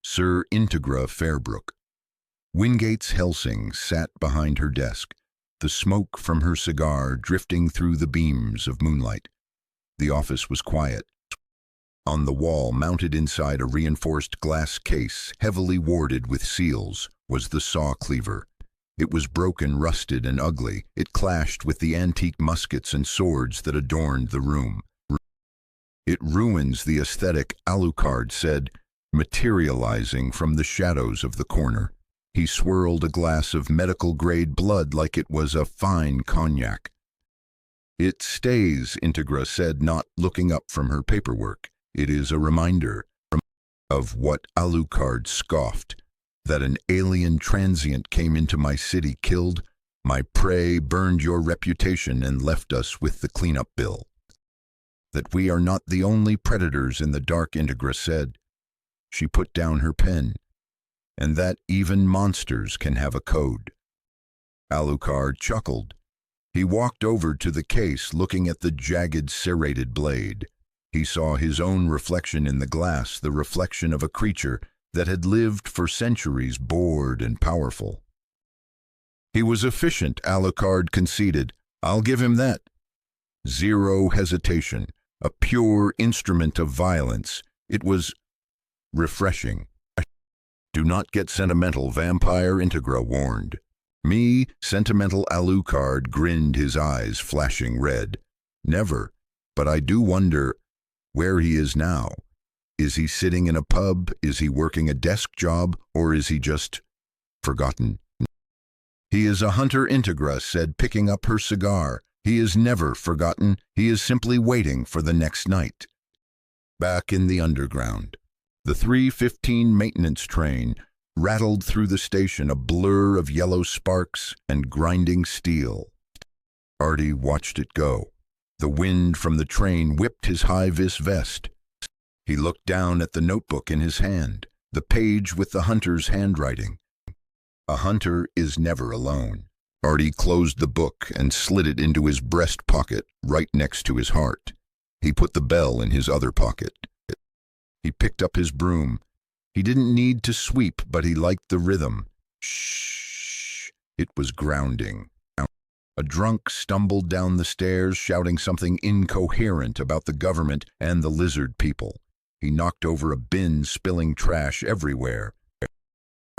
Speaker 1: Sir Integra Fairbrook. Wingate's Hellsing sat behind her desk, the smoke from her cigar drifting through the beams of moonlight. The office was quiet. On the wall, mounted inside a reinforced glass case, heavily warded with seals, was the saw cleaver. It was broken, rusted, and ugly. It clashed with the antique muskets and swords that adorned the room. "It ruins the aesthetic," Alucard said, materializing from the shadows of the corner. He swirled a glass of medical-grade blood like it was a fine cognac. "It stays," Integra said, not looking up from her paperwork. "It is a reminder of what Alucard scoffed, that an alien transient came into my city, killed my prey, burned your reputation, and left us with the cleanup bill. That we are not the only predators in the dark," Integra said. She put down her pen. "And that even monsters can have a code." Alucard chuckled. He walked over to the case, looking at the jagged, serrated blade. He saw his own reflection in the glass, the reflection of a creature that had lived for centuries, bored and powerful. "He was efficient," Alucard conceded. "I'll give him that. Zero hesitation, a pure instrument of violence. It was refreshing." "Do not get sentimental," Vampire Integra warned. "Me?" Sentimental Alucard grinned, his eyes flashing red. "Never. But I do wonder where he is now. Is he sitting in a pub? Is he working a desk job? Or is he just forgotten?" "He is a hunter," Integra said, picking up her cigar. "He is never forgotten. He is simply waiting for the next night." Back in the underground, the 3:15 maintenance train rattled through the station, a blur of yellow sparks and grinding steel. Artie watched it go. The wind from the train whipped his high-vis vest. He looked down at the notebook in his hand, the page with the hunter's handwriting. A hunter is never alone. Artie closed the book and slid it into his breast pocket, right next to his heart. He put the bell in his other pocket. He picked up his broom. He didn't need to sweep, but he liked the rhythm. Shh! It was grounding. A drunk stumbled down the stairs, shouting something incoherent about the government and the lizard people. He knocked over a bin, spilling trash everywhere.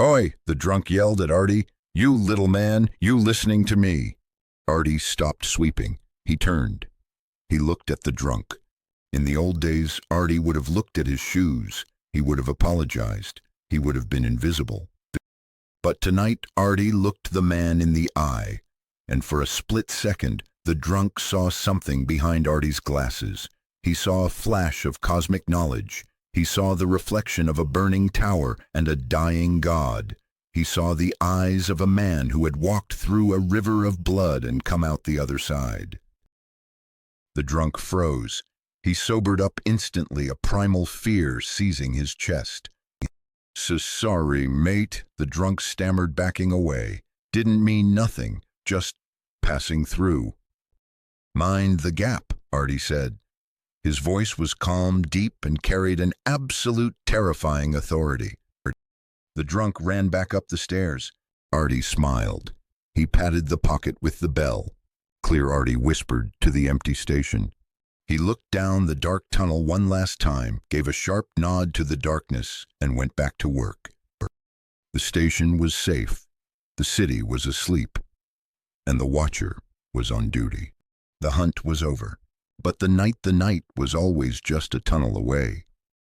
Speaker 1: "Oi!" the drunk yelled at Artie. "You little man, you listening to me?" Artie stopped sweeping. He turned. He looked at the drunk. In the old days, Artie would have looked at his shoes. He would have apologized. He would have been invisible. But tonight, Artie looked the man in the eye, and for a split second, the drunk saw something behind Artie's glasses. He saw a flash of cosmic knowledge. He saw the reflection of a burning tower and a dying god. He saw the eyes of a man who had walked through a river of blood and come out the other side. The drunk froze. He sobered up instantly, a primal fear seizing his chest. "So sorry, mate," the drunk stammered, backing away. "Didn't mean nothing, just passing through." "Mind the gap," Artie said. His voice was calm, deep, and carried an absolute terrifying authority. The drunk ran back up the stairs. Artie smiled. He patted the pocket with the bell. Clear Artie whispered to the empty station. He looked down the dark tunnel one last time, gave a sharp nod to the darkness, and went back to work. The station was safe. The city was asleep. And the watcher was on duty. The hunt was over. But the night was always just a tunnel away.